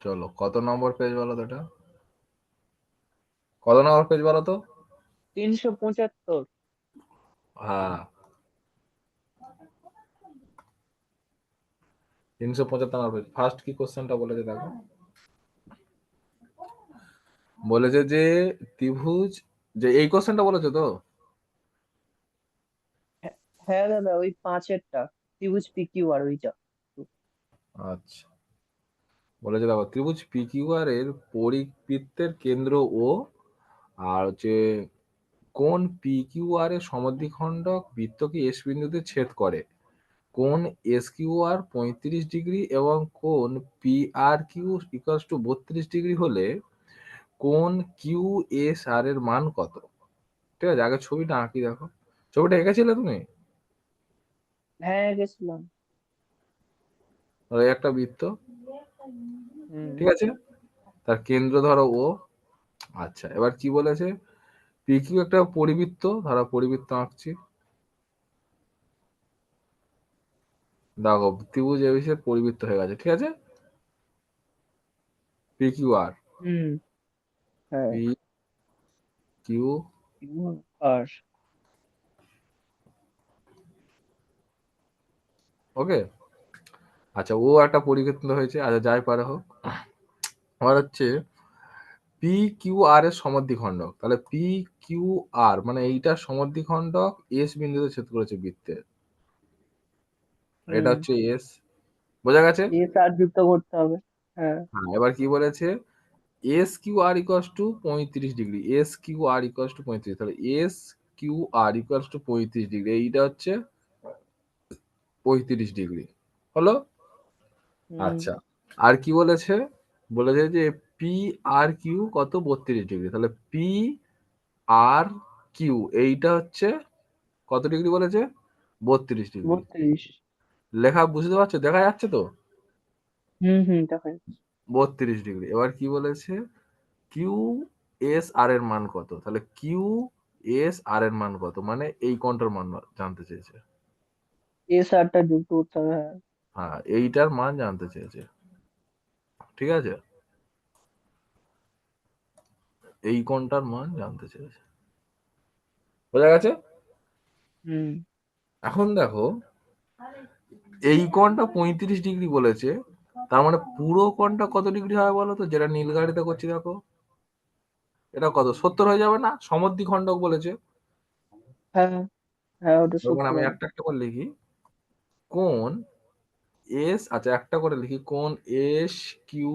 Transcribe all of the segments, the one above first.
চলো, কত নম্বর পেজ বলো তো এটা? কত নম্বর পেজ বলো তো? 375। হ্যাঁ, 375 নম্বর পেজ। ফার্স্ট কি কোশ্চেনটা বলেছে দেখো। বলেছে যে ত্রিভুজ, যে এই কোশ্চেনটা বলেছে তো। হ্যাঁ দাদা, ওই 5-এরটা, ত্রিভুজ PQR ওইটা। আচ্ছা, বলেছে দেখো, ত্রিভুজ PQR এর পরিবৃত্তের কেন্দ্র ও, আর হচ্ছে কোন PQR এর সমদ্বিখণ্ডক বৃত্তকে এস বিন্দুতে ছেদ করে, কোন SQR 35 ডিগ্রি এবং কোন PRQ ইকুয়ালস টু 32 ডিগ্রি হলে কোন QSR এর মান কত? ঠিক আছে, আগে ছবিটা আঁকি দেখো। ছবিটা এঁকেছিলে তুমি? হ্যাঁ, গেছিলাম। ধরো এই একটা বৃত্ত, হুম। ঠিক আছে, তার কেন্দ্র ধরো ও। আচ্ছা, এবার কি বলেছে, PQ একটা পরিবৃত্ত, ধরো পরিবৃত্ত আঁকছি। দেখো ত্রিভুজ ABC এর পরিবৃত্ত হয়ে গেছে, ঠিক আছে। PQR, হুম। হ্যাঁ। PQ, আর ওকে। আচ্ছা, ও একটা পরিবৃত্ত হয়েছে, আচ্ছা যাই পারে হোক। আবার হচ্ছে PQR এর সমদ্বিখণ্ডক, তাহলে PQR মানে এইটা সমদ্বিখণ্ডক এস বিন্দুতে ছেদ করেছে বৃত্তের, এটা হুম, হচ্ছে এস। বোঝা গেছে? দিয়ে চার যুক্ত করতে হবে। হ্যাঁ। হ্যাঁ, এবার কি বলেছে, SQR equals to 35 degree, SQR equals to 35, তাহলে SQR ইকুয়ালস টু 35 ডিগ্রি, এইটা হচ্ছে 35 ডিগ্রি হলো। হুম। আচ্ছা, আর কি বলেছে, বলেছে যে পি আর কিউ কত, 32 ডিগ্রি, তাহলে পি আর কিউ এইটা হচ্ছে কত ডিগ্রি বলেছে, 32 ডিগ্রি। 32। লেখা বুঝতে পারছো, দেখা যাচ্ছে তো? হুম হুম, দেখা যাচ্ছে। 32 ডিগ্রি। এবার কি বলেছে, কিউ এস আর এর মান কত, তাহলে কিউ এস আর এর মান কত, মানে এই কোণটার মান জানতে চেয়েছে। SR যুক্ত করতে হবে, হ্যাঁ। হ্যাঁ, এইটার মান জানতে চেয়েছে, ঠিক আছে, এই কোণটার মান জানতে চেয়েছে। বোঝা গেছে? হুম। এখন দেখো, এই কোণটা 35 ডিগ্রি বলেছে, তার মানে পুরো কোণটা কত ডিগ্রি হয় বলো তো, যেটা নীল গাড়িতে করছি দেখো, এটা কত, 70 হয়ে যাবে না? সমদ্বিখণ্ডক বলেছে। হ্যাঁ হ্যাঁ, ওটা তখন 70 আমি হবে। একটা একটা করে লিখি, কোণ এস, আচ্ছা একটা করে লিখি, কোণ S Q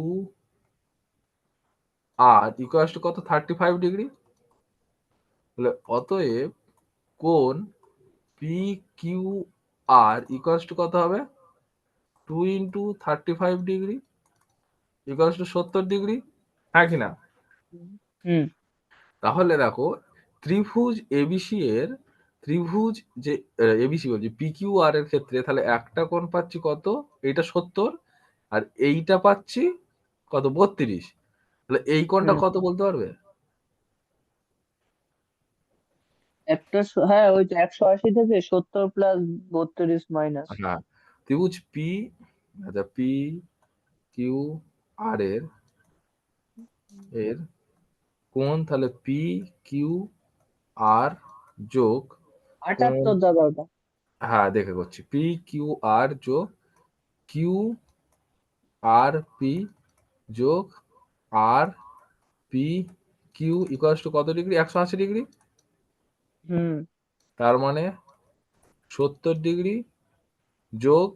R equal to কত, 35 ডিগ্রি। তাহলে অতএব কোণ P Q R equal to কত হবে, 2 into 35 degree equal to 70 degree, হ্যাঁ কি না? হুম। তাহলে দেখো, ত্রিভুজ এবিসি এর, ত্রিভুজ যে এবিসি বলছি পিকিউ আর এর ক্ষেত্রে, তাহলে একটা কোণ পাচ্ছি কত, এইটা 70, আর এইটা পাচ্ছি কত, 32। তাহলে এই কোণটা হুম। কত বলতে পারবে? হ্যাঁ, ওই তো 180 থেকে 70 প্লাস 32 মাইনাস। হ্যাঁ, ত্রিভুজ পি, আচ্ছা পি কিউ আর এর এর কোণ, তাহলে পি কিউ আর যোগ কোণ, 78 দাদা ওটা। হ্যাঁ দেখে করছি, পি কিউ আর যোগ কিউ আর পি যোগ আর পি কিউ ইকুয়ালস টু কত ডিগ্রি, 180 ডিগ্রি। হুম। তার মানে 70 ডিগ্রি যোগ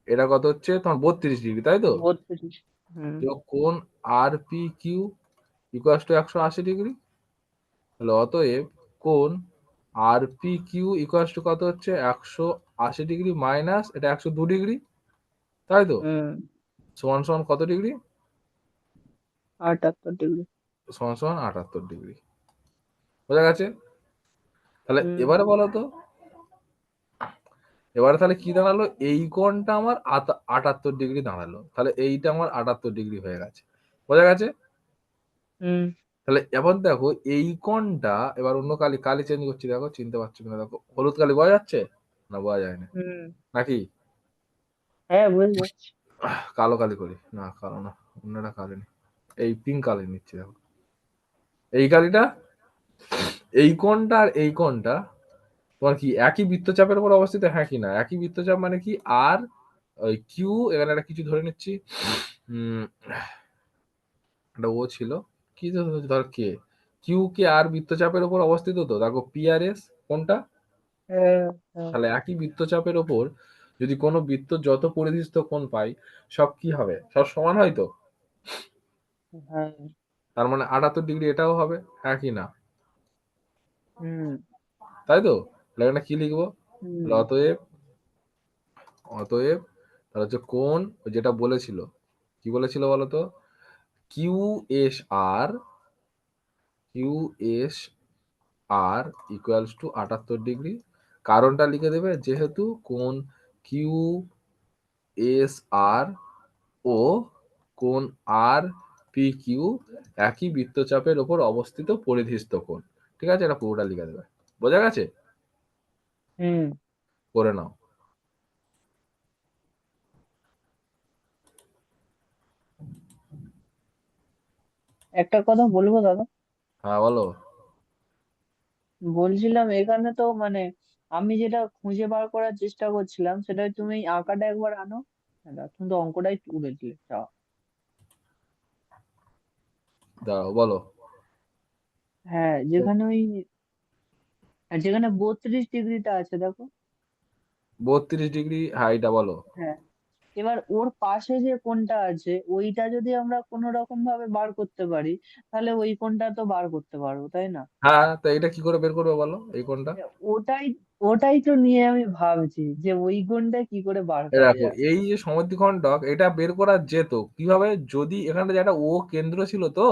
এটা কত হচ্ছে তোমার 32 ডিগ্রি, তাই তো? 32। হুম। যোগ কোণ R P Q equals to 180 degree. তাহলে অতএব কোণ R P Q equals to কত হচ্ছে, 180 ডিগ্রি মাইনাস এটা 102 ডিগ্রি, তাই তো? হুম। সমান সমান কত ডিগ্রি, 78 ডিগ্রি। সমান সমান 78 ডিগ্রি। বোঝা গেছে? তাহলে হুম। এবারে বলো তো, এবারে তাহলে কি দাঁড়ালো, এই কোণটা আমার 78 ডিগ্রি দাঁড়ালো, তাহলে এইটা আমার 78 ডিগ্রি হয়ে গেছে। বোঝা গেছে? হুম। তাহলে এবার দেখো এই কোণটা, এবার অন্য কালি, কালি চেঞ্জ করছি দেখো, চিনতে পারছো কিনা দেখো, হলুদ কালি বোঝা যাচ্ছে না, বোঝা যায় না, হুম। নাকি? হ্যাঁ, বুঝতে পারছি। কালো কালি করি না, কালো না, অন্যটা কালি নি, এই পিঙ্ক কালি নিচ্ছি দেখো, এই কালিটা, এই কোণটা আর এই কোণটা তোমার কি একই বৃত্তচাপের উপর অবস্থিত, হ্যাঁ কি না? একই বৃত্তচাপ মানে কি, আর ওই কিউ, এখানে একটা কিছু ধরে নিচ্ছি, উম একটা ও ছিল, কি ধর কে, কিউ কে আর বৃত্তচাপের উপর অবস্থিত, তো দেখো পি আর এস কোনটা, হ্যাঁ হ্যাঁ তাহলে একই বৃত্তচাপের ওপর যদি কোনো বৃত্ত যত পরিধিস্থ কোণ পাই, সব কি হবে, সব সমান হয় তো, হ্যাঁ। তার মানে 78 ডিগ্রি এটাও হবে, হ্যাঁ কি না? হুম তাই তো, তাহলে এখানে কি লিখবো, হুম তাহলে অতএব, অতএব তাহলে হচ্ছে কোণ, যেটা বলেছিল, কি বলেছিল বলতো, Q S R, Q S R equals to 78 degree. কারণটা লিখে দেবে, যেহেতু কোণ কিউ এস আর ও কোণ আর পি কিউ একই বৃত্তচাপের ওপর অবস্থিত পরিধিস্থ কোণ। ঠিক আছে, এটা পুরোটা লিখে দেবে, বোঝা গেছে? হুম। করে নাও। একটা কথা বলবো দাদা, হ্যাঁ বলো। বলছিলাম এখানে তো মানে আমি যেটা খুঁজে বার করার চেষ্টা করছিলাম সেটা তুমি এই আঁকাটা একবার আনো। হ্যাঁ, তুমি তো অঙ্কটাই তুলে দিলে যা। দাঁড়াও বলো। হ্যাঁ যেখানে ওই, যেখানে 32 ডিগ্রিটা আছে দেখো। 32 ডিগ্রি, হ্যাঁ এটা বলো। হ্যাঁ, এবার ওর পাশে যে কোণটা আছে ওইটা যদি আমরা কোনো রকম ভাবে বার করতে পারি তাহলে ওই কোণটা তো বার করতে পারবো তাই না? হ্যাঁ, তা এটা কি করে বের করবে বলো, এই কোণটা? ওটাই ওটাই তো নিয়ে আমি ভাবছি যে ওই কোণটা কি করে বার এই করা দেখো, যায়। এই যে সমদ্বিখণ্ডক, এটা বের করা যেত কিভাবে, যদি এখানে যে একটা ও কেন্দ্র ছিল তো,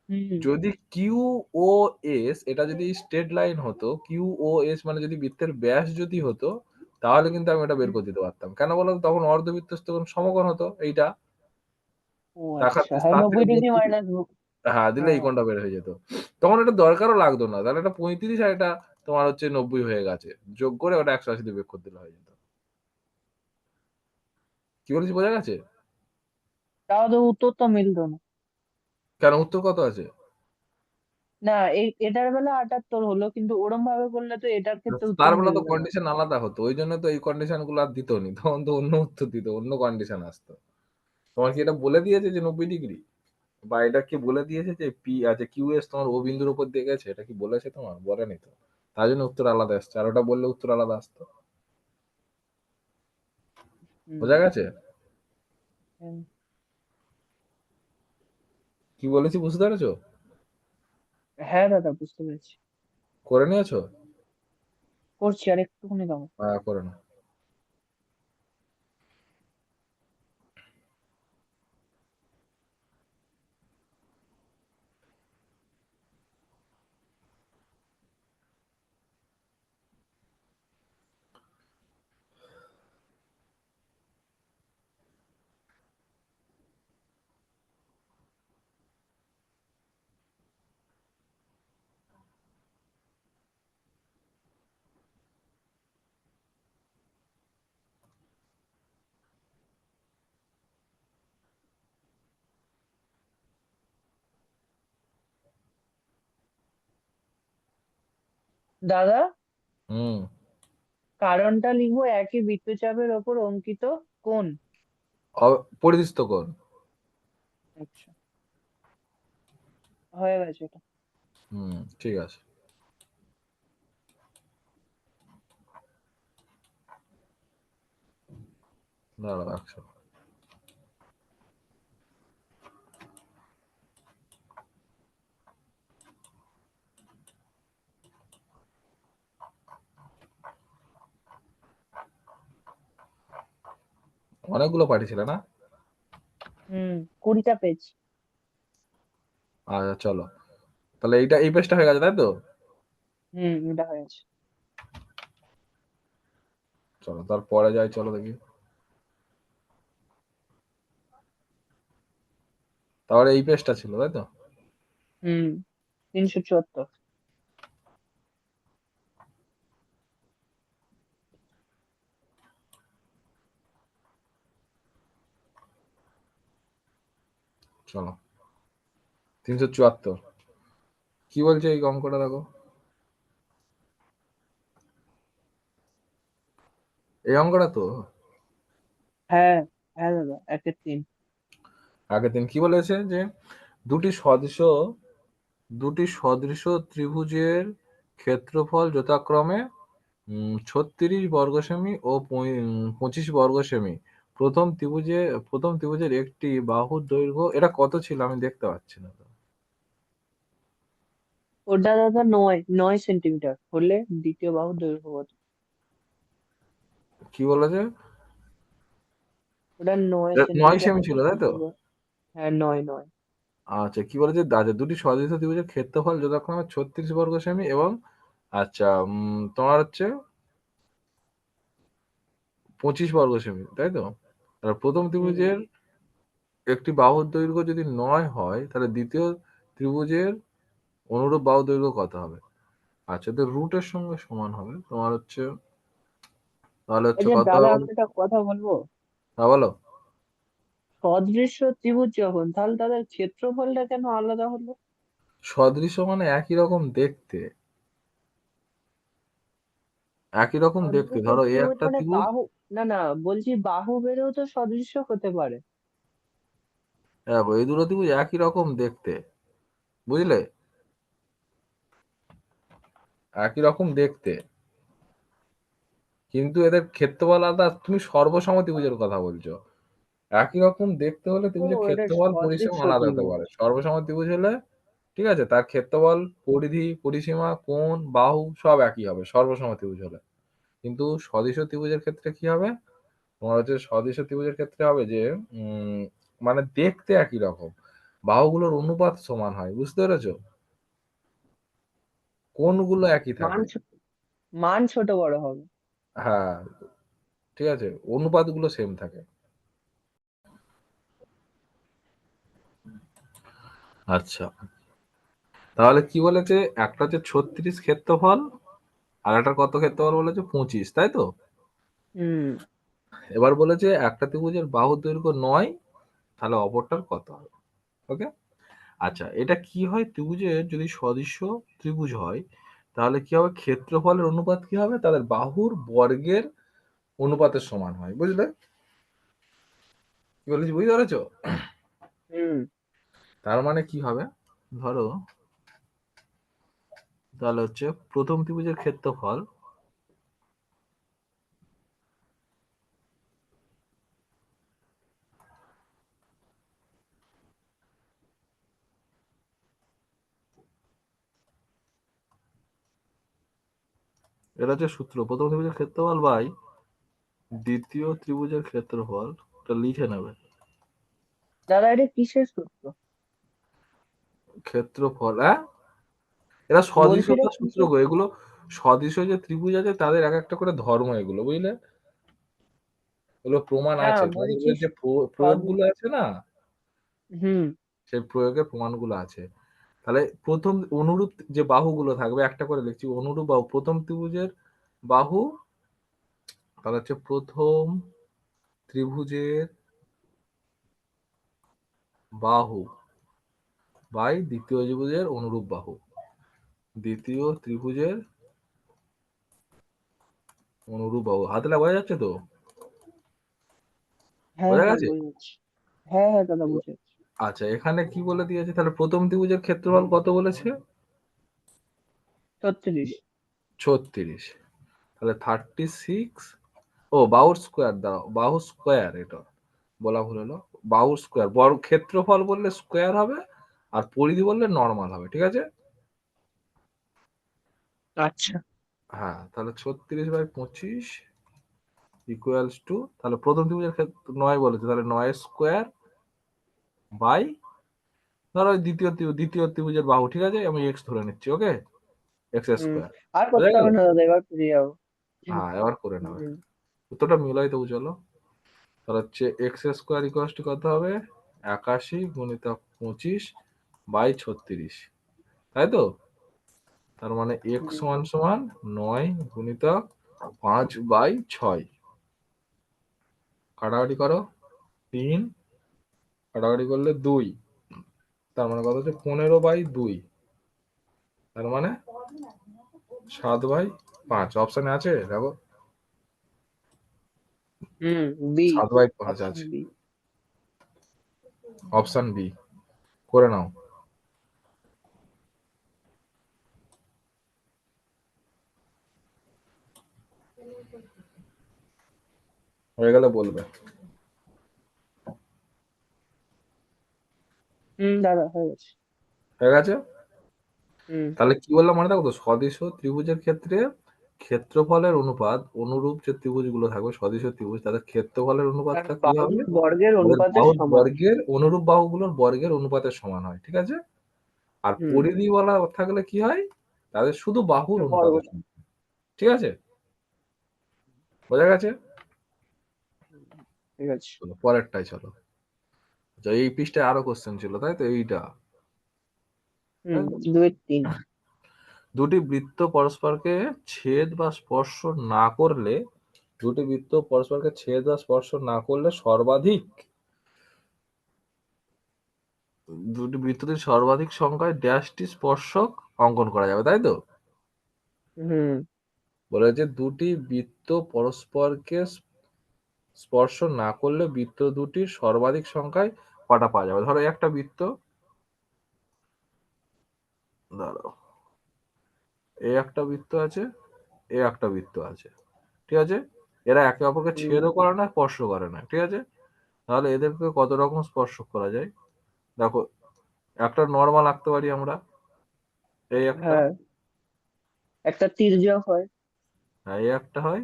হুম। যদি কিউ ও এস এটা যদি স্ট্রেট লাইন হতো, কিউ ও এস মানে যদি বৃত্তের ব্যাস যদি হতো, তাহলে কিন্তু আমি এটা বের হুম। করে দিতে পারতাম। কেন বলো তো? তখন অর্ধবৃত্তস্থ কোণ সমকোণ হতো এইটা, ও তার আচ্ছা, হ্যাঁ তার থেকে 90 ডিগ্রি 32, মাইনাস। হ্যাঁ দিলে এই হ্যাঁ। কোণটা বের হয়ে যেত। তখন এটা দরকারও লাগতো না, তাহলে এটা 35 আর এটা তোমার হচ্ছে 90 হয়ে গেছে, যোগ করে ওটা 180 দিয়ে বিয়োগ করে দিলে হয়ে যেত। কি বলেছি, বোঝা গেছে? তাও তো উত্তর তো মিলতো না। কেন, উত্তর কত আছে? না, এই এটার বেলা 78 হলো কিন্তু ওরম ভাবে করলে তো এটার ক্ষেত্রে উত্তর তার বেলা তো মিলবে না। কন্ডিশন আলাদা হতো, ওই জন্য তো এই কন্ডিশন গুলো আর দিত নি, তখন তো অন্য উত্তর দিত, অন্য কন্ডিশন আসতো। তোমার কি এটা বলে দিয়েছে যে 90 ডিগ্রি, বা এটা কি বলে দিয়েছে যে পি আছে কিউ এস তোমার ও বিন্দুর উপর দিয়ে গেছে, এটা কি বলেছে তোমার? বলেনি তো, তার জন্য উত্তর আলাদা আসছে, আর ওটা বললে উত্তর আলাদা আসতো। হুম। বোঝা গেছে? হুম। কি বলেছি বুঝতে পেরেছো? হ্যাঁ দাদা বুঝতে পেরেছি। করে নিয়েছো? করছি আর একটুখানি দাও। হ্যাঁ করে নাও। দাদা, হুম। কারণটা লিখবো একই বৃত্তচাপের ওপর অঙ্কিত কোণ। পরিদৃষ্ট কোণ। আচ্ছা, হয়ে গেছে এটা। হুম, ঠিক আছে। দাঁড়াও 1 সেকেন্ড। অনেকগুলো পাঠিয়েছিলে না? 20টা পেজ। আচ্ছা চলো, তাহলে এইটা এই পেজটা হয়ে গেছে তাই তো? এটা হয়েছে। চলো তারপরে যাই, চলো দেখি। তাহলে এই পেজটা ছিল তাই তো? 374। চলো 374 কি বলছে এই অঙ্কটা দেখো, এই অঙ্কটা তো হ্যাঁ, হ্যাঁ দাদা, 1-3। আগের দিন কি বলেছে যে দুটি সদৃশ দুটি সদৃশ ত্রিভুজের ক্ষেত্রফল যথাক্রমে 36 বর্গ সেমি ও 25 বর্গ সেমি। প্রথম ত্রিভুজের একটি বাহুর দৈর্ঘ্য, এটা কত ছিল আমি দেখতে পাচ্ছি না তো। ওটা দাদা 9 সেন্টিমিটার হলে দ্বিতীয় বাহুর দৈর্ঘ্য কত? কি বলেছে? ওটা নয় 9 সেন্টিমিটার সেমি হলে ছিল তাই তো? দ্বিতীয় বাহু। হ্যাঁ, 9 9। আচ্ছা কি বলেছে, আচ্ছা দুটি সদৃশ ত্রিভুজের ক্ষেত্রফল যথাক্রমে 36 বর্গ সেমি এবং আচ্ছা তোমার হচ্ছে 25 বর্গ সেমি তাই তো। আর প্রথম হুম। ত্রিভুজের একটি বাহুর দৈর্ঘ্য যদি 9 হয় তাহলে দ্বিতীয় ত্রিভুজের অনুরূপ বাহুর দৈর্ঘ্য কত হবে? আচ্ছা তো রুটের সঙ্গে সমান হবে তোমার হচ্ছে, তাহলে হচ্ছে আচ্ছা কত দাদা, হবে আমি একটা কথা বলবো। হ্যাঁ বলো। সদৃশ্য ত্রিভুজ যখন, তাহলে তাদের ক্ষেত্রফলটা কেন আলাদা হলো? সদৃশ্য মানে একই রকম দেখতে, একই রকম দেখতে, সদৃশ্য ধরো এই ত্রিভুজ একটা মানে ত্রিভুজ। বাহু? না না, বলছি বাহু বেরেও তো সদৃশ্য হতে পারে। দেখো এই দুটো ত্রিভুজ একই রকম দেখতে, বুঝলে, একই রকম দেখতে, কিন্তু এদের ক্ষেত্রফল আলাদা। তুমি সর্বসম ত্রিভুজের কথা বলছো, একই রকম দেখতে হলে ও, ত্রিভুজের এটা ক্ষেত্রফল পরিসীমা সদৃশ্য আলাদা হতে ত্রিভুজ। পারে। সর্বসম ত্রিভুজ হলে ঠিক আছে তার ক্ষেত্রফল, পরিধি, পরিসীমা, কোণ, বাহু সব একই হবে সর্বসম ত্রিভুজ হলে। কিন্তু সদৃশ ত্রিভুজের ক্ষেত্রে কি হবে, তোমার হচ্ছে সদৃশ ত্রিভুজের ক্ষেত্রে হবে যে উম মানে দেখতে একই রকম, বাহুগুলোর অনুপাত সমান হয়, বুঝতে পেরেছো, কোণগুলো একই মান থাকে। মান ছোট বড় হবে। হ্যাঁ ঠিক আছে, অনুপাতগুলো সেম থাকে। আচ্ছা তাহলে কি বলেছে, একটা হচ্ছে 36 ক্ষেত্রফল আর একটা কত ক্ষেত্রফল বলেছে, 25 তাই তো। হুম। এবার বলেছে একটা ত্রিভুজের বাহুর দৈর্ঘ্য 9, তাহলে অপরটার কত হবে। ওকে। আচ্ছা এটা কি হয়, ত্রিভুজের যদি সদৃশ্য ত্রিভুজ হয় তাহলে কি হবে, ক্ষেত্রফলের অনুপাত কি হবে, তাদের বাহুর বর্গের অনুপাতের সমান হয়, বুঝলে কি বলেছি, বুঝতে পেরেছো। হুম। তার মানে কি হবে, ধরো তাহলে হচ্ছে প্রথম ত্রিভুজের ক্ষেত্রফল, এটা হচ্ছে সূত্র, প্রথম ত্রিভুজের ক্ষেত্রফল বাই দ্বিতীয় ত্রিভুজের ক্ষেত্রফল, এটা লিখে নেবে। দাদা, এটা কিসের সূত্র? ক্ষেত্রফল হ্যাঁ, এরা বলছি এটা সদৃশতার সূত্র কিসের? গো এগুলো। সদৃশ যে ত্রিভুজ আছে তাদের এক একটা করে ধর্ম এগুলো, বুঝলে, এগুলো প্রমাণ না, আছে, তোমাদের বলছি যে সদ প্রয়োগগুলো আছে না, হুম। সেই প্রয়োগের প্রমাণগুলো আছে। তাহলে প্রথম অনুরূপ যে বাহুগুলো থাকবে একটা করে লিখছি, অনুরূপ বাহু প্রথম ত্রিভুজের বাহু, তাহলে হচ্ছে প্রথম ত্রিভুজের বাহু বাই দ্বিতীয় ত্রিভুজের অনুরূপ বাহু, দ্বিতীয় ত্রিভুজের অনুরূপ বাহু, হাতে বোঝা যাচ্ছে তো, হ্যাঁ বোঝা হ্যাঁ, গেছে। বুঝে যাচ্ছি। হ্যাঁ হ্যাঁ দাদা, বুঝে যাচ্ছি। আচ্ছা এখানে কি বলে দিয়েছে, তাহলে প্রথম ত্রিভুজের ক্ষেত্রফল কত বলেছে, 36। 36, তাহলে 36, ও বাহুর স্কোয়ার দাও, বাহু স্কোয়ার, এটা বলা ভুল হলো, বাহুর স্কোয়ার, বর্গ ক্ষেত্রফল বললে স্কোয়ার হবে আর পরিধি বললে নর্মাল হবে, ঠিক আছে। আচ্ছা। হ্যাঁ তাহলে 36/25 ইকুয়ালস টু, তাহলে প্রথম ত্রিভুজের ক্ষেত্রে 9 বলেছে, তাহলে 9 স্কোয়ার বাই, ধরো ওই দ্বিতীয় ত্রিভুজের বাহু, ঠিক আছে আমি এক্স ধরে নিচ্ছি, ওকে, এক্স হুম। স্কোয়ার। আর বোঝা করতে গেল, হবে না দাদা, এবার পেরে যাবো। হ্যাঁ এবার করে নেবে, হুম। উত্তরটা মিলাই দেবো চলো। তাহলে হচ্ছে এক্স স্কোয়ার ইকুয়ালস টু কত হবে, 81 গুণিতক 25 বাই 36, তাই তো। তার মানে এক্স হুম। সমান সমান 9 গুণিতক 5/6, কাটাকাটি করো 3, কাটাকাটি করলে 2, তার মানে কত হচ্ছে 15/2, তার মানে 7/5 অপশনে আছে, দেখো বি, 7/5 অপশন আছে, বি। অপশন বি করে নাও। হয়ে গেলে বলবে। দাদা হয়ে গেছে। হয়ে গেছে। হুম। তাহলে কি বললাম মনে থাকো তো, সদিশ ত্রিভুজের ক্ষেত্রে ক্ষেত্রফলের অনুপাত অনুরূপ যে ত্রিভুজগুলো থাকবে সদিশ ত্রিভুজ, তাদের ক্ষেত্রফলের আর অনুপাতটা কি হবে, বাহুর বর্গের তাদের অনুপাতের বাহুর সমান। বর্গের অনুরূপ বাহুগুলোর বর্গের অনুপাতের সমান হয়, ঠিক আছে। আর হুম। পরিধি বলা থাকলে কি হয়, তাদের শুধু বাহুর বর্গ। অনুপাতের সমান, ঠিক আছে, বোঝা গেছে। ঠিক আছে। চলো পরেরটাই চলো। আচ্ছা, এই পৃষ্ঠায় আরো কোশ্চেন ছিল তাই তো, এইটা তাই তো? 2-3। দুটি বৃত্ত পরস্পরকে ছেদ বা স্পর্শ না করলে, দুটি বৃত্ত পরস্পরকে ছেদ বা স্পর্শ না করলে সর্বাধিক, দুটি বৃত্তটির সর্বাধিক সংখ্যায় ড্যাশটি স্পর্শক অঙ্কন করা যাবে, তাই তো। হুম। বলে যে দুটি বৃত্ত পরস্পরকে স্পর্শ না করলে বৃত্ত দুটির সর্বাধিক সংখ্যায় কটা পাওয়া যাবে। ধরো একটা বৃত্ত, দাঁড়াও, এই একটা বৃত্ত আছে, এই একটা বৃত্ত আছে, ঠিক আছে, এরা একে অপরকে হুম। ছেদও করে না স্পর্শ করে না, ঠিক আছে। তাহলে এদেরকে কত রকম স্পর্শ করা যায়, দেখো, একটা নর্মাল আঁকতে পারি আমরা, এই একটা, হ্যাঁ, একটা তির্যক হয়। হ্যাঁ এই একটা হয়,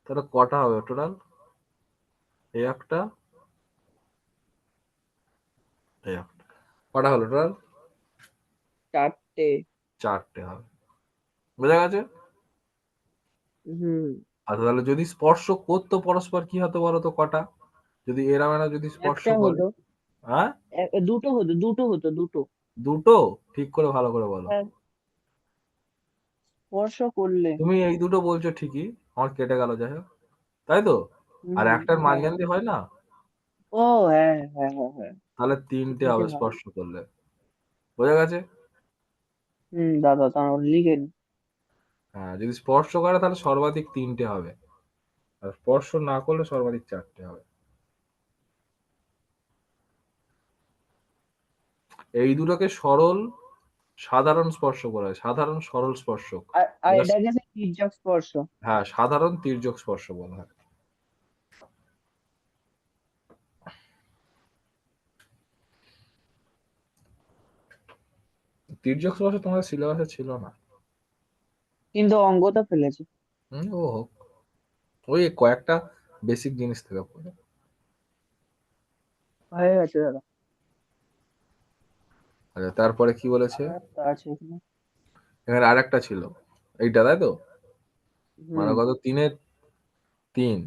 তাহলে কটা হবে টোটাল, এই একটা, এই একটা, কটা হলো টোটাল, 4টে। 4টে হবে, বোঝা গেছে। হুম। আচ্ছা তাহলে যদি স্পর্শ করতো পরস্পর কি হতো বলো তো, কটা, যদি এরা মেরা যদি স্পর্শ একটা করে, হতো। হ্যাঁ, দুটো হতো। দুটো, ঠিক করে ভালো করে বলো। হ্যাঁ, স্পর্শ করলে। তুমি এই দুটো বলছো ঠিকই, আমার কেটে গেল, যাই হোক, তাই তো, আর একটার হ্যাঁ। মাঝখান দিয়ে হয় না, ও, হ্যাঁ হ্যাঁ হ্যাঁ হ্যাঁ। তাহলে 3টে তিনটে হবে হয়। স্পর্শ করলে, বোঝা গেছে। দাদা তার লিখে নি। হ্যাঁ যদি স্পর্শ করে তাহলে সর্বাধিক 3টে হবে, আর স্পর্শ না করলে সর্বাধিক 4টে হবে। এই দুটোকে সরল সাধারণ স্পর্শ বলা হয়, সাধারণ সরল স্পর্শক, আর এটা, এটাকে সে তির্যক স্পর্শ। হ্যাঁ সাধারণ তির্যক স্পর্শ বলা হয়। তির্যক স্পর্শ তোমাদের সিলেবাসে ছিল না। কিন্তু অঙ্ক তো ফেলেছে। ও হোক, ওই কয়েকটা বেসিক জিনিস থেকে পড়ে। হয়ে গেছে দাদা। আচ্ছা তারপরে কি বলেছে, আর একটা আছে এখানে। এখানে আরেকটা ছিল, এইটা তাই তো, মানে হুম। কত 3-3,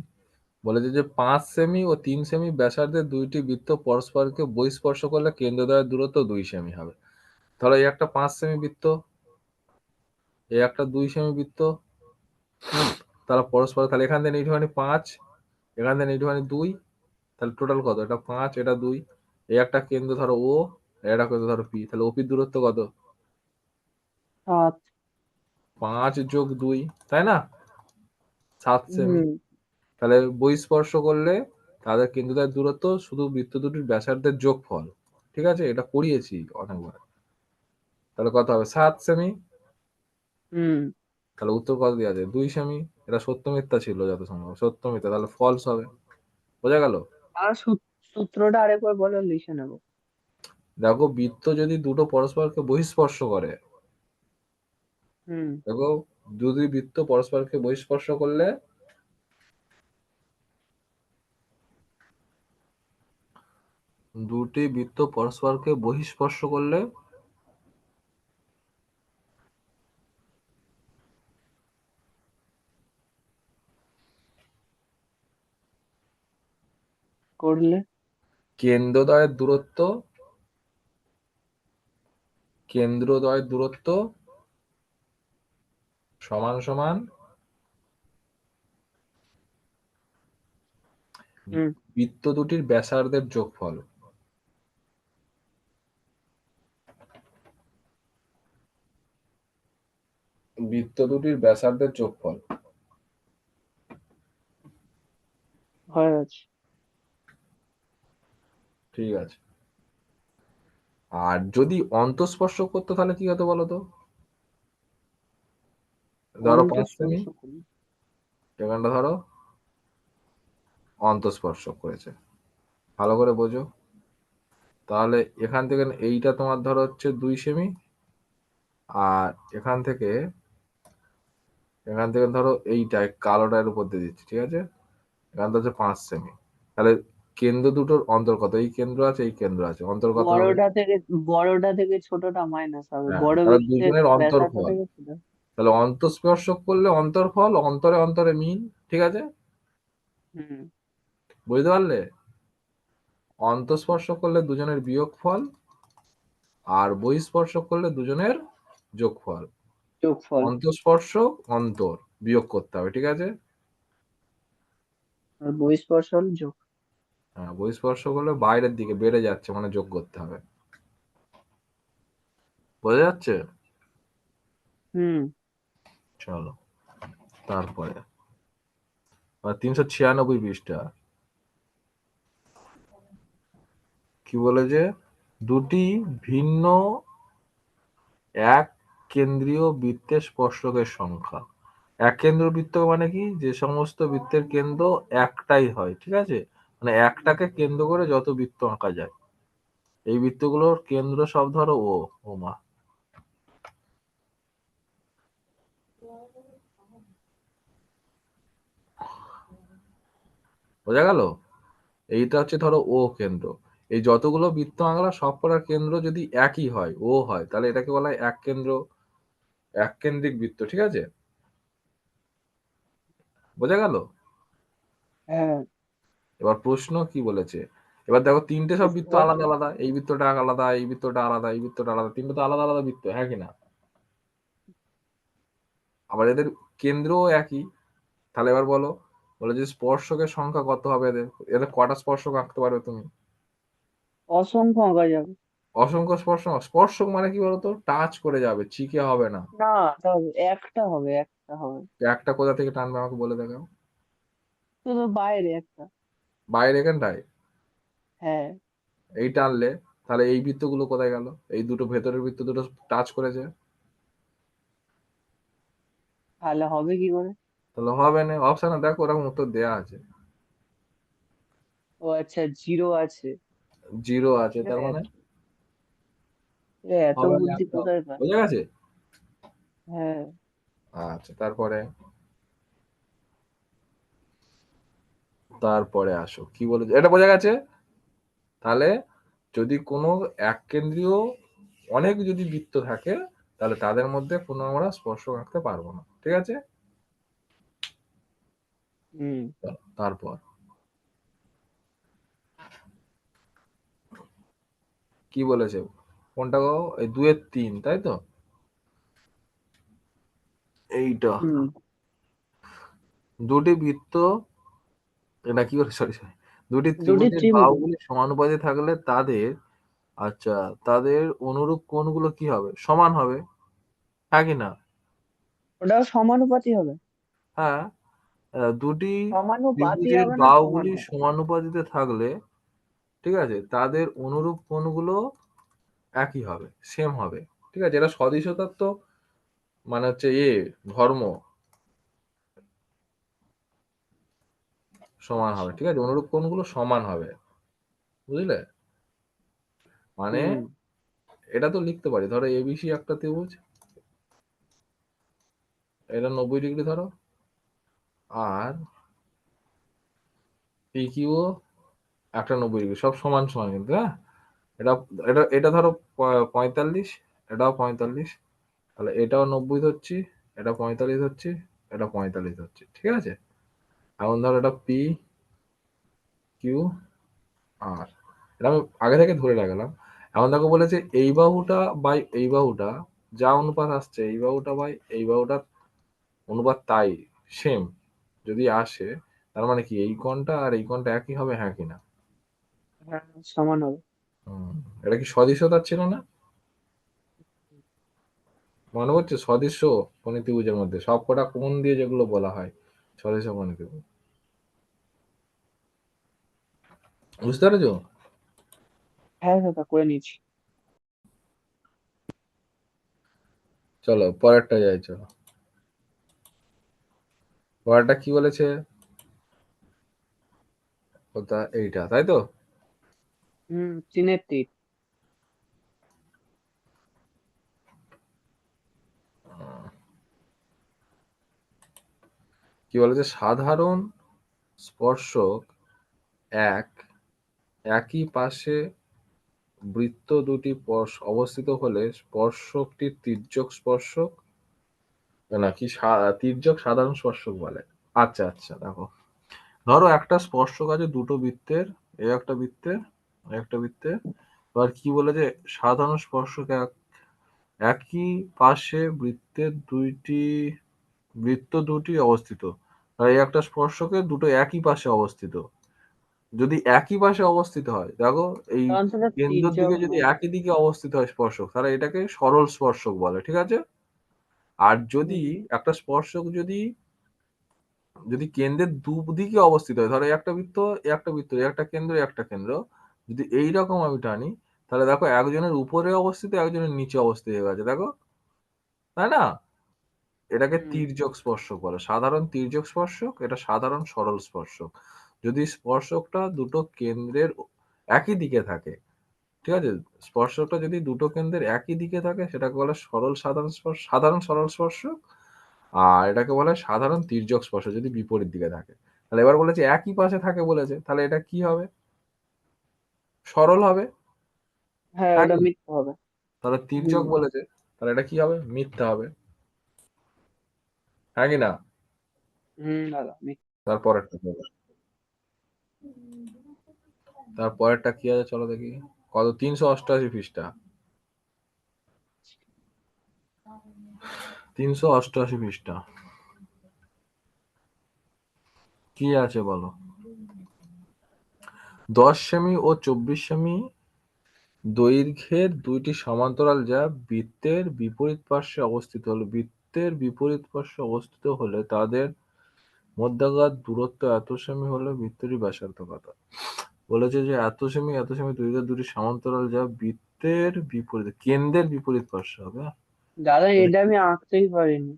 বলেছে যে 5 সেমি ও 3 সেমি ব্যাসার্ধের দুইটি বৃত্ত পরস্পরকে বহিঃস্পর্শ করলে কেন্দ্রদ্বয়ের দূরত্ব 2 সেমি হবে। তাহলে এই একটা 5 সেমি বৃত্ত, এই একটা 2 সেমি বৃত্ত, তাহলে পরস্পর, তাহলে এখান থেকে এইটুখানি 5, এখান থেকে এইটুখানি 2, তাহলে টোটাল কত, এটা 5 এটা 2, এই একটা কেন্দ্র ধরো ও, এটা কেন্দ্র ধরো পি, তাহলে ওপির দূরত্ব কত, 7। 5 + 2, তাই না, 7 সেমি। হুম। তাহলে বহিঃস্পর্শ করলে তাদের কেন্দ্রদ্বয়ের দূরত্ব শুধু বৃত্ত দুটির ব্যাসার্ধের যোগফল, ঠিক আছে, এটা করিয়েছি অনেকবার, তাহলে কত হবে 7 সেমি। হুম। তাহলে উত্তর কত দেওয়া আছে 2 সেমি, এটা সত্য মিথ্যা ছিল যত সম্ভব, সত্য মিথ্যা, তাহলে ফলস হবে, বোঝা গেল। আর সূত্রটা আরেকবার বলো, লিখে নেবো। দেখো বৃত্ত যদি দুটো পরস্পরকে বহিঃস্পর্শ করে, হুম। দেখো যদি বৃত্ত পরস্পরকে বহিঃস্পর্শ করলে, দুটি বৃত্ত পরস্পরকে বহিঃস্পর্শ করলে করলে। কেন্দ্রদ্বয়ের দূরত্ব, কেন্দ্রদ্বয়ের দূরত্ব সমান সমান হুম। বৃত্ত দুটির ব্যাসার্ধের যোগফল, বৃত্ত দুটির ব্যাসার্ধের যোগফল। হয়ে গেছে। ঠিক আছে। আর যদি অন্তঃস্পর্শ করতো তাহলে কি হতো বলো তো? ধরো 5 সেমি, অন্তঃস্পর্শ করি। এখানটা ধরো অন্তঃস্পর্শ করেছে, ভালো করে বোঝো। তাহলে এখান থেকে এইটা তোমার ধরো হচ্ছে 2 সেমি, আর এখান থেকে ধরো এইটা কালোটার উপর দিয়ে দিচ্ছি, ঠিক আছে, এখান থেকে হচ্ছে 5 সেমি। তাহলে কেন্দ্র দুটোর অন্তর কত? এই কেন্দ্র আছে, এই কেন্দ্র আছে, অন্তর কত হবে? বড়টা থেকে ছোটটা মাইনাস হবে, হ্যাঁ, বড় তাহলে বৃত্তের দুজনের ব্যাসার্ধ অন্তর্ফল। থেকে ছোট। তাহলে অন্তঃস্পর্শক করলে অন্তর্ফল, অন্তরে অন্তরে মিল, ঠিক আছে, হুম। বুঝতে পারলে? অন্তঃস্পর্শ করলে দুজনের বিয়োগফল, আর বহিঃস্পর্শ করলে দুজনের যোগফল। যোগফল। অন্তঃস্পর্শ অন্তর বিয়োগ করতে হবে, ঠিক আছে। আর বহিঃস্পর্শ হল যোগ। হ্যাঁ, বহিঃস্পর্শ করলে বাইরের দিকে বেড়ে যাচ্ছে, মানে যোগ করতে হবে। বোঝা যাচ্ছে? হুম। চলো তারপরে 396 পৃষ্ঠা কি বলে যে দুটি ভিন্ন এক কেন্দ্রীয় বৃত্তের স্পর্শকের সংখ্যা। এক কেন্দ্রীয় বৃত্ত মানে কি, যে সমস্ত বৃত্তের কেন্দ্র একটাই হয়, ঠিক আছে, মানে একটাকে কেন্দ্র করে যত বৃত্ত আঁকা যায়। এই বৃত্তগুলোর কেন্দ্র সব ধরো ও মা, বোঝা গেল? এইটা হচ্ছে ধরো ও কেন্দ্র। এই যতগুলো বৃত্ত আঁকলা সব কটার কেন্দ্র যদি একই হয়, ও হয়, তাহলে এটাকে বলা হয় এক কেন্দ্রিক বৃত্ত, ঠিক আছে, বোঝা গেল? হ্যাঁ। এবার প্রশ্ন কি বলেছে, এবার দেখো তিনটে সব বৃত্ত প্রশ্ন আলাদা আলাদা, এই বৃত্তটা আলাদা, এই বৃত্তটা আলাদা, এই বৃত্তটা আলাদা, তিনটে তো আলাদা আলাদা বৃত্ত, হ্যাঁ কিনা? আবার এদের কেন্দ্রও একই। তাহলে এবার বলো, বলে যে স্পর্শকের সংখ্যা কত হবে এদের, এদের কটা স্পর্শক আঁকতে পারবে তুমি? অসংখ্য আঁকা যাবে। অসংখ্য স্পর্শক। স্পর্শক মানে কি বলতো, টাচ করে যাবে, চিকে হবে না। না, তবে একটা হবে, একটা হবে। তো একটা কোথা থেকে টানবে আমাকে বলে দেখাও। শুধু বাইরে একটা। বাইরে এখানটায় হ্যাঁ। এই টানলে, তাহলে এই বৃত্তগুলো কোথায় গেল? এই দুটো ভেতরের বৃত্ত দুটো টাচ করেছে, তাহলে হবে কি করে? তাহলে হবে না। অপশনে দেখো ওরকম উত্তর দেয়া আছে। ও আচ্ছা, জিরো আছে। জিরো আছে, তার এ মানে এত হবে না বুদ্ধি একটা। কোথায় পায়? বোঝা গেছে? হ্যাঁ। আচ্ছা, তারপরে তারপরে আসো কি বলে, এটা বোঝা গেছে। তাহলে যদি কোনো এক কেন্দ্রীয় অনেক যদি বৃত্ত থাকে, তাহলে তাদের মধ্যে কোনো আমরা স্পর্শক আঁকতে পারবো না, ঠিক আছে। হুম। তারপর কি বলেছে, কোনটা গো? এই 2-3, তাই তো, এইটা হুম। দুটি বৃত্ত, এটা কি করে, সরি সরি, দুটি দুটি ত্রিভুজের ত্রিভুজ। বাহুগুলি সমানুপাতে থাকলে তাদের, আচ্ছা, তাদের অনুরূপ কোণগুলো কি হবে? সমান হবে, হ্যাঁ কি না? ওটাও সমানুপাতি হবে। হ্যাঁ, দুটি সমানুপাতি ত্রিভুজের হবে না, সমান বাহুগুলি হবে। সমানুপাতিতে থাকলে, ঠিক আছে, তাদের অনুরূপ কোণগুলো একই হবে, সেম হবে, ঠিক আছে। এটা সদিশতার তো মানে হচ্ছে ধর্ম সমান হবে, আচ্ছা। ঠিক আছে, অনুরূপ কোণগুলো সমান হবে, বুঝলে? মানে হুম। এটা তো লিখতে পারি, ধরো এবিসি একটা ত্রিভুজ, এটা 90 ডিগ্রি ধরো, আর পিকিউ একটা 90 ডিগ্রি, সব সমান সমান কিন্তু, হ্যাঁ। এটা এটা এটা ধরো 45, এটাও 45, তাহলে এটাও 90 ধরছি, এটা 45 ধরছি, এটা 45 ধরছি, ঠিক আছে। এখন ধরো এটা পি কিউ আর, এটা আমি আগে থেকে ধরে রাখলাম। এখন দেখো বলেছে এই বাহুটা বাই এই বাহুটা যা অনুপাত আসছে, এই বাহুটা বাই এই বাহুটার অনুপাত তাই সেম যদি আসে, তার মানে কি এই কোণটা আর এই কোণটা একই হবে, হ্যাঁ কিনা? হ্যাঁ, সমান হবে। হুম, এটা কি সদিশতার ছিল না? মনে পড়ছে সদৃশ্য পনিত্রিভুজের মধ্যে সবকটা কোণ দিয়ে যেগুলো বলা হয় সদৃশ্য পনিত্রিভুজ, বুঝতে পেরেছো? হ্যাঁ দাদা, করে নিয়েছি। চলো পরেরটা যাই, চলো পরেরটা কি বলেছে, ওটা এইটা তাই তো। চীনের তীর। কি বলেছে, সাধারণ স্পর্শক এক একই পাশে বৃত্ত দুটি অবস্থিত হলে স্পর্শকটির তির্যক স্পর্শক নাকি তির্যক সাধারণ স্পর্শক বলে। আচ্ছা আচ্ছা, দেখো ধরো একটা স্পর্শক আছে দুটো বৃত্তের, এই একটা বৃত্তের, এই একটা বৃত্তের। এবার কি বলেছে, সাধারণ স্পর্শক একই পাশে বৃত্ত দুটি অবস্থিত। আর এই একটা স্পর্শকে দুটো একই পাশে অবস্থিত। যদি একই পাশে অবস্থিত হয়, দেখো এই কারণ সেটা কেন্দ্রের তির্যক দিকে যদি নয়। একই দিকে অবস্থিত হয় স্পর্শক, তাহলে এটাকে সরল স্পর্শক বলে, ঠিক আছে। আর যদি হুম একটা স্পর্শক যদি যদি কেন্দ্রের দুদিকে অবস্থিত হয়, ধরো একটা বৃত্ত, একটা বৃত্ত, একটা কেন্দ্র, একটা কেন্দ্র, যদি এইরকম আমি টানি, তাহলে দেখো একজনের উপরে অবস্থিত, একজনের নিচে অবস্থিত হয়ে গেছে, দেখো, তাই না? এটাকে হুম তির্যক স্পর্শক বলে, সাধারণ তির্যক স্পর্শক, এটা সাধারণ সরল স্পর্শক। যদি স্পর্শকটা দুটো কেন্দ্রের একই দিকে থাকে, ঠিক আছে, স্পর্শকটা যদি দুটো কেন্দ্রের একই দিকে থাকে সেটাকে বলে সাধারণ সরল স্পর্শক। আর এটাকে বলে সাধারণ তির্যক স্পর্শ যদি বিপরীত দিকে থাকে। তাহলে এবার বলেছে একই পাশে থাকে বলেছে, তাহলে এটা কি হবে, সরল হবে, হ্যাঁ, হ্যাঁ ওটা কি না? মিথ্যে হবে। তাহলে হুম তির্যক বলেছে, তাহলে এটা কি হবে, মিথ্যা হবে, হ্যাঁ কি না? দাদা তারপরেরটা কি হবে? তারপরেরটা কি আছে চলো দেখি, কত, 388 পৃষ্ঠা, 388 পৃষ্ঠা, কি আছে বলো। 10 সেমি ও 24 সেমি দৈর্ঘ্যের দুইটি সমান্তরাল যা বৃত্তের বিপরীত পার্শ্বে অবস্থিত হলে তাদের মধ্যকার দূরত্ব এত সেমি হলে বৃত্তটি ব্যাসার্ধ কত। বলেছে যে এত সেমি দৈর্ঘ্যের দুটি সমান্তরাল যা বৃত্তের বিপরীত কেন্দ্রের বিপরীত পার্শ্বে হবে, হ্যাঁ? দাদা, তাহলে এটা আমি আঁকতেই পারিনি।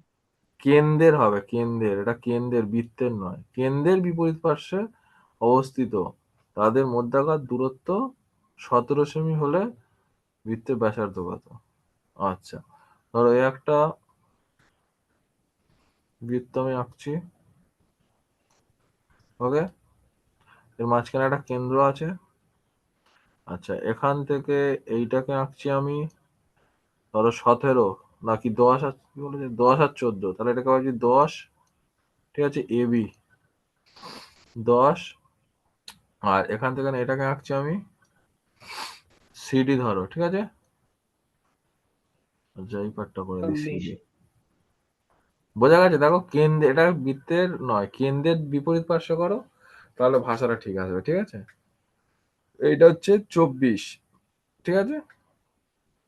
কেন্দ্রের হবে, কেন্দ্রের, এটা কেন্দ্রের, বৃত্তের নয়, কেন্দ্রের বিপরীত পার্শ্বে অবস্থিত তাদের মধ্যকার দূরত্ব 17 সেমি হলে বৃত্তের ব্যাসার্ধ কত। আচ্ছা, ধরো এই একটা বৃত্ত আমি আঁকছি, ওকে, এর মাঝখানে একটা কেন্দ্র আছে। আচ্ছা, এখান থেকে এইটাকে আঁকছি আমি, ধরো 17, নাকি 10 আর কি বলেছে, 10 আর 14, তাহলে এটাকে ভাবছি 10, ঠিক আছে, এবি 10। আর এখান থেকে এটাকে আঁকছি আমি সিডি, ধরো, ঠিক আছে। আচ্ছা, এই পার্টটা করে দিই 24। সিডি, বোঝা গেছে? দেখো কেন্দ্রে, এটা বৃত্তের নয়, কেন্দ্রের বিপরীত পার্শ্বে করো, তাহলে ভাষাটা ঠিক আসবে, ঠিক আছে। এইটা হচ্ছে 24, ঠিক আছে,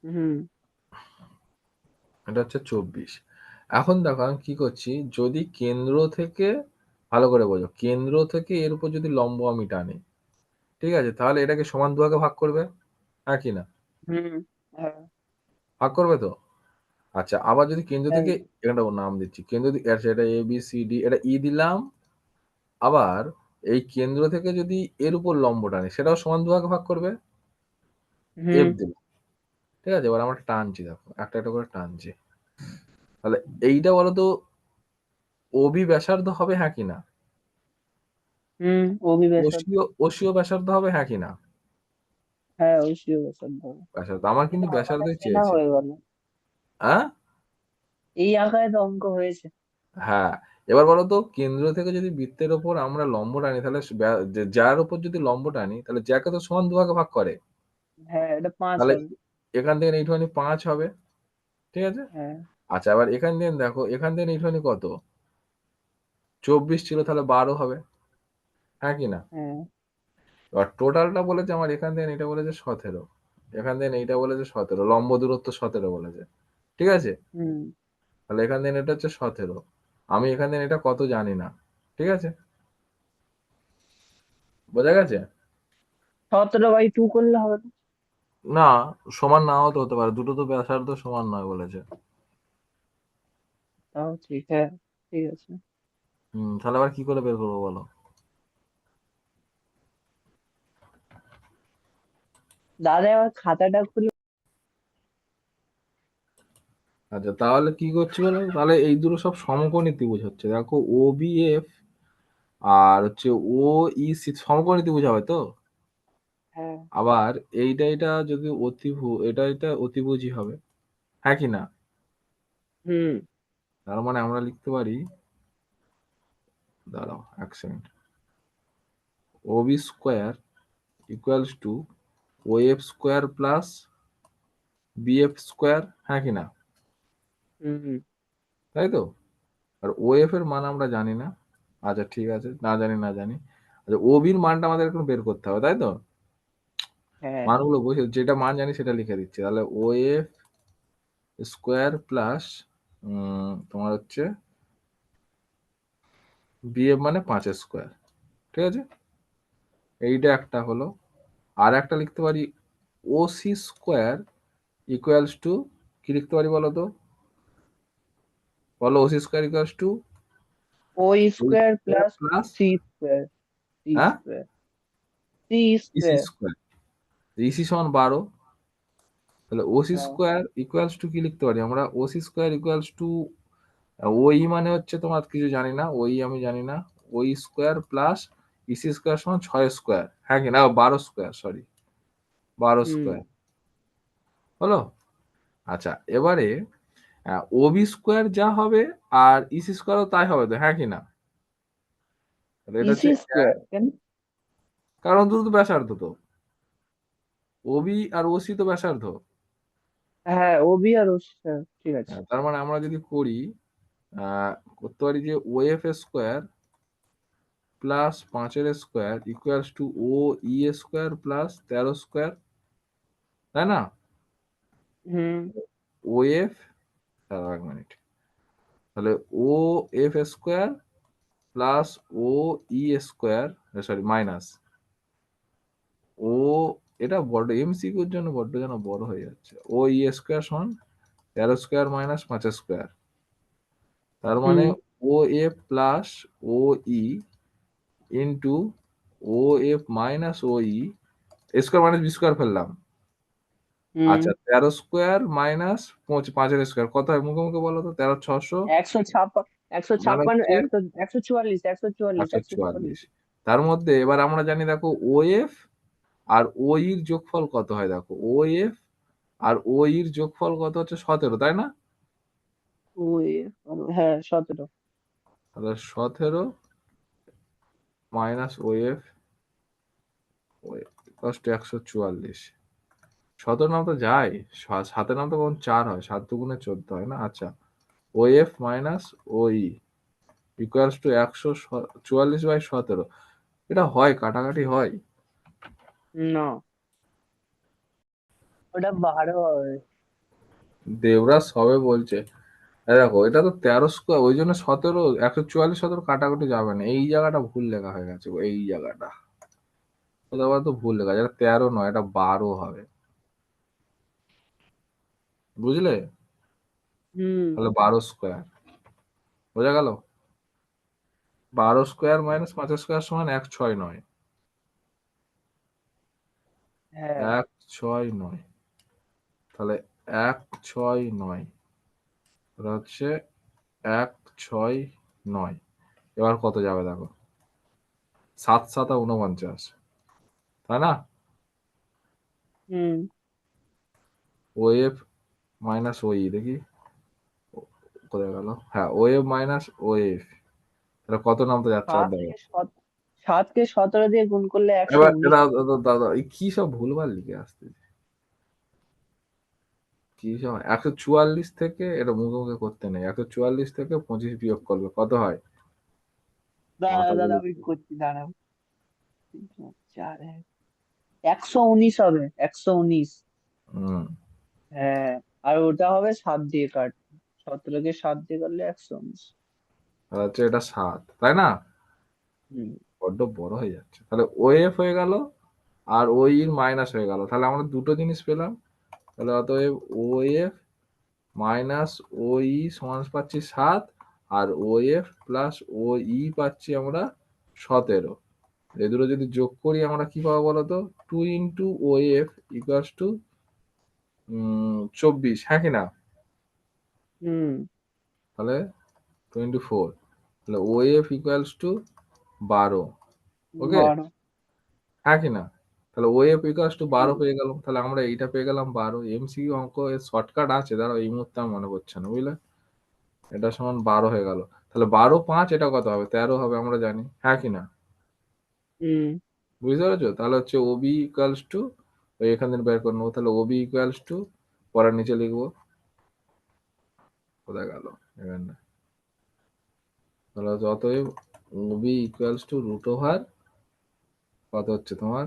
হুম এটা হচ্ছে 24। এখন দেখো আমি কি করছি, যদি কেন্দ্র থেকে, ভালো করে বোঝো, কেন্দ্র থেকে এর উপর যদি লম্ব আমি টানি, ঠিক আছে, তাহলে এটাকে সমান দুভাগে ভাগ করবে, হ্যাঁ কি না? হুম হ্যাঁ ভাগ করবে তো। আচ্ছা, আবার যদি কেন্দ্র হ্যাঁ থেকে, এটা ওর নাম দিচ্ছি কেন্দ্র, আচ্ছা এটা এ বি সি ডি, এটা ই দিলাম। আবার এই কেন্দ্র থেকে যদি এর উপর লম্ব টানি, সেটাও সমান দুভাগে ভাগ করবে, হুম এফ দিলাম, ঠিক আছে। এবার আমরা টানছি, দেখো একটা একটা করে টানছি, তাহলে এইটা বলতো ওবি ব্যাসার্ধ হবে, হ্যাঁ কি না? হুম অভিবেশন। ওসিও ব্যাসার্ধ হবে, হ্যাঁ কি না? হ্যাঁ, অবশ্যই অবশ্যই হবে। ব্যাসার্ধ, আমার এটা কিন্তু আঁকাটা ব্যাসার্ধই চেনা চেয়েছে, হয়ে গেল। হ্যাঁ। এই আঁকায় তো অঙ্ক হয়েছে। হ্যাঁ, এবার বলো তো, কেন্দ্র থেকে যদি বৃত্তের ওপর আমরা লম্ব টানি, তাহলে যার উপর যদি লম্ব টানি, তাহলে যাকে তো সমান দুভাগে ভাগ করে, হ্যাঁ, এটা 5 তাহলে হবে। এখান থেকে এইটুখানি 5 হবে, ঠিক আছে। হ্যাঁ আচ্ছা, এবার এখান থেকে দেখো, এখান থেকে এইটুখানি কত, 24 ছিল, তাহলে 12 হবে, হ্যাঁ কি না? হ্যাঁ এবার টোটালটা বলেছে আমার, এখান থেকে এটা বলেছে 17, এখান থেকে এইটা বলেছে 17, লম্ব দূরত্ব 17 বলেছে, ঠিক আছে? হুম। তাহলে এখান থেকে এটা হচ্ছে 17। আমি এখান থেকে এটা কত জানি না। ঠিক আছে? বোঝা গেছে? 17/2 করলে হবে না? না, সমান নাও তো হতে পারে, দুটো তো ব্যাসার্ধ সমান নয় বলেছে। তাও ঠিক, হ্যাঁ, ঠিক আছে। তাহলে আবার কি করে বের করবো বলো? দাদা আমার খাতাটা খুলে। আচ্ছা, তাহলে কি করছি বলো, তাহলে এই দুটো সব সমকোণী ত্রিভুজ হচ্ছে, দেখো ও বি এফ আর হচ্ছে ও ই সি সমকোণী ত্রিভুজ হবে তো। হ্যাঁ। আবার এটা যদি এটা অতিভুজই হবে, হ্যাঁ কি না? হুম। তার মানে আমরা লিখতে পারি, দাঁড়াও এক second, O B square equals to O F square plus B F square, হ্যাঁ কি না? হুম। তাই তো? আর ও এফ এর মান আমরা জানি না। আচ্ছা ঠিক আছে, না জানি। আচ্ছা, ও বির মানটা আমাদের এখন বের করতে হবে, তাই তো? হ্যাঁ। মানগুলো বসে যেটা মান জানি সেটা লিখে দিচ্ছি। তাহলে ও এফ স্কোয়ার প্লাস তোমার হচ্ছে বি এফ মানে 5 স্কোয়ার। ঠিক আছে? এইটা একটা হলো। আর একটা লিখতে পারি O C square equals to, কি লিখতে পারি বলো তো? বলো, O C square equals to O square plus plus, C square. C হ্যাঁ, square. C EC square. Square. EC সমান 12। তাহলে ওসি হ্যাঁ। স্কোয়ার ইকুয়ালস টু কি লিখতে পারি আমরা? ওসি স্কোয়ার ইকুয়ালস টু ওই মানে হচ্ছে তোমার কিছু জানি না, ওই আমি জানি না। ওই স্কোয়ার প্লাস ইসি স্কোয়ার সমান 6 স্কোয়ার, হ্যাঁ কি না? 12 স্কোয়ার, সরি, 12 হুম। স্কোয়ার হলো। আচ্ছা, এবারে ওবি স্কোয়ার যা হবে আর ইসি স্কোয়ারও তাই হবে তো, হ্যাঁ কি না? তাহলে এটা হচ্ছে ইসি স্কোয়ার কেন? কারণ দুটো তো ব্যাসার্ধ তো, ওবি আর ওসি তো ব্যাসার্ধ। হ্যাঁ, ও বি আর ও স্কোয়ার, ঠিক আছে। তার মানে আমরা যদি করি, করতে পারি যে O F square plus 5 square equals to O E square plus 13 square, তাই না? হুম। ও এফ, দাঁড়াও 1 মিনিট, তাহলে O F square plus O E square, sorry minus O, এটা বড্ড এমসিকিউর জন্য বড্ড যেন বড় হয়ে যাচ্ছে, ও ই স্কোয়ার সমান 13 স্কোয়ার মাইনাস 5 স্কোয়ার। তার মানে হুম। ও এফ প্লাস ও ই into O F minus O E square minus B square ফেললাম। হুম। আচ্ছা, 13 স্কোয়ার মাইনাস 5 স্কোয়ার কত হয় মুখে মুখে বলো তো? 13 600 156, একশো মানে ছাপ্পান্ন, হচ্ছে 144, 144, 144। 144। তার মধ্যে এবার আমরা জানি, দেখো ও এফ আর ও ইর যোগফল কত হয়, দেখো ও এফ আর ও ইর যোগফল কত হচ্ছে 17, তাই না? ওই, হ্যাঁ, 17। তাহলে 17 মাইনাস ও এফ, ও কষ্ট 144। 17 নাম তো যায়, 7-এর নাম তো কখন 4 হয়, 7 দুগুণে 14 হয় না? আচ্ছা, O F minus O E equals to 144/17। এটা হয়, কাটাকাটি হয়। না, ওটা 12 হবে। দেবরাজ সবে বলছে, দেখো এটা তো 13 স্কোয়ার, ওই জন্য 17, 144 17 কাটাকুটি যাবে না, এই জায়গাটা ভুল লেখা হয়ে গেছে গো, এই জায়গাটা কোথাও তো ভুল লেখা আছে, এটা 13 নয়, এটা 12 হবে, বুঝলে? হুম। তাহলে 12 স্কোয়ার, বোঝা গেল? 12 স্কোয়ার মাইনাস 5 স্কোয়ার সমান 169। হ্যাঁ। 169, তাহলে 169, এটা হচ্ছে 169। এবার কত যাবে দেখো, 7×7 = 49, তাই না? হুম। ও এফ মাইনাস ও ই, দেখি কোথায় গেল, হ্যাঁ ও এফ মাইনাস ও এফ, তাহলে কত নামতে যাচ্ছে আর দেখো। 7কে 17 দিয়ে গুণ করলে এবার 119 হবে। দাদা এই কি সব ভুলভাল লিখে আসছে, কি সব 144 থেকে, এটা মুখে মুখে করতে নেই, 144 থেকে 25 বিয়োগ করবে কত হয়? দাঁড়া মাথা দাঁড়া, গরম। আমি করছি, দাঁড়াও। 119 হবে, 119। হুম। হ্যাঁ। আর ওটা হবে 7 দিয়ে কাট, 17কে 7 দিয়ে কাটলে 119। তাহলে হচ্ছে এটা 7, তাই না? হুম বড্ড বড় হয়ে যাচ্ছে। তাহলে ও এফ হয়ে গেল আর ও ই মাইনাস হয়ে গেল। তাহলে আমরা দুটো জিনিস পেলাম। তাহলে অতএব ও এফ মাইনাস ও ই সমান পাচ্ছি 7, আর ও এফ প্লাস ও ই পাচ্ছি আমরা 17। এই দুটো যদি যোগ করি আমরা কি পাবো বলতো? 2 into O F equals to 24, হ্যাঁ কি না? হুম। তাহলে 24, তাহলে O F equals to 12। Okay, 12। হ্যাঁ কি না? তাহলে ও এফ ইকুয়ালস টু 12 হুম পেয়ে গেল। তাহলে আমরা এইটা পেয়ে গেলাম 12। এমসিকিউ অঙ্ক এর শর্টকাট আছে, দাঁড়াও এই মুহূর্তে আমার মনে পড়ছে না, বুঝলে? এটা সমান 12 হয়ে গেল। তাহলে 12 5 এটা কত হবে? 13 হবে আমরা জানি, হ্যাঁ কি না? হুম। বুঝতে পেরেছো? তাহলে হচ্ছে ওবি ইকুয়ালস টু, ওই এখান থেকে বের করে নেবো। তাহলে ওবি ইকুয়ালস টু, পরের নিচে লিখবো, কোথায় গেল এখানে? তাহলে হচ্ছে অতএব O B equals to root over কত হচ্ছে তোমার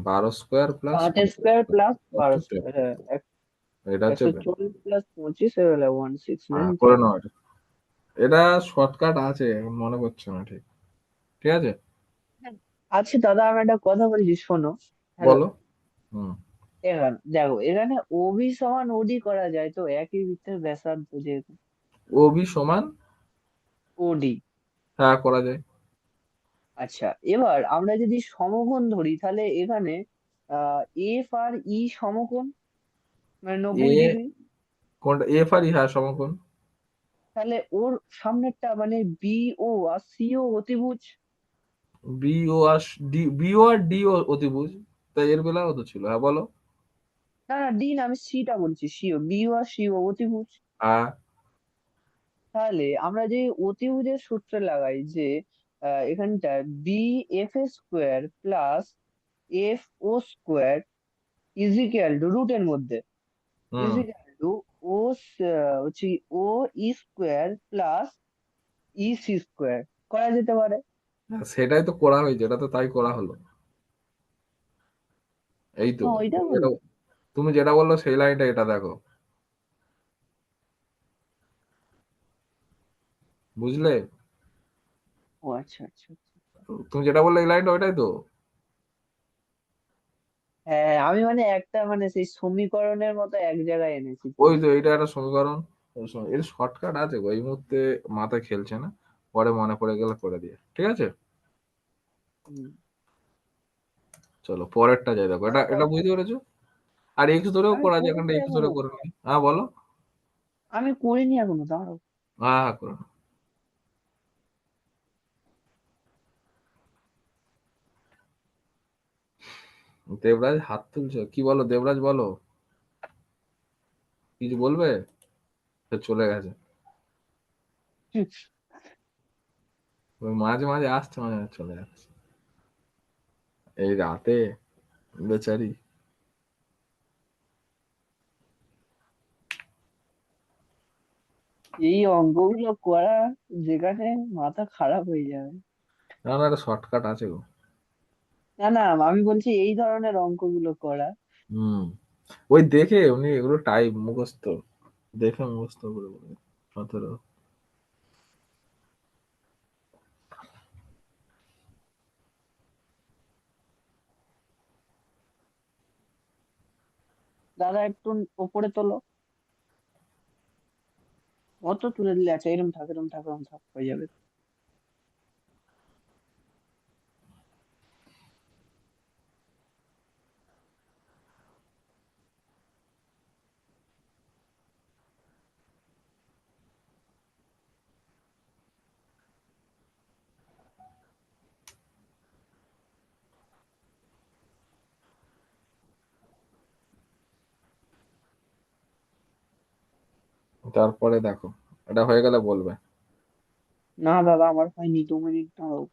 12 স্কোয়ার প্লাস 5 স্কোয়ার প্লাস 12 এটা স্কোয়ার, হ্যাঁ। হচ্ছে 140 প্লাস 25 হয়ে গেল 169 করে নাও এটা। এটা শর্টকাট আছে, এখন মনে পড়ছে না ঠিক। ঠিক আছে, আচ্ছা দাদা, আমি একটা কথা বলছি, শোনো। হ্যালো। বলো। হুম। এখানে দেখো, এখানে ওবি সমান ওডি করা যায় তো, একই বৃত্তের ব্যাসার্ধ যেহেতু। ওবি সমান, ওডি। হ্যাঁ করা যায়। আচ্ছা, এবার আমরা যদি সমকোণ ধরি তাহলে এখানে এফ আর ই সমকোণ, মানে এ 90 ডিগ্রি। কোনটা? এফ আর ই, হ্যাঁ সমকোণ। তাহলে ওর সামনেরটা মানে বি ও আর সি ও অতিভুজ। বি ও আর ডি, বি ও আর ডি ও অতিভুজ। তাই এর বেলাও তো ছিল, হ্যাঁ বলো। না না, ডি না, আমি সিটা বলছি, সিও, বি ও আর সি ও অতিভুজ। হ্যাঁ। তাহলে আমরা যে অতিভুজের সূত্র লাগাই যে এখানটা B F A square plus F O square equal to রুটের মধ্যে, হুম। ইজিক্যাল টু ও হচ্ছে O E square plus E C square করা যেতে পারে। সেটাই তো করা হয়েছে, এটা তো তাই করা হলো। এই তো, হ্যাঁ, ওইটা তুমি যেটা বললাম। তুমি যেটা বললো সেই লাইনটা, এটা দেখো, বুঝলে? ও আচ্ছা আচ্ছা আচ্ছা। তুমি যেটা বললে এই লাইনটা, ওইটাই তো। হ্যাঁ, আমি মানে একটা মানে সেই সমীকরণের মতো এক জায়গায় এনেছি ওই তুমি। তো, এটা একটা সমীকরণ। এর শর্টকাট আছে গো, এই মুহূর্তে মাথায় খেলছে না, পরে মনে পড়ে গেলে করে দিয়ে, ঠিক আছে? হুম। চলো পরেরটা যাই, দেখো এটা, এটা বুঝতে পেরেছো? আর এক্স ধরেও আমি করা যায়, এখানটা করিনি এক্স ধরে এখনো, করে নিই, হ্যাঁ বলো। আমি করিনি এখনো, দাঁড়াও। হ্যাঁ হ্যাঁ করে নাও। দেবরাজ হাত তুলছো, কি বলো দেবরাজ, বলো, কিছু বলবে? সে চলে গেছে। হুম, ওই মাঝে মাঝে আসছে, মাঝে মাঝে চলে যাচ্ছে, এই রাতে, বেচারি। এই অঙ্কগুলো করা যেখানে মাথা খারাপ হয়ে যাবে। না না, একটা শর্টকাট আছে গো। না না, আমি বলছি এই ধরনের অঙ্কগুলো করা। হুম। ওই দেখে উনি এগুলো টাইপ মুখস্থ, দেখে মুখস্থ করে বলে 17। দাদা একটু ওপরে তোলো। অত তুলে দিলে আচ্ছা, এরম থাক, এরম থাক, এরম থাক, হয়ে যাবে। তারপরে দেখো, এটা হয়ে গেলে বলবে। না দাদা, আমার হয়নি, 2 মিনিট দাঁড়াও।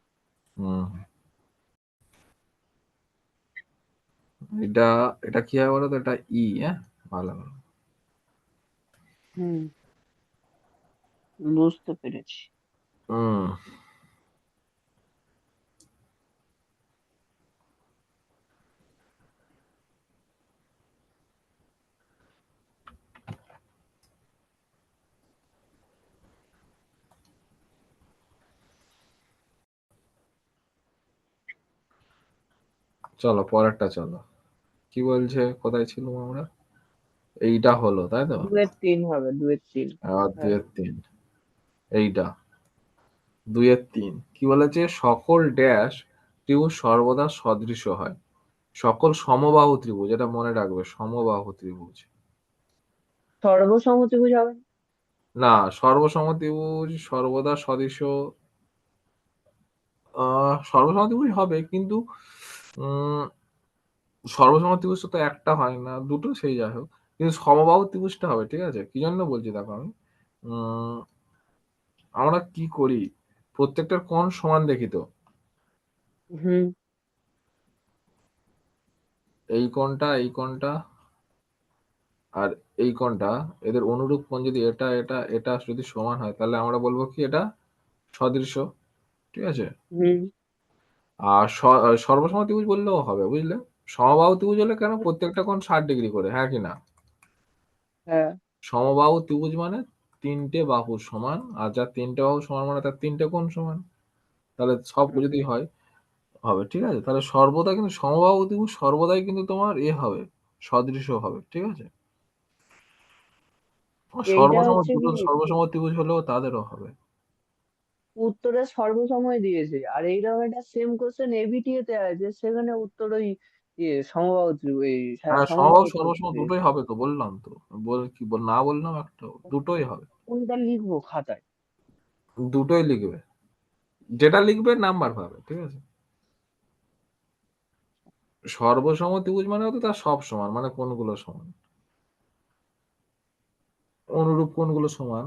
হুম। এটা, এটা কি হয় বলো তো? এটা ই, হ্যাঁ, ভালো ভালো। হুম, বুঝতে পেরেছি। হুম। চলো পরেরটা চলো, কি বলছে, কোথায় ছিলাম আমরা? এইটা হলো তাই তো, 2-3 হবে, 2-3। আর হ্যাঁ, 2-3, এইটা 2-3 কি বলেছে, সকল ড্যাশ ত্রিভুজ সর্বদা সদৃশ হয়, সকল সমবাহু ত্রিভুজ, এটা মনে রাখবে, সমবাহু ত্রিভুজ। সর্বসম্মতিভুজ হবে না? না, সর্বসম ত্রিভুজ সর্বদা সদৃশ, সর্বসম ত্রিভুজ হবে কিন্তু উম সর্বসম ত্রিভুজ তো একটা হয় না, দুটো, সেই যাই হোক, কিন্তু সমবাহু ত্রিভুজটা হবে, ঠিক আছে? কি জন্য বলছি দেখো, আমি উম আমরা কি করি, প্রত্যেকটার কোণ সমান দেখি তো, হুম। এই কোণটা, এই কোণটা আর এই কোণটা, এদের অনুরূপ কোণ যদি এটা এটা এটা যদি সমান হয়, তাহলে আমরা বলবো কি এটা সদৃশ, ঠিক আছে? হুম। আর সর্বসম ত্রিভুজ বললেও হবে, বুঝলে? সমবাহু ত্রিভুজ হলে কেন, প্রত্যেকটা কোণ 60 ডিগ্রি করে, হ্যাঁ কি না? হ্যাঁ। সমবাহু ত্রিভুজ মানে তিনটে বাহু সমান, আর যার তিনটে বাহু সমান মানে তার তিনটে কোণ সমান, তাহলে সব যদি হুম। হয় হবে, ঠিক আছে? তাহলে সর্বদা কিন্তু সমবাহু ত্রিভুজ সর্বদাই কিন্তু তোমার হবে, সদৃশ হবে, ঠিক আছে? এইটা সর্বসম, হচ্ছে দুটো কি, সর্বসম ত্রিভুজ হলেও তাদেরও হবে। উত্তরে সর্বসময় দিয়েছে, আর এইরকম একটা সেম কোশ্চেন এবিটিএ তে আছে, সেখানে উত্তর ওই সমবাহু ত্রিভুজ, এই হ্যাঁ হ্যাঁ, সমবাহু সমবাহু ত্রিভুজ সর্বসম দুটোই দিয়েছে। হবে তো, বললাম তো, না বললাম একটা, দুটোই হবে, কোনটা লিখবো খাতায়? দুটোই লিখবে, যেটা লিখবে নাম্বার পাবে, ঠিক আছে? সর্বসম ত্রিভুজ মানে হতো তার সব সমান, মানে কোণগুলো সমান, অনুরূপ কোণগুলো সমান।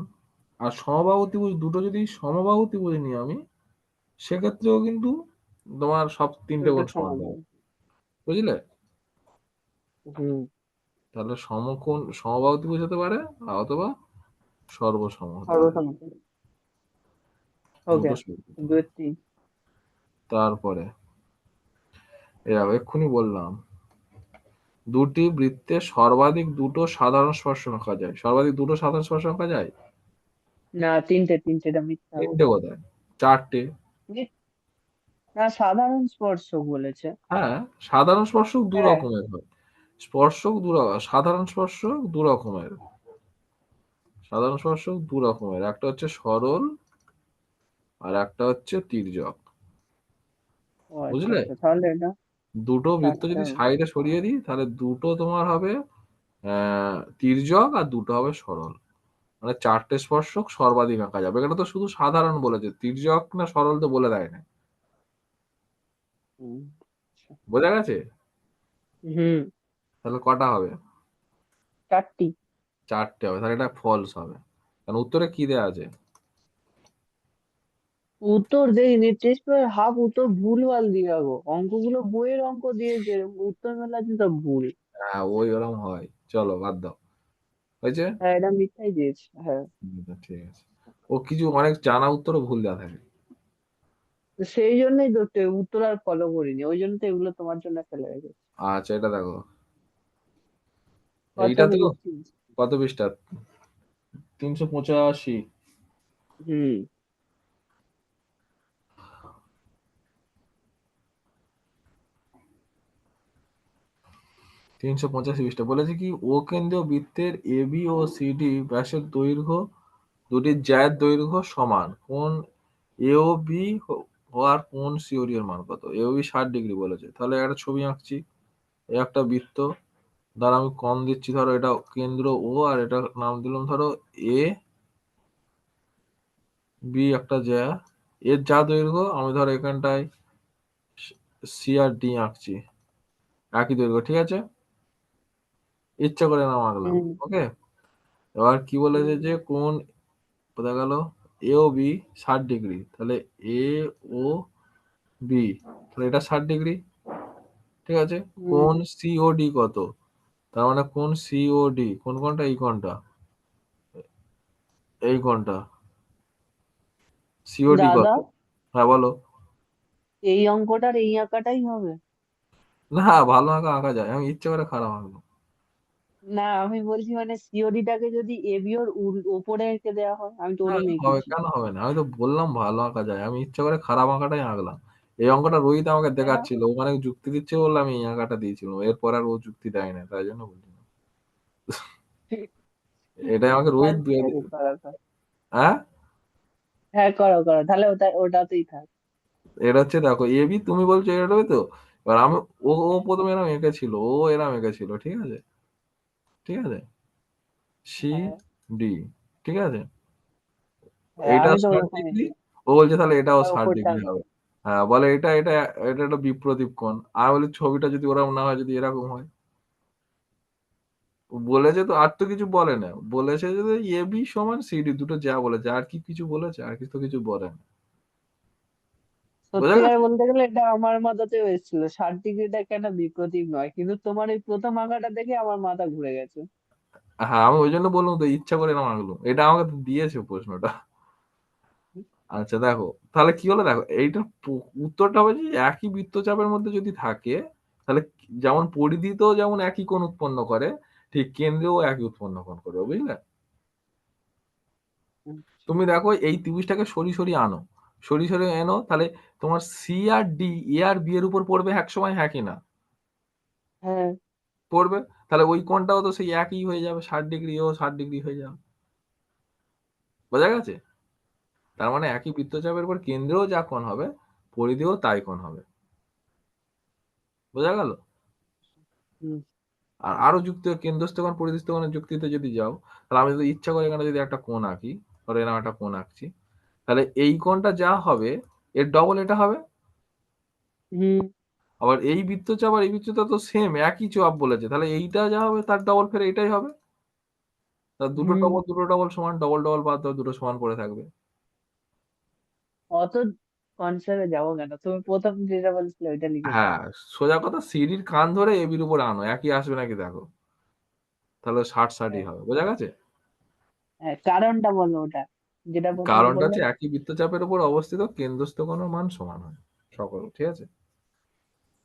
আর সমবাহু ত্রিভুজ দুটো যদি সমবাহু ত্রিভুজ নিই আমি, সেক্ষেত্রেও কিন্তু তোমার সব তিনটে ওটা কোণ সমান সমান পাবে, হবে। বুঝলে? হুম। তাহলে সমকোণ সমবাহু ত্রিভুজ হতে পারে, অথবা সর্বসম হতে পারে, সর্বসম্মতি। ওকে। দুটো সমান হতে পারে। 2-3। তারপরে এক্ষুনি বললাম, দুটি বৃত্তে সর্বাধিক দুটো সাধারণ স্পর্শ আঁকা যায়, সর্বাধিক দুটো সাধারণ স্পর্শ আঁকা যায়? না, তিনটেটা মিথ্যা তিনটে বলছে। কোথায়, চারটে। না, সাধারণ স্পর্শক বলেছে। হ্যাঁ, সাধারণ স্পর্শক দু হ্যাঁ। রকমের হয়, সাধারণ স্পর্শক দু রকমের, সাধারণ স্পর্শক দু রকমের, একটা হচ্ছে সরল আর একটা হচ্ছে তির্যক, ও আচ্ছা বুঝলে? আচ্ছা, তাহলে এটা দুটো বৃত্ত চারটে যদি হবে। সাইডে সরিয়ে দিই, তাহলে দুটো তোমার হবে তির্যক, আর দুটো হবে সরল, মানে চারটে স্পর্শক সর্বাধিক আঁকা যাবে। এখানে তো শুধু সাধারণ বলেছে, তির্যক না সরল তো বলে দেয় না, হুম, আচ্ছা। বোঝা গেছে? হুম। তাহলে কটা হবে? 4টি। চারটে হবে, তাহলে এটা ফলস হবে, কারণ উত্তরে কি দেয়া আছে? উত্তর দেয়নি, টেস্ট পেপার হাফ উত্তর ভুলভাল দিয়ে গো, অঙ্কগুলো বইয়ের অঙ্ক দিয়েছে, উত্তর মেলাচ্ছে সব ভুল। হ্যাঁ, ওই ওরম হয়, চলো বাদ দাও, হয়েছে। হ্যাঁ, এটা মিথ্যাই দিয়েছে, হ্যাঁ। ঠিক আছে, ও কিছু অনেক জানা উত্তরও ভুল দেওয়া থাকে। তো সেই জন্যই তো উত্তর আর ফলো করিনি, ওই জন্য তো এগুলো তোমার জন্য ফেলে রেখেছি। আচ্ছা, এটা দেখো, কত এইটা তো মিনিট? কত পৃষ্ঠা, 385, হুম। 385 পৃষ্ঠা, বলেছে কি, ও কেন্দ্রীয় বৃত্তের A B O C D ব্যাসের দৈর্ঘ্য, দুটি জ্যায়ের দৈর্ঘ্য সমান, কোণ এ ও বি হওয়ার কোণ সি ও ডি এর মান কত? এ ও বি 60 ডিগ্রি বলেছে, তাহলে একটা ছবি আঁকছি, এই একটা বৃত্ত, ধরো আমি কম দিচ্ছি, ধরো এটা কেন্দ্র ও, আর এটা নাম দিলাম ধরো এ বি, একটা জ্যা, এর যা দৈর্ঘ্য, আমি ধরো এখানটায় সি আর ডি আঁকছি, একই দৈর্ঘ্য, ঠিক আছে? ইচ্ছা করে নাম আঁকলাম, হুম। ওকে। এবার কি বলেছে হুম। যে কোণ, কোথায় গেল, এ ও বি 60 ডিগ্রি, তাহলে এ ও বি, তাহলে এটা 60 ডিগ্রি, ঠিক আছে? হুম। কোণ সি ও ডি কত? তার মানে কোণ সি ও ডি, কোন কোণটা, এই কোণটা, এই কোণটা সি ও ডি দাদা, কত? হ্যাঁ বলো। এই অঙ্কটার এই আঁকাটাই হবে। না, ভালো আঁকা আঁকা যায়, আমি ইচ্ছে করে খারাপ আঁকবো। না, আমি বলছি মানে সিওডি টাকে যদি এবি ওর উপরে এঁকে দেওয়া হয়, আমি তো হ্যাঁ, ওরম হবে, এঁকেছি। কেন হবে না, আমি তো বললাম ভালো আঁকা যায়, আমি ইচ্ছা করে খারাপ আঁকাটাই আঁকলাম, এই অঙ্কটা রোহিত আমাকে হ্যাঁ দেখাচ্ছিল, ওখানে যুক্তি দিচ্ছে বললাম আমি এই আঁকাটা দিয়েছিলাম, এরপর আর ও যুক্তি দেয় না, তাই জন্য বলছি না। এটাই আমাকে রোহিত আচ্ছা দিয়ে আচ্ছা, করো করো। হ্যাঁ, হ্যাঁ করো করো, তাহলে ওটাতেই থাক। এটা হচ্ছে দেখো এ বি, তুমি বলছো এটা তো, এবার আমি, ও ও প্রথমে এরম এঁকেছিল, ও এরম এঁকেছিল, ঠিক আছে, ঠিক আছে, সি হ্যাঁ ডি, ঠিক আছে, হ্যাঁ, এইটা আমি তো 60 ডিগ্রি, ওরকমই। ও বলছে তাহলে এটাও আর 60 ডিগ্রি উপরটা। হবে। হ্যাঁ, বলে এটা এটা এটা একটা বিপ্রতীপ কোণ। আমি বলি ছবিটা যদি ওরকম না হয়, যদি এরকম হয়, বলেছে তো, আর তো কিছু বলে না, বলেছে যে এ বি সমান সিডি, দুটো যা বলেছে, আর কি কিছু বলেছে, আর কিছু তো কিছু বলে না। বোঝা সত্যিকার গেছে? বলতে গেলে এটা আমার মাথাতেও এসেছিল, 60 ডিগ্রিটা কেন বিপ্রতীপ নয়, কিন্তু তোমার এই প্রথম আঁকাটা দেখে আমার মাথা ঘুরে গেছে। হ্যাঁ, আমি ওই জন্য বললাম তো, ইচ্ছা করে এরকম আঁকলো, এটা আমাকে তো দিয়েছে প্রশ্নটা। আচ্ছা দেখো, তাহলে কি হলো দেখো, এইটার উত্তরটা হবে যে একই বৃত্তচাপের মধ্যে যদি থাকে, তাহলে যেমন পরিধিতেও যেমন একই কোণ উৎপন্ন করে, ঠিক কেন্দ্রেও একই উৎপন্ন কোণ করবে, বুঝলে? আচ্ছা। তুমি দেখো এই ত্রিভুজটাকে সরিয়ে আনো, সরিয়ে এনো, তাহলে তোমার সি আর ডি, এ আর বি এর উপর পড়বে এক সময়, হ্যাঁ কি না? হ্যাঁ। পড়বে। তাহলে ওই কোণটাও তো সেই একই হয়ে যাবে, 60 ডিগ্রি, ও 60 ডিগ্রি হয়ে যাবে। বোঝা গেছে? তার মানে একই বৃত্তচাপের উপর কেন্দ্রেও যা কোণ হবে, পরিধিও তাই কোণ হবে। বোঝা গেল? হুম। আর আরো যুক্তি, কেন্দ্রস্থ কোণ পরিধিস্থ কোণের যুক্তিতে যদি যাও, তাহলে আমি যদি ইচ্ছা করে এখানে যদি একটা কোণ আঁকি, ধরো এরকম একটা কোণ আঁকছি, তাহলে এই কোণটা যা হবে, এর ডবল এটা হবে। হুম। আবার এই বৃত্তচাপ আর এই বৃত্তচাপ তো সেম, একই চাপ বলেছে, তাহলে এইটা যা হবে তার ডবল ফের এটাই হবে। তা দুটো হুম। ডবল, দুটো ডবল সমান, ডবল ডবল বাদ দাও, দুটো সমান পড়ে থাকবে। অত কনসেপ্টে যাবো কেন, তুমি প্রথম যেটা বলছিলে ওইটা লিখে দাও। হ্যাঁ, সোজা কথা, সিডির কান ধরে এবির উপর আনো, একই আসবে নাকি দেখো, তাহলে 60-60ই হ্যাঁ হবে। বোঝা গেছে? হ্যাঁ, কারণটা বলো ওটা, যেটা প্রথমে কারণটা বললে। হচ্ছে একই বৃত্তচাপের উপর অবস্থিত কেন্দ্রস্থ কোণের মান সমান হয় সকল, ঠিক আছে?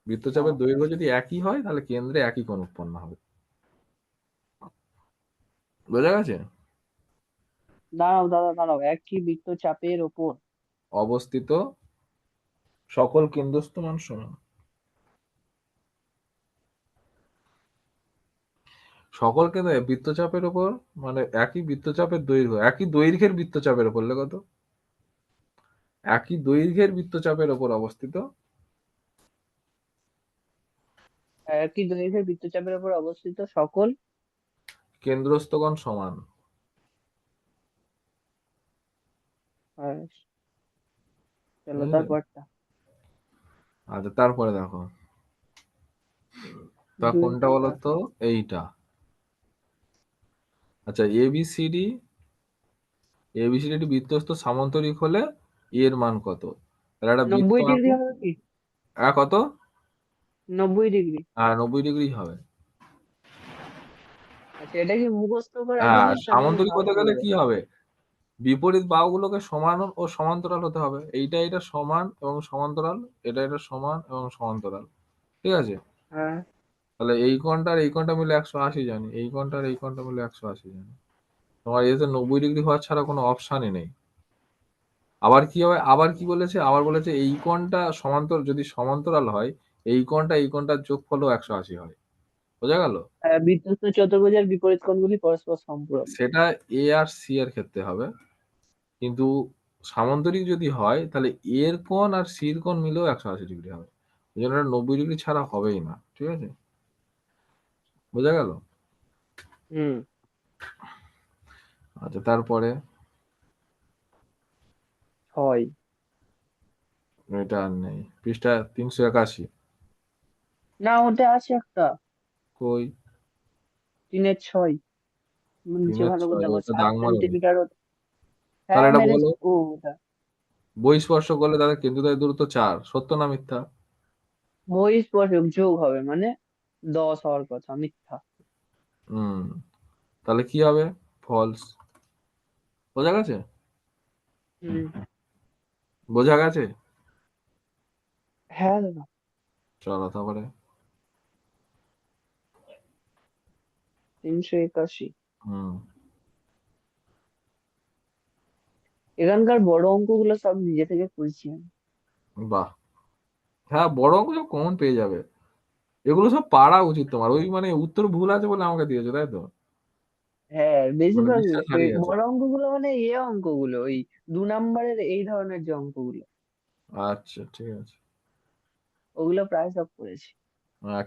বৃত্তচাপের ও, দৈর্ঘ্য যদি একই হয়, তাহলে কেন্দ্রে একই কোণ উৎপন্ন হবে। বোঝা গেছে? দাঁড়াও দাদা দাঁড়াও, একই বৃত্তচাপের ওপর। অবস্থিত সকল কেন্দ্রস্থ মান সমান। সকল কেন্দ্রে বৃত্তচাপের উপর, মানে একই বৃত্তচাপের দৈর্ঘ্য, একই দৈর্ঘ্যের বৃত্তচাপের উপর, লেখো তো, একই দৈর্ঘ্যের বৃত্তচাপের উপর অবস্থিত একই দৈর্ঘ্যের বৃত্তচাপের ওপর অবস্থিত সকল। কেন্দ্রস্থ কোণ সমান। আর চলো বুঝলে? তারপরটা। আচ্ছা তারপরে দেখো, তা কোনটা বলো দুইটা। তো, এইটা। আচ্ছা, এবিসিডি, এবিসিডি একটি বৃত্তস্থ সামান্তরিক হলে এর মান কত? তাহলে একটা বৃত্ত 90 ডিগ্রি আঁকো। হবে কি? কত? 90 ডিগ্রি। হ্যাঁ, 90 ডিগ্রি হবে। আচ্ছা, এটা কি মুখস্থ করা হ্যাঁ, জিনিস না তুমি সামান্তরিক হতে ভাবতে গেলে হবে? কি হবে, বিপরীত বাহুগুলোকে সমান ও সমান্তরাল হতে হবে, এইটা এটা সমান এবং সমান্তরাল, এটা এটা সমান এবং সমান্তরাল, ঠিক আছে? হ্যাঁ। তাহলে এই কোণটা আর এই কোণটা মিলে 180 জানি, এই কোণটা আর এই কোণটা মিলে 180 জানি, তোমার এতে 90 ডিগ্রি হওয়ার ছাড়া কোনো অপশানই নেই। আবার কি হবে, আবার কি বলেছে, আবার বলেছে এই কোণটা যদি সমান্তরাল হয়, এই কোণটা এই কোণটার যোগফলও 180 হয়। বোঝা গেল? বৃত্তস্থ চতুর্ভুজের বিপরীত কোণগুলি পরস্পর সম্পূরক। সেটা এ আর সি এর ক্ষেত্রে হবে, কিন্তু সামান্তরিক যদি হয়, তাহলে এর কোণ আর সির কোণ মিলেও 180 ডিগ্রি হবে। ওই জন্য 90 ডিগ্রি ছাড়া হবেই না, ঠিক আছে? বোঝা গেল? হুম। আচ্ছা তারপরে, হয়। এটা আর নেই, পৃষ্ঠা 381। না, ওটা আছে একটা। কই? 3-6। নিচে তিনের ভালো করে ছয় দেখো, ওটা সাত দাগ মারোনি? সেন্টিমিটার তাহলে হ্যাঁ এটা বলো, মেরেছি। ও ওটা বহিঃস্পর্শ করলে তাদের কেন্দ্রদ্বয় দূরত্ব 4, সত্য না মিথ্যা? বহিঃস্পর্শক যোগ হবে মানে 10 হওয়ার কথা, মিথ্যা। হুম, তাহলে কি হবে? ফলস। বোঝা গেছে? হুম। বোঝা গেছে? হ্যাঁ দাদা। চলো তারপরে। 381। হুম, এখানকার বড় অঙ্কগুলো সব নিজে থেকে করছি আমি। বাহ, হ্যাঁ, বড় অঙ্ক সব কমন পেয়ে যাবে। এগুলো সব পারা উচিত তোমার। ওই মানে উত্তর ভুল আছে বলে আমাকে দিয়েছো, তাই তো? হ্যাঁ, মানে বেশিরভাগ বিশ্বাস হারিয়ে গেছে। বড় অঙ্কগুলো মানে অঙ্কগুলো ওই 2 নম্বরের এই ধরনের যে অঙ্কগুলো, আচ্ছা, ঠিক আছে। ওগুলো প্রায় সব করেছি।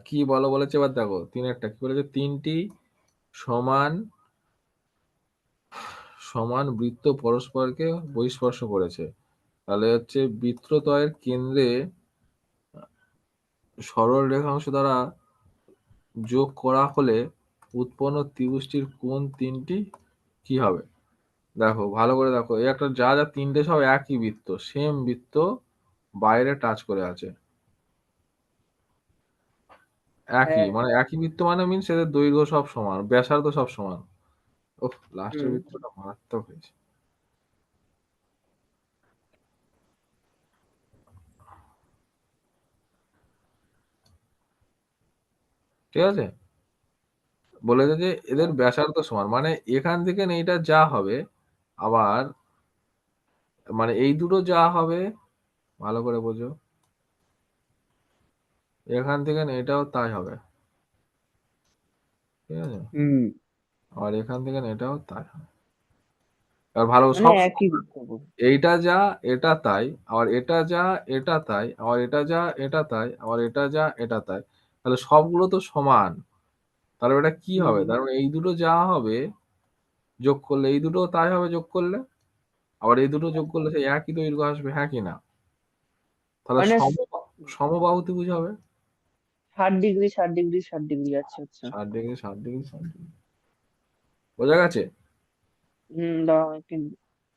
কি বলো বলেছে এবার দেখো, তিনেরটা কি বলেছে? তিনটি সমান সমান বৃত্ত পরস্পরকে বহিঃস্পর্শ করেছে। তাহলে হচ্ছে বৃত্তদ্বয়ের কেন্দ্রে সরল রেখাংশ দ্বারা যোগ করা হলে উৎপন্ন ত্রিভুজটির কোণ তিনটি কি হবে? দেখো ভালো করে দেখো, এই একটা যা যা তিনটে সব একই বৃত্ত, সেম বৃত্ত, বাইরে টাচ করে আছে। একই হ্যাঁ। মানে একই বৃত্ত মানে মিনস এদের দৈর্ঘ্য সব সমান, ব্যাসার্ধ সব সমান। ওহ, লাস্টের হুম। বৃত্তটা মারাত্মক হয়েছে। ঠিক আছে, বলেছে যে এদের হ্যাঁ। ব্যাসার্ধ সমান, মানে এখান থেকে এইটা যা হবে, আবার মানে এই দুটো যা হবে, ভালো করে বোঝো, এখান থেকে এটাও তাই হবে। ঠিক আছে, হুম। আর এখান থেকে এটাও তাই হবে। আর ভালো মানে সব একই সমান। বৃত্ত। এইটা যা এটা তাই, আবার এটা যা এটা তাই, আবার এটা যা এটা তাই, আবার এটা যা এটা তাই। তাহলে সবগুলো তো সমান। তাহলে এটা কি হবে? হুম। তার মানে এই দুটো যা হবে যোগ করলে এই দুটো তাই হবে যোগ করলে, আবার এই দুটো যোগ করলে সেই একই দৈর্ঘ্য আসবে, হ্যাঁ কি না? তাহলে মানে সমবাহু ত্রিভুজ হবে। 60 ডিগ্রি 60 ডিগ্রি 60 ডিগ্রি, আচ্ছা আচ্ছা। 60 ডিগ্রি 60 ডিগ্রি 60 ডিগ্রি। বোঝা গেছে? দাঁড়াও একটু,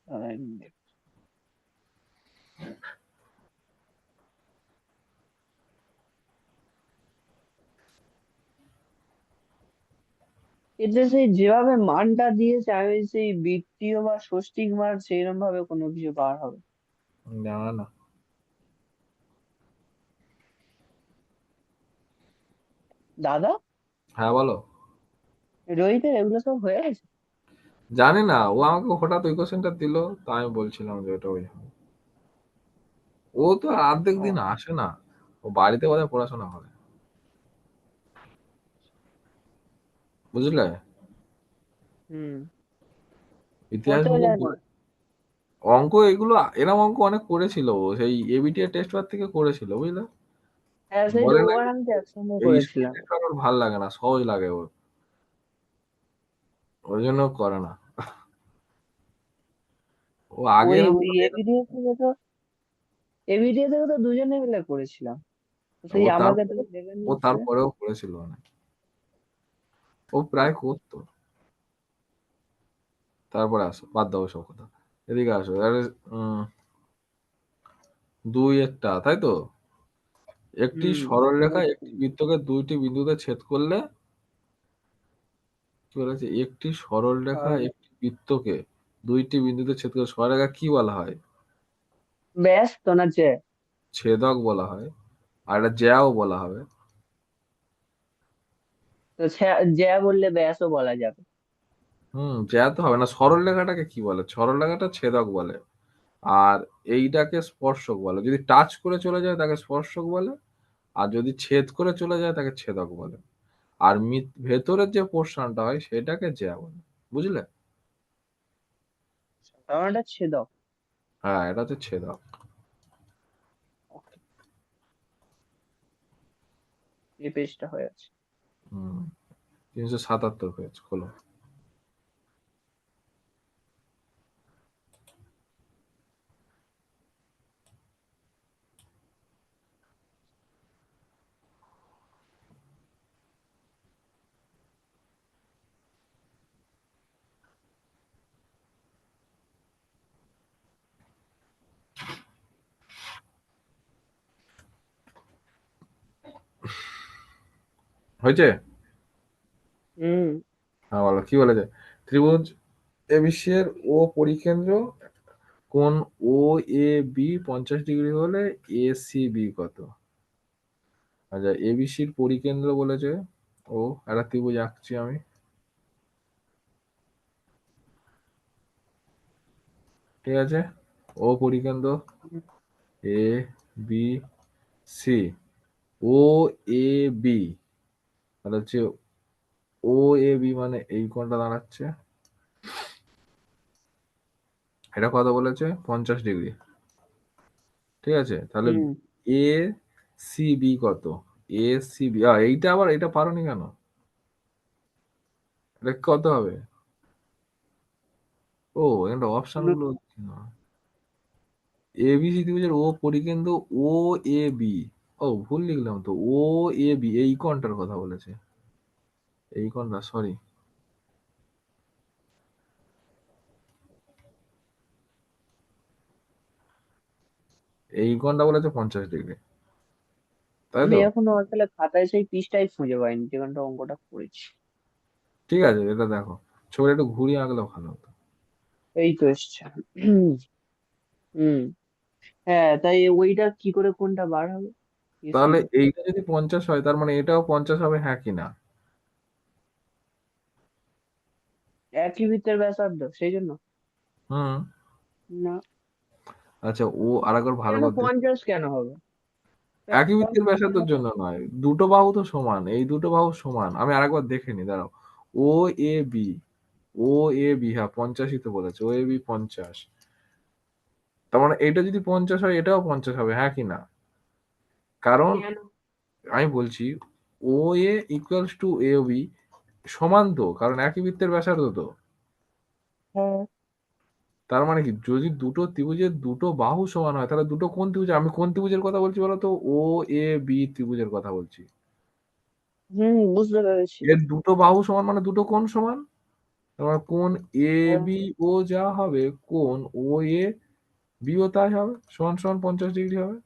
দাঁড়াও এক মিনিট। এতে সেই যেভাবে মানটা দিয়েছে, আমি সেই বৃত্তীয় বা ষষ্ঠিক মান সেইরকম ভাবে কোনো কিছু বার হবে। না না। দাদা, হ্যাঁ বলো। রোহিতের এগুলো সব হয়ে গেছে? জানি না, ও আমাকে হঠাৎ ওই কোশ্চেনটা দিল, তাই আমি বলছিলাম যে এটা ওই হবে। ও তো আর অর্ধেক ও। দিন আসে না, ও বাড়িতে বোধহয় পড়াশোনা করে। বুঝলে? হুম। ইতিহাস হতেও ভূগোল যায় না। অঙ্ক এগুলো, এরম অঙ্ক অনেক করেছিল ও, সেই এবিটিএ টেস্ট পেপার থেকে করেছিল, বুঝলে? হ্যাঁ, সেই তো বলে ওবার নাকি আমি তো একসঙ্গে এই করেছিলাম। স্পিড ওর ভাল লাগে না, সহজ লাগে ওর, ওই জন্য ও করে না। ও আগে ওই এরকম ওই এবিডিএ থেকে তো দুজনে মিলে করেছিলাম। তো ও সেই আমাকে তারপরে তুমি দেখে ও নিয়েছিলে। তারপরেও করেছিল অনেক, ও প্রায় করতো। তারপরে আসো, বাদ দাও সব কথা, এদিকে আসো। উম, দুই একটা, তাই তো? একটি হুম। সরলরেখা একটি বৃত্তকে দুইটি বিন্দুতে ছেদ করলে, কি বলেছে? একটি সরলরেখা সরল- একটি বৃত্তকে দুইটি বিন্দুতে ছেদ করলে সরলরেখা কি বলা হয়? ব্যাস তো না যে। ছেদক বলা হয়। আর এটা জ্যাও বলা হবে। তো জ্যা বললে ব্যাসও বলা যাবে। জ্যা তো হবে না। সরলরেখাটাকে কি বলে? সরলরেখাটা ছেদক বলে। আর এইটাকে স্পর্শক বলে। যদি টাচ করে চলে যায় তাকে স্পর্শক বলে, আর যদি ছেদ করে চলে যায় তাকে ছেদক বলে। আর ভেতরের যে পোর্শনটা হয় সেটাকে জ্যা বলে। বুঝলে? কারণ এটা ছেদক। হ্যাঁ, এটা হচ্ছে ছেদক। Okay, এই পেজটা হয়ে আছে। হুম 377 পেজ খোলো। হয়েছে? হুম। হ্যাঁ বলো, কি বলেছে? ত্রিভুজ এবিসি এর ও পরিকেন্দ্র কোণ ও এ বি 50 ডিগ্রি হলে এ সি বি কত? আচ্ছা, এবিসির পরিকেন্দ্র বলেছে ও, একটা ত্রিভুজ আঁকছি আমি। ঠিক আছে, ও পরিকেন্দ্র, এ B C. O A B, তাহলে হচ্ছে ও এ বি মানে এই কোণটা দাঁড়াচ্ছে, এটা কত বলেছে? 50 ডিগ্রি। ঠিক আছে, তাহলে হুম। এ সি বি কত? এ সি বি, এইটা আবার এটা পারোনি কেন? এটা কত হবে? ও, এটা অপশন গুলো হচ্ছে না। এ বি সি ত্রিভুজের ও পরিকেন্দ্র ও এ বি। ও, ভুল লিখলাম তো, ও এ বি এই কোণটার কথা বলেছে, এই কোণটা, সরি। এই কোণটা বলেছে 50 ডিগ্রি, তাই আমি তো? এখনো আসলে খাতায় সেই পৃষ্ঠাই খুঁজে পাইনি যেখানটা অঙ্কটা করেছি। ঠিক আছে, এটা দেখো, ছবিটা একটু ঘুরিয়ে আঁকলে ভালো হতো। এই তো এসছে। হুম। হুম। হ্যাঁ, তাই ওইটা কি করে কোনটা বার হবে? তাহলে এসিবি। এইটা যদি 50 হয়, তার মানে এটাও 50 হবে, হ্যাঁ কি না? একই বৃত্তের ব্যাসার্ধ সেই জন্য। হুম। না। আচ্ছা, ও আরেকবার ভালো কেন করে দেখ। 50 কেন হবে? একই বৃত্তের 50 কেন ব্যাসার্ধের হবে? জন্য নয়, দুটো বাহু তো সমান, এই দুটো বাহু সমান, আমি আরেকবার দেখে নি, দাঁড়াও। ও A B, O A B, হ্যাঁ 50ই তো বলেছে, ও এ বি 50, তার মানে এটা যদি 50 হয়, এটাও 50 হবে, হ্যাঁ কি না? কারণ কেন? আমি বলছি ও এ ইকুয়ালস টু এ বি সমান তো, কারণ একই বৃত্তের ব্যাসার্ধ তো। হ্যাঁ। তার মানে কি, যদি দুটো ত্রিভুজের দুটো বাহু সমান হয়, তাহলে দুটো কোন ত্রিভুজ, আমি কোন ত্রিভুজের কথা বলছি বলতো? ও এ বি ত্রিভুজের কথা বলছি। হুম, বুঝতে পেরেছি। এর দুটো বাহু সমান মানে দুটো কোণ সমান, তার মানে কোণ এ হ্যাঁ। বি ও যা হবে, কোণ ও এ বি ও তাই হবে, সমান সমান 50 ডিগ্রি হবে,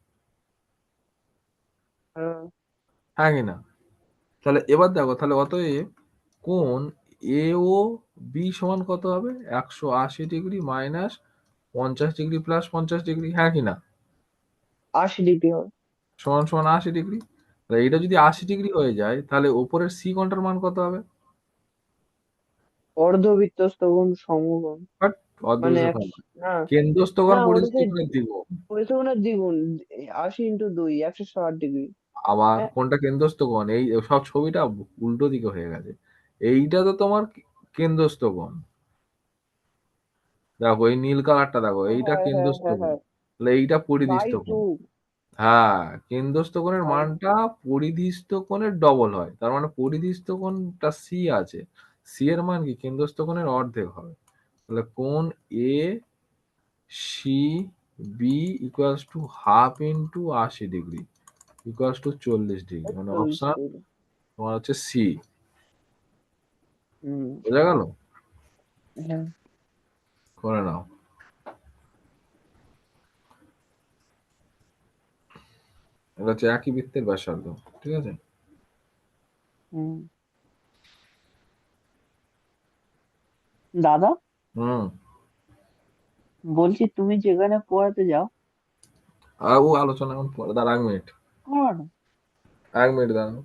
হ্যাঁ। হ্যাঁ কি না? তাহলে এবার দেখো, তাহলে অতএব কোণ এ ও বি সমান কত হবে? 180 degree minus 50 degree plus 50 degree, হ্যাঁ কি না? 80 ডিগ্রি হবে। সমান সমান 80 ডিগ্রি। তাহলে এটা যদি 80 ডিগ্রি হয়ে যায়, তাহলে ওপরের সি কোণটার মান কত হবে? অর্ধবৃত্তস্থ কোণ সমকোণ। বাট মানে অর্ধবৃত্ত কোণ নয়। না। কেন্দ্রস্থ না, কোণ ওটা পরিস্থিত সেই কোণের দ্বিগুণ। পরিসংখ্যানের দ্বিগুণ। 80 × 2 160 ডিগ্রি। আবার হ্যাঁ। কোনটা কেন্দ্রস্থ কোণ? এই সব ছবিটা উল্টো দিকে হয়ে গেছে। এইটা তো তোমার কেন্দ্রস্থ কোণ। দেখো এই নীল কালারটা দেখো, হ্যাঁ, এইটা হ্যাঁ, কেন্দ্রস্থ হ্যাঁ, কোণ। হ্যাঁ। তাহলে এইটা বাই পরিধিস্থ কোণ। টু। হ্যাঁ, কেন্দ্রস্থ কোণের বাই। মানটা পরিধিস্থ কোণের ডবল হয়। তার মানে পরিধিস্থ কোণটা সি আছে। সি এর মান কি কেন্দ্রস্থ কোণের অর্ধেক হবে। তাহলে কোণ A C B equals to half into 80 degree equals to 40 degree, মানে 40 অপশন ডিগ্রি। তোমার হচ্ছে সি। হুম। বোঝা গেল? হ্যাঁ। করে নাও। এটা হচ্ছে একই বৃত্তের ব্যাসার্ধ। ঠিক আছে? হুম। দাদা, হুম। বলছি তুমি যেখানে পড়াতে যাও। আর ও আলোচনা এখন পরে, দাঁড়া 1 মিনিট। আমার। 1 মিনিট দাঁড়াও।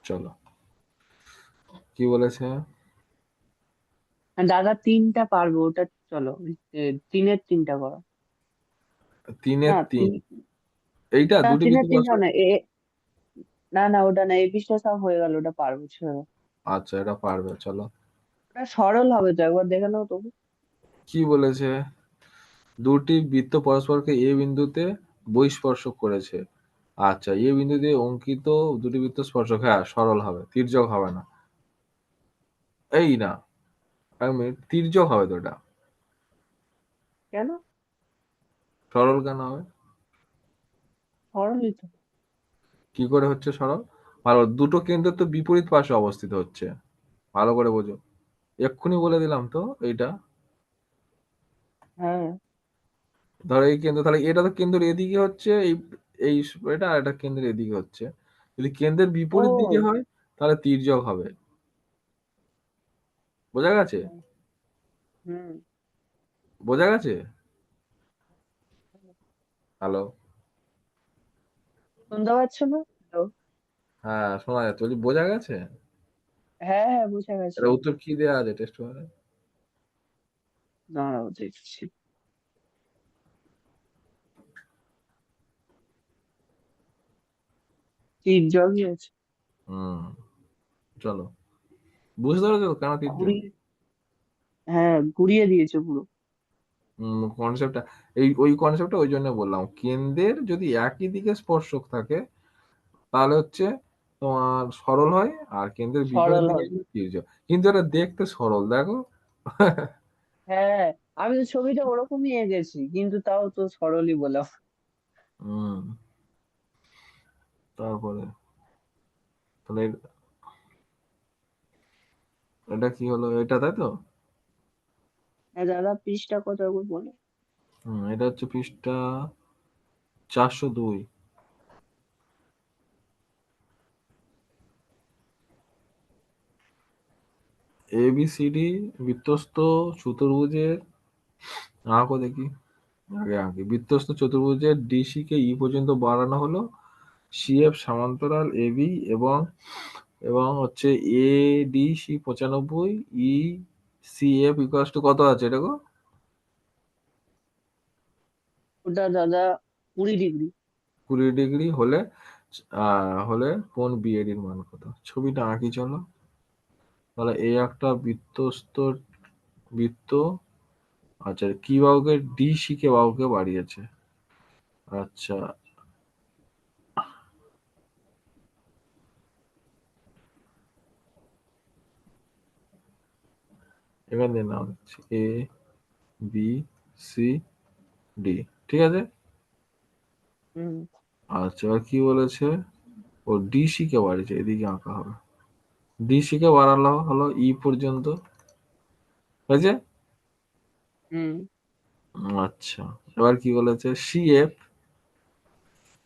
চলো, কি বলেছে? দাদা তিনটা পারবো ওটা। চলো, তিনের তিনটা করো। না, 3-এর 3, এইটা না, দুটি বৃত্ত তিনের তিনটা পরস্পর। না না, না, ওটা না, এই পৃষ্ঠা সব হয়ে গেল, ওটা পারবো, ছেড়ে দাও। আচ্ছা, এটা পারবে, চলো। ওটা সরল হবে তো, একবার দেখে নাও তবু। কি বলেছে? দুটি বৃত্ত পরস্পরকে এ বিন্দুতে বহিঃস্পর্শ করেছে। আচ্ছা, এ বিন্দুতে অঙ্কিত দুটি বৃত্ত স্পর্শক, হ্যাঁ সরল হবে, তির্যক হবে না। এই না, 1 মিনিট, তির্যক হবে তো এটা। কেন? সরল কেন হবে? সরলই তো। কি করে হচ্ছে সরল? ভালো, দুটো কেন্দ্র তো বিপরীত পাশে অবস্থিত হচ্ছে, ভালো করে বোঝো। এক্ষুনি বলে দিলাম তো এইটা। হ্যাঁ। ধরো এই কেন্দ্র, তাহলে এটা তো কেন্দ্র এদিকে হচ্ছে, এই এই এটা, আর এটা কেন্দ্রের এদিকে হচ্ছে। যদি কেন্দ্রের বিপরীত দিকে ও। হয়, তাহলে তির্যক হবে। বোঝা গেছে? হুম। বোঝা গেছে? হ্যালো? শুনতে পাচ্ছ না? হ্যালো? হ্যাঁ, শোনা যাচ্ছে, বলছি বোঝা গেছে? হ্যাঁ, হ্যাঁ, বুঝে গেছি। এটা উত্তর কি দেওয়া আছে টেস্ট পেপারে? দাঁড়াও দেখছি। তীর জলই আছে। হুম, চলো, বুঝতে পেরেছো তো কেন তির্যক? ঘুরিয়ে, হ্যাঁ ঘুরিয়ে দিয়েছে পুরো। কনসেপ্টটা, ওই কনসেপ্টটা ওই জন্য বললাম, কেন্দ্রের যদি একই দিকে স্পর্শক থাকে তাহলে হচ্ছে তোমার সরল হয়, আর কেন্দ্রের বিপরীত সরল দিকে হবে। গেলে তির্যক। কিন্তু এটা দেখতে সরল, দেখো। হ্যাঁ, আমি তো ছবিটা ওরকমই এঁকেছি, কিন্তু তাও তো সরলই বললাম। হুম, তারপরে তাহলে এটা কি হলো, এটা তাই তো? হ্যাঁ দাদা, পৃষ্ঠা কত একবার বলো। এটা হচ্ছে পৃষ্ঠা 402। ABCD বৃত্তস্থ চতুর্ভুজের, আঁকো দেখি, আগে আগে বৃত্তস্থ চতুর্ভুজের ডিসি কে ই পর্যন্ত বাড়ানো হলো, সিএফ সমান্তরাল এবি এবং এবং হচ্ছে ADC 95, ECF ইকুয়ালস টু কত আছে এটা গো? ওটা দাদা 20 ডিগ্রি। 20 ডিগ্রি হলে হলে কোন বিএডি এর মান কত? ছবিটা আঁকি চলো। তাহলে এই একটা বৃত্তস্থ বৃত্ত, আচ্ছা কি বাহুকে, ডিসি কে বাহুকে বাড়িয়েছে। আচ্ছা, এখান দিয়ে নাম হচ্ছে ABCD, ঠিক আছে। হুম। আচ্ছা, এবার কি বলেছে, ও ডিসি কে বাড়িয়েছে, এদিকে আঁকা হবে। ডিসি কে বাড়ালো হলো ই পর্যন্ত, হয়েছে। হুম। আচ্ছা, এবার কি বলেছে,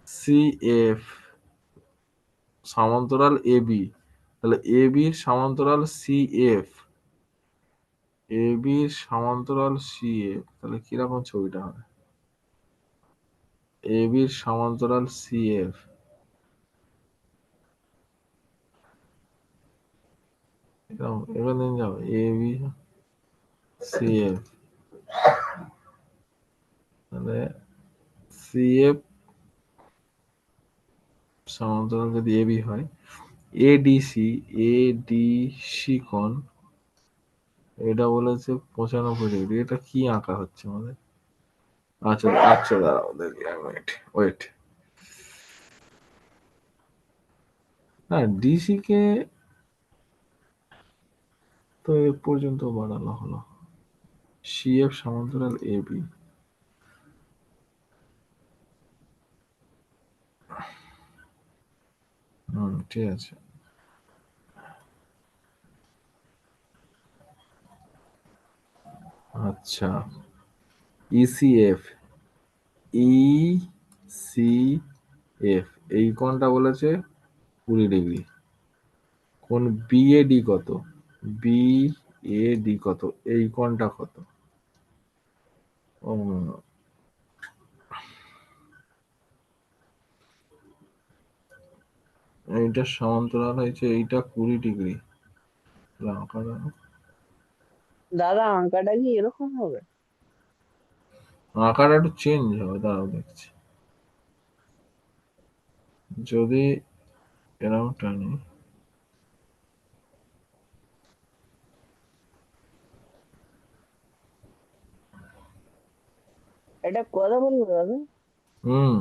সিএফ সমান্তরাল এবি, তাহলে এবি সমান্তরাল সিএফ, এবি সমান্তরাল সিএফ, তাহলে কিরকম ছবিটা হবে? এবি সমান্তরাল সিএফ, এরকম এবার দিন যাও, এবি সিএফ, তাহলে সিএফ সমান্তরাল যদি এবি হয়, এডিসি কোণ, এটা বলেছে 95 ডিগ্রি, এটা কি আঁকা হচ্ছে আমাদের? আচ্ছা আচ্ছা, দাঁড়াও দেখি এক মিনিট, ওয়েট। হ্যাঁ, ডিসি কে তো এ পর্যন্ত বাড়ানো হলো, সিএফ সমান্তরাল এবি, ঠিক আছে। আচ্ছা, ইসিএফ, ইসিএফ এই কোণটা বলেছে 20 ডিগ্রি। কোণ বিএডি কত, বিএডি কত, এই কোণটা কত? ও, এইটা সমান্তরাল হয়েছে, এইটা 20 ডিগ্রি। দাদা আঁকাটা কি এরকম হবে? আঁকাটা একটু চেঞ্জ হবে, দাঁড়াও দেখছি। যদি এরকম টানি, এটা কথা বলবো দাদা, হুম,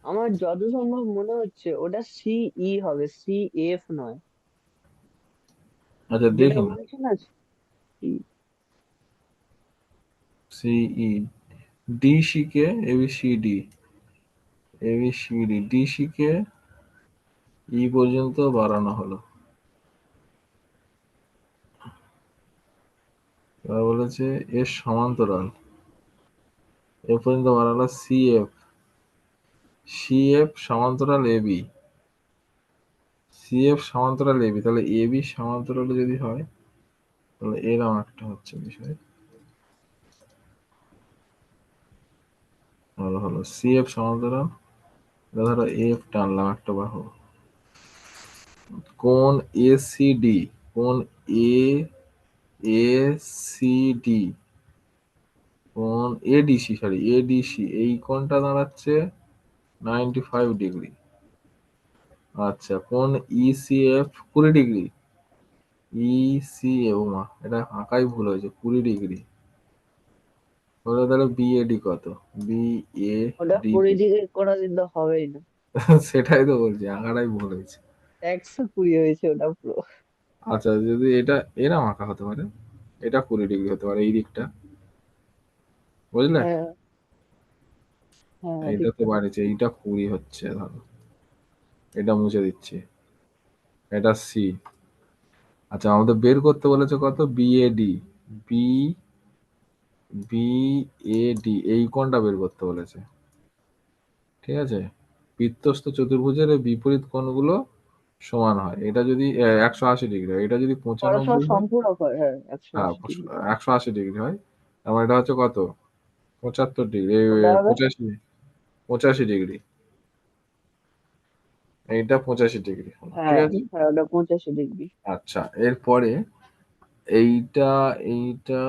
আমার যত সম্ভব মনে হচ্ছে ওটা সিই হবে, সিএফ নয়। আচ্ছা যেটা দেখি না, বলেছে না, CE। সিই, ডিসি কে এবিসিডি, এবিসিডি ডিসি কে ই পর্যন্ত বাড়ানো হলো, এবার বলেছে এর সমান্তরাল এ পর্যন্ত বাড়ালো সিএফ, সিএফ সমান্তরাল এবি, সিএফ সমান্তরাল এবি, তাহলে এবি সমান্তরাল যদি হয় তাহলে এরকম একটা হচ্ছে বিষয়। হলো হলো সিএফ সমান্তরাল, ধরো এফ টানলাম একটা বাহু, কোণ এসিডি, কোণ এ এসিডি কোণ এডিসি, সরি এডিসি, এই কোণটা দাঁড়াচ্ছে 95 ডিগ্রি। আচ্ছা, কোণ ইসিএফ 20 ডিগ্রি। ইসিএফ, মা এটা আঁকাই ভুল হয়েছে, 20 ডিগ্রি। তাহলে বিএডি কত? ওটা বিএডি 20 ডিগ্রি কোনোদিন তো হবেই না। সেটাই তো বলছি, আঁকাটাই ভুল হয়েছে। 120 হয়েছে ওটা পুরো। আচ্ছা, যদি এটা এরম আঁকা হতে পারে, এটা 20 ডিগ্রি হতে পারে এই দিকটা, বুঝলে? হ্যাঁ, হ্যাঁ, এইটা তো ঠিকঠাক। বাড়িছে, এইটা 20 হচ্ছে, ধরো এটা মুছে দিচ্ছি, এটা সি। আচ্ছা, আমাদের বের করতে বলেছে কত? বিএডি, বি বিএডি এই কোণটা বের করতে বলেছে, ঠিক আছে? বৃত্তস্থ চতুর্ভুজের এই বিপরীত কোণগুলো সমান হয়। এটা যদি 180 ডিগ্রি হয়, এটা যদি পরস্পর 95 হয়, সম্পূরক হয়, হ্যাঁ, একশো হ্যাঁ আশি ডিগ্রি 180 ডিগ্রি হয়, আমার এটা হচ্ছে কত? 75 ডিগ্রি, ওটা হবে। 85 ডিগ্রি, এইটা 85 ডিগ্রি হলো, ঠিক হ্যাঁ, আছে? হ্যাঁ, ওটা 85 ডিগ্রি। আচ্ছা, এরপরে এইটা এইটা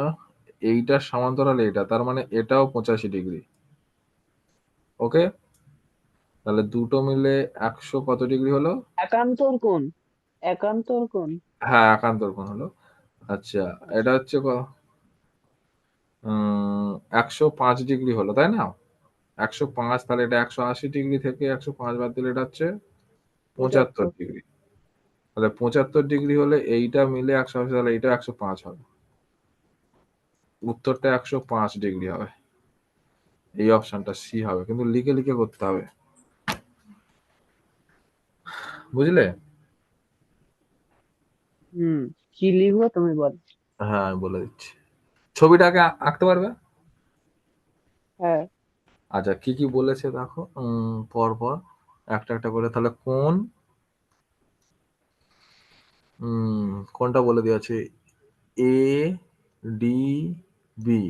এইটার সমান্তরাল এটা, তার মানে এটাও 85 ডিগ্রি। ওকে, তাহলে দুটো মিলে 100 কত ডিগ্রি হলো? একান্তর কোণ, একান্তর কোণ। হ্যাঁ, একান্তর কোণ হলো। আচ্ছা, আচ্ছা। এটা হচ্ছে 105 ডিগ্রি হলো, তাই না? 105, তাহলে এটা 180 ডিগ্রি থেকে 105 বাদ দিলে এটা হচ্ছে 75 75। ডিগ্রি। তাহলে 75 ডিগ্রি হলে এইটা মিলে 180, তাহলে এইটা 105 হবে। উত্তরটা 105 ডিগ্রি হবে, এই অপশনটা সি হবে, কিন্তু লিখে লিখে করতে হবে, বুঝলে? হুম। কি লিখবো তুমি বল। হ্যাঁ, আমি বলে দিচ্ছি। ছবিটাকে আঁকতে পারবে? হ্যাঁ। আচ্ছা, কি কি বলেছে দেখো, পর পর একটা একটা করে, তাহলে কোন কোনটা বলে দেওয়া আছে, A D B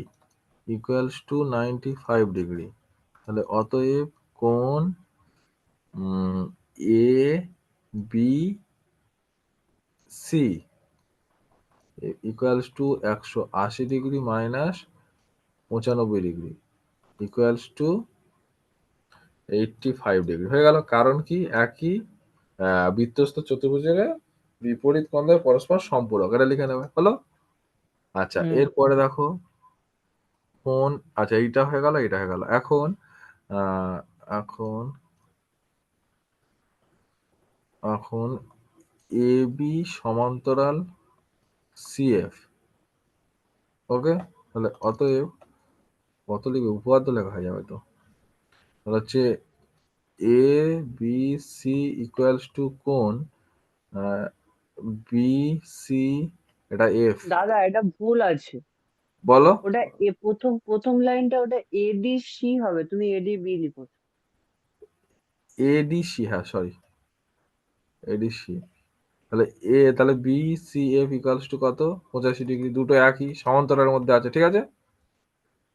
equals to 95 degree. তাহলে অতএব কোণ A B C equals to 180 degree minus 95 degree equals to 85 degree হয়ে গেল। কারণ কি, একই বৃত্তস্থ চতুর্ভুজের বিপরীত কোণের পরস্পর সম্পূরক, এটা লিখে নেবে, হলো? আচ্ছা, হুম। এরপরে দেখো কোণ, আচ্ছা এইটা হয়ে গেল, এটা হয়ে গেল। এখন আহ, এখন এখন এ বি সমান্তরাল সিএফ। ওকে, তাহলে অতএব কত লিখবে, উপপাদ্য লেখা হয়ে যাবে তো। তাহলে হচ্ছে এ বি সি ইকুয়ালস টু কোণ বি সি, এটা এফ, দাদা, এটা ভুল আছে। বলো। ওটা প্রথম প্রথম লাইনটা ওটা এডিসি হবে, তুমি এডিবি লিখো। এডিসি, হ্যাঁ সরি, এডিসি। তাহলে তাহলে B C F equals to কত? 85 ডিগ্রি, দুটো একই সমান্তরালের মধ্যে আছে, ঠিক আছে?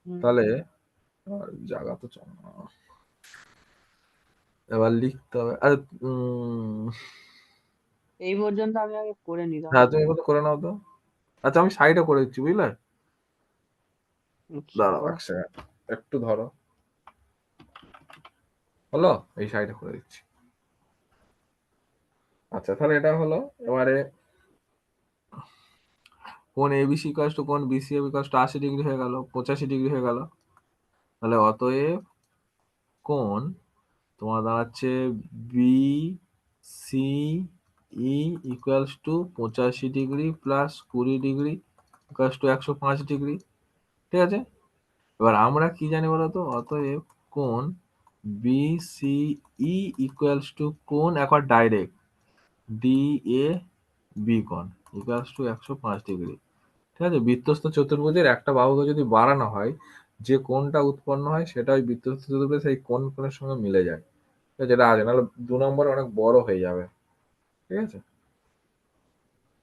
হুম। তাহলে জায়গা তো চল না। এবার লিখতে হবে, আরে এই পর্যন্ত আমি আগে করে নিলাম। হ্যাঁ তুমি কত করে নাও তো। আচ্ছা, আমি সাইডে করে দিচ্ছি, বুঝলে? আচ্ছা, দাঁড়াও করো। এক সেকেন্ড, একটু ধরো, হলো? এই সাইডে করে দিচ্ছি। আচ্ছা, তাহলে এটা হলো। এবারে কোন এবিসি ইকুয়ালস টু কোন বিসিএফ ইকুয়ালস টু 80 ডিগ্রি হয়ে গেল, 85 ডিগ্রি হয়ে গেল। তাহলে অতএব কোন তোমার দাঁড়াচ্ছে B C E equals to 85 degree plus 20 degree equals to 105 degree, ঠিক আছে? এবার আমরা কি জানি বলতো, অতএব কোন B C E equals to কোন একবার ডাইরেক্ট ডি এ বি কোণ ইকুয়ালস টু 105 ডিগ্রি, ঠিক আছে? বৃত্তস্থ চতুর্ভুজের একটা বাহুকে যদি বাড়ানো হয়, যে কোণটা উৎপন্ন হয় সেটা ওই বৃত্তস্থ চতুর্ভুজের সেই কোণের সঙ্গে মিলে যায়, ঠিক আছে? যেটা আছে, নাহলে 2 নম্বরে অনেক বড় হয়ে যাবে, ঠিক আছে?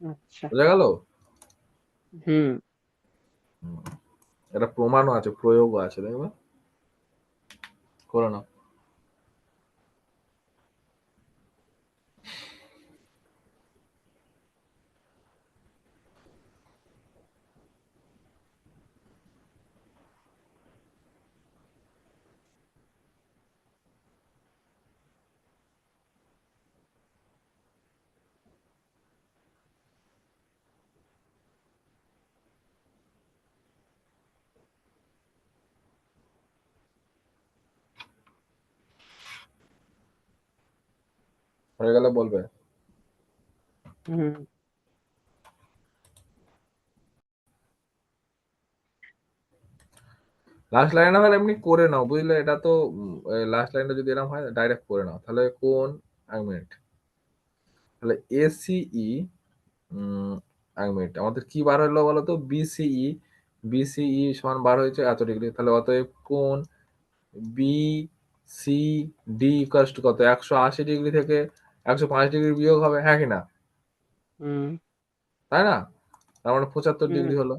আচ্ছা। বোঝা গেল? হুম। হুম, এটা প্রমাণও আছে, প্রয়োগও আছে, দেখবে, করে নাও। হয়ে গেলে বলবে। হুম লাস্ট লাইনটা তাহলে এমনি করে নাও, বুঝলে? এটা তো লাস্ট লাইনটা যদি এরকম হয় ডাইরেক্ট করে নাও। তাহলে কোন, এক মিনিট, তাহলে এসিই, এক মিনিট, আমাদের কি বার হলো বলো তো? বিসিই, বিসিই সমান বার হয়েছে এত ডিগ্রি। তাহলে অতএব কোন B C D equals to কত? 180 ডিগ্রি থেকে 105 ডিগ্রি বিয়োগ হবে, হ্যাঁ কি না? হুম তাই না? তার মানে 75 ডিগ্রি হুম হলো।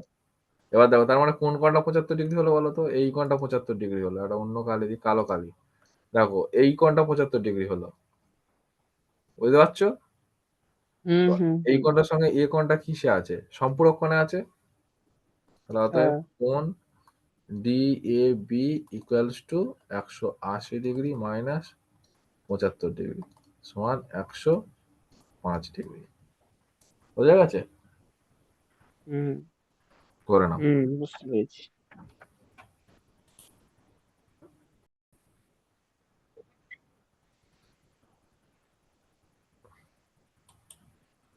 এবার দেখো, তার মানে কোন কোণটা 75 ডিগ্রি হলো বলো তো? এই কোণটা 75 ডিগ্রি হলো। একটা অন্য কালি দিই, কালো কালি। দেখো এই কোণটা 75 ডিগ্রি হলো, বুঝতে পারছো? হুম তো হুম এই হুম কোণটার সঙ্গে এ কোণটা কিসে আছে? সম্পূরক কোণে আছে। তাহলে অতএব হ্যাঁ কোণ D A B equals to 180 degree minus 75 degree সমান 105 ডিগ্রি। বোঝা গেছে? হুম করে নাও। হুম বুঝতে পেরেছি।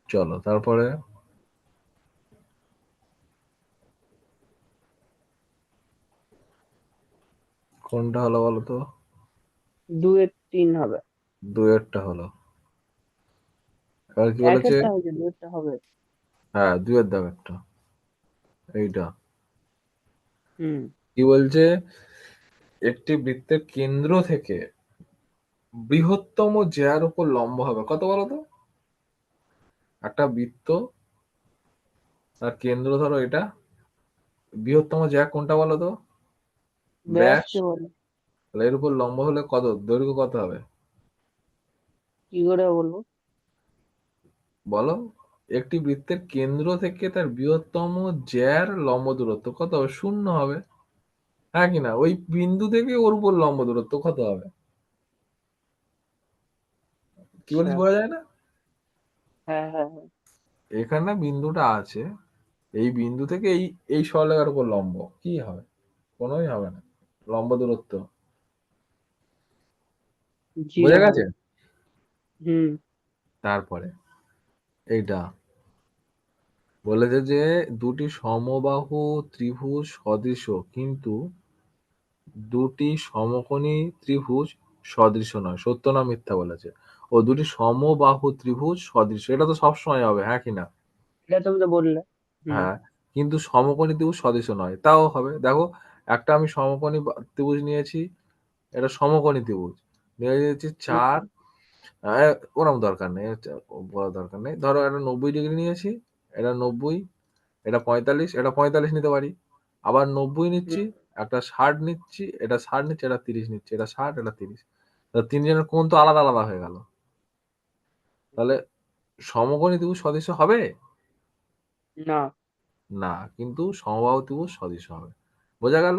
চলো তারপরে কোনটা হলো বলো তো? 2-3 হবে। দুয়েরটা হলো। এবার কি বলেছে? একেরটা হয়েছে, দুয়েরটা হবে। হ্যাঁ, দুয়ের দাগ একটা, এইটা। হুম কি বলছে? একটি বৃত্তের কেন্দ্র থেকে বৃহত্তম জ্যার উপর লম্ব হবে কত বলো তো? একটা বৃত্ত, তার কেন্দ্র ধরো এটা, বৃহত্তম জ্যা কোনটা বলো তো? ব্যাস। ব্যাসকে বলে। তাহলে এর উপর লম্ব হলে কত, দৈর্ঘ্য কত হবে কি করে বলবো? বলো? একটি বৃত্তের কেন্দ্র থেকে তার বৃহত্তম জ্যার লম্ব দূরত্ব কত হবে? 0 হবে, হ্যাঁ কি না? ওই বিন্দু থেকে ওর উপর লম্ব দূরত্ব কত হবে? কি আচ্ছা। বলছি, বোঝা যায় না? হ্যাঁ হ্যাঁ হ্যাঁ। এখানে বিন্দুটা আছে, এই বিন্দু থেকে এই এই সরলরেখার উপর লম্ব কি হবে? কোনোই হবে না, লম্ব দূরত্ব। বোঝা 0 গেছে? হবে। হুম তারপরে এইটা বলেছে যে দুটি সমবাহু ত্রিভুজ সদৃশ, কিন্তু দুটি সমকোণী ত্রিভুজ সদৃশ নয়। সত্য না মিথ্যা বলেছে? ও দুটি সমবাহু ত্রিভুজ সদৃশ, এটা তো সবসময় হবে, হ্যাঁ কি না? এটা তুমি তো বললে। হুম হ্যাঁ, কিন্তু সমকোণী ত্রিভুজ সদৃশ নয়, তাও হবে। দেখো, একটা আমি সমকোণী ত্রিভুজ নিয়েছি, এটা সমকোণী ত্রিভুজ নিয়ে নিয়েছি হুম 4, ওরম দরকার নেই, বলার দরকার নেই। ধরো এটা 90 ডিগ্রি নিয়েছি, এটা 90, এটা 45, এটা 45 নিতে পারি। আবার 90 নিচ্ছি, হুম একটা 60 নিচ্ছি, এটা 60 নিচ্ছি, এটা 30 নিচ্ছি, এটা 60, এটা 30। তিনজনের কোণ তো আলাদা আলাদা হয়ে গেল। তাহলে সমকোণী ত্রিভুজ সদৃশ হবে না। না, কিন্তু সমবাহু ত্রিভুজ সদৃশ হবে। বোঝা গেল?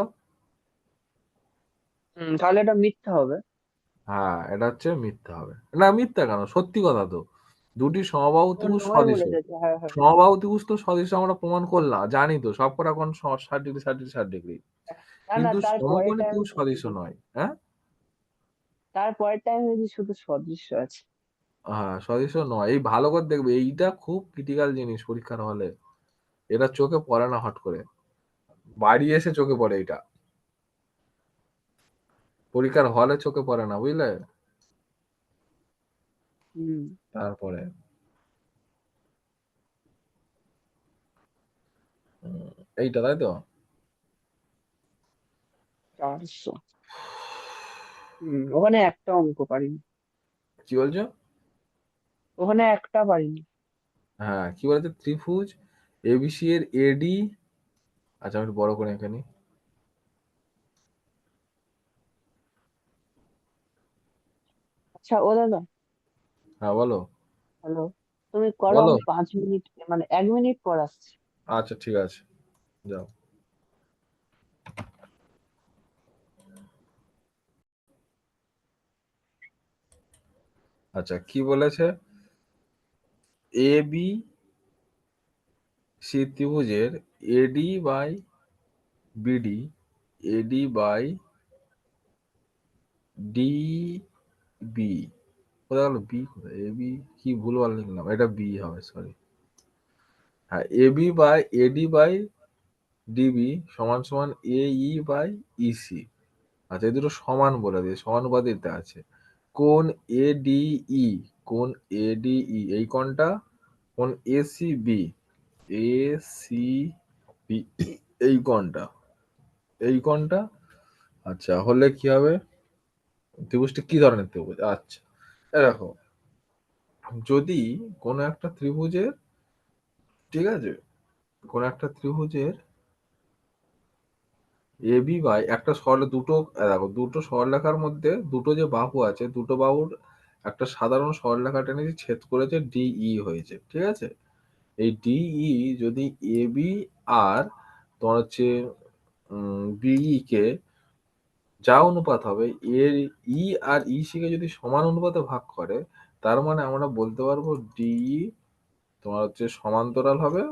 তাহলে এটা মিথ্যা হবে। হ্যাঁ, এটা হচ্ছে মিথ্যা হবে না। মিথ্যা কেন, সত্যি কথা তো। দুটি সমবাহু ও ত্রিভুজ নয় সদৃশ, বলে গেছে, হ্যাঁ হ্যাঁ। সমবাহু ত্রিভুজ তো সদৃশ আমরা প্রমাণ করলাম, জানি তো সব কটা কোণ 60 ডিগ্রি 60 ডিগ্রি 60 ডিগ্রি। না না, কিন্তু তার পরের সমকোণী টাইমে ত্রিভুজ সদৃশ সদৃশ আছে। নয়, হ্যাঁ? তার পরের টাইমে যদি শুধু সদৃশ্য আছে। হ্যাঁ, সদৃশ নয়। এই ভালো করে দেখবে, এইটা খুব ক্রিটিক্যাল জিনিস পরীক্ষার হলে। এটা চোখে পড়ে না হট করে, বাড়ি এসে চোখে পড়ে এটা, পরীক্ষার হলে চোখে পড়ে না, বুঝলে? হুম তারপরে উম, এইটা তাই তো? 400। ওখানে একটা অঙ্ক পারিনি। কি বলছো? ওখানে একটা পারিনি। হ্যাঁ, কি বলেছে? ত্রিভুজ এবিসি এর এডি, আচ্ছা আমি একটু বড় করে এখানে। আচ্ছা ও দাদা, হ্যাঁ বলো। হ্যালো, তুমি করো, বলো। আমি 5 মিনিট, মানে 1 মিনিট পর আসছি। আচ্ছা ঠিক আছে, যাও। আচ্ছা কি বলেছে? এ বি সি ত্রিভুজের A D by B D, A D by D B কোথায় গেল বি? কোথায় এ বি? কি ভুলভাল লিখলাম, এটা বি হবে, সরি। হ্যাঁ, A B by AD by DB সমান সমান এ ই বাই ইসি। আচ্ছা, এই দুটো সমান বলে দিয়ে সমানুপাতিতে আছে। কোন এডিই, কোন এডিই এই কোণটা, কোন এসিবি, এসিবি এই কোণটা, এই কোণটা। আচ্ছা, হলে কি হবে? ত্রিভুজটি কি ধরনের ত্রিভুজ? আচ্ছা, দেখো, যদি কোনো একটা ত্রিভুজের, ঠিক আছে, কোনো একটা ত্রিভুজের এ বি বাই একটা দুটো, দেখো দুটো সরলরেখার মধ্যে দুটো যে বাহু আছে, দুটো বাহুর একটা সাধারণ সরলরেখা টেনে ছেদ করেছে, ডিই হয়েছে, ঠিক আছে। এই ডিই যদি এ বি আর তোমার হচ্ছে বিই কে যা অনুপাত হবে, এর ই আর ইসি কে যদি সমান অনুপাতে ভাগ করে, তার মানে আমরা বলতে পারবো ডিই তোমার হচ্ছে সমান্তরাল হবে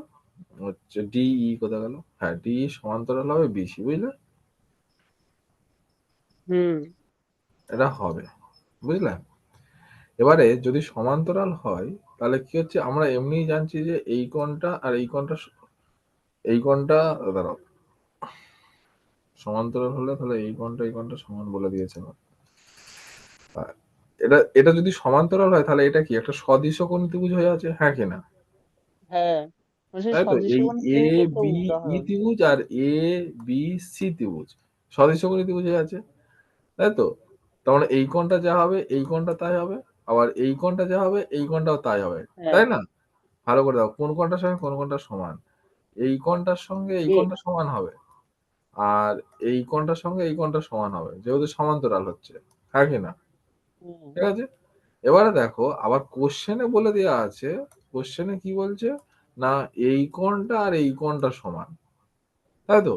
হচ্ছে ডিই, কোথায় গেল, হ্যাঁ ডিই সমান্তরাল হবে বিসি, বুঝলে? হুম। এটা হবে, বুঝলে? এবারে যদি সমান্তরাল হয়, তাহলে কি হচ্ছে, আমরা এমনিই জানছি যে এই কোণটা আর এই কোণটা, দাঁড়াও, সমান্তরাল হলে তাহলে এই কোণটা সমান বলে দিয়েছে আমার। এটা এটা যদি সমান্তরাল হয় তাহলে এটা কি একটা সদিশ কোণ ত্রিভুজ হয়ে আছে, হ্যাঁ কি না? হ্যাঁ, সে তাই তো, এই সদৃশগণ এ ত্রিভুজের তো বি ই উদাহরণ। ত্রিভুজ আর এ বি সি ত্রিভুজ সদিশ কোণ ত্রিভুজ হয়ে আছে, তাই তো। তার মানে এই কোণটা যা হবে এই কোণটা তাই হবে, আবার এই কোণটা যা হবে এই কোণটাও তাই হবে, হ্যাঁ। তাই না? ভালো করে দাও, কোন কোণটার সঙ্গে কোন কোণটা সমান? এই কোণটার সঙ্গে এই এ কোণটা সমান হবে, আর এই কোণটার সঙ্গে এই কোণটা সমান হবে, যেহেতু সমান্তরাল হচ্ছে, হ্যাঁ কি না? হুম, ঠিক আছে। এবারে দেখো, আবার কোশ্চেনে বলে দেওয়া আছে, কোশ্চেনে কি বলছে, না এই কোণটা আর এই কোণটা সমান, তাই তো,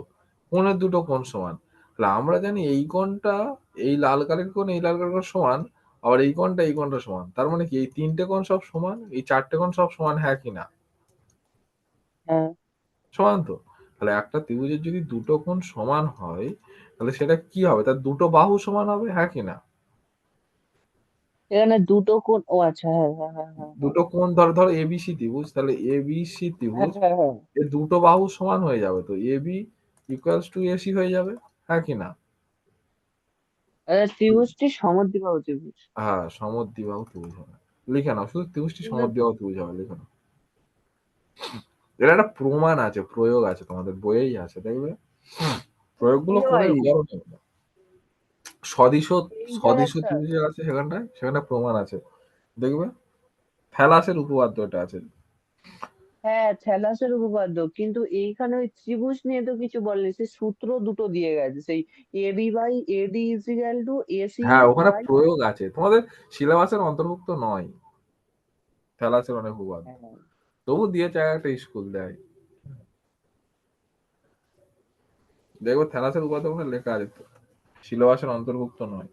কোণের দুটো কোণ সমান। তাহলে আমরা জানি এই কোণটা, এই লাল কালির কোণ এই লাল কালির কোণ সমান, আবার এই কোণটা সমান, তার মানে কি এই তিনটে কোণ সব সমান, এই চারটে কোণ সব সমান, হ্যাঁ কি না? হ্যাঁ। সমান তো। তাহলে একটা ত্রিভুজের যদি দুটো কোণ সমান হয়, তাহলে সেটা কি হবে, তার দুটো বাহু সমান হবে, হ্যাঁ কি না? এখানে দুটো কোণ, ও আচ্ছা, হ্যাঁ হ্যাঁ হ্যাঁ হ্যাঁ হ্যাঁ দুটো কোণ ধর ধর এবিসি ত্রিভুজ, তাহলে এবিসি হ্যাঁ ত্রিভুজ হ্যাঁ হ্যাঁ। এর দুটো বাহু সমান হয়ে যাবে, তো এবি ইকুয়ালস টু এসি হয়ে যাবে, হ্যাঁ কি না? ত্রিভুজটি সমদ্বিবাহু ত্রিভুজ। হ্যাঁ, সমদ্বিবাহু ত্রিভুজ হবে। লিখে নাও, শুধু ত্রিভুজটি কিন্তু সমদ্বিবাহু ত্রিভুজ হবে, লিখে নাও। এর একটা প্রমাণ আছে, প্রয়োগ আছে, তোমাদের বইয়েই আছে, দেখবে প্রয়োগগুলো কিন্তু করে ভাই, উদাহরণ নেবে। সদিশ এইটার সদিশ একটা, ত্রিভুজের আছে সেখানটায়, সেখানে প্রমাণ আছে, দেখবে থ্যালাসের উপপাদ্য এটা আছে। হ্যাঁ থ্যালাসের উপপাদ্য, কিন্তু এইখানে ওই ত্রিভুজ নিয়ে তো কিছু বলেনি, সেই সূত্র দুটো দিয়ে গেছে, সেই A B by A D is equal to A C হ্যাঁ, ওখানে বাই। প্রয়োগ আছে, তোমাদের সিলেবাসের অন্তর্ভুক্ত নয় থ্যালাসের অনেক উপপাদ্য, হ্যাঁ। তবু দিয়েছে একটা স্কুল দেয়, দেখবো থ্যালাসের উপাদান ওখানে লেখা আছে, সিলেবাসের অন্তর্ভুক্ত নয়।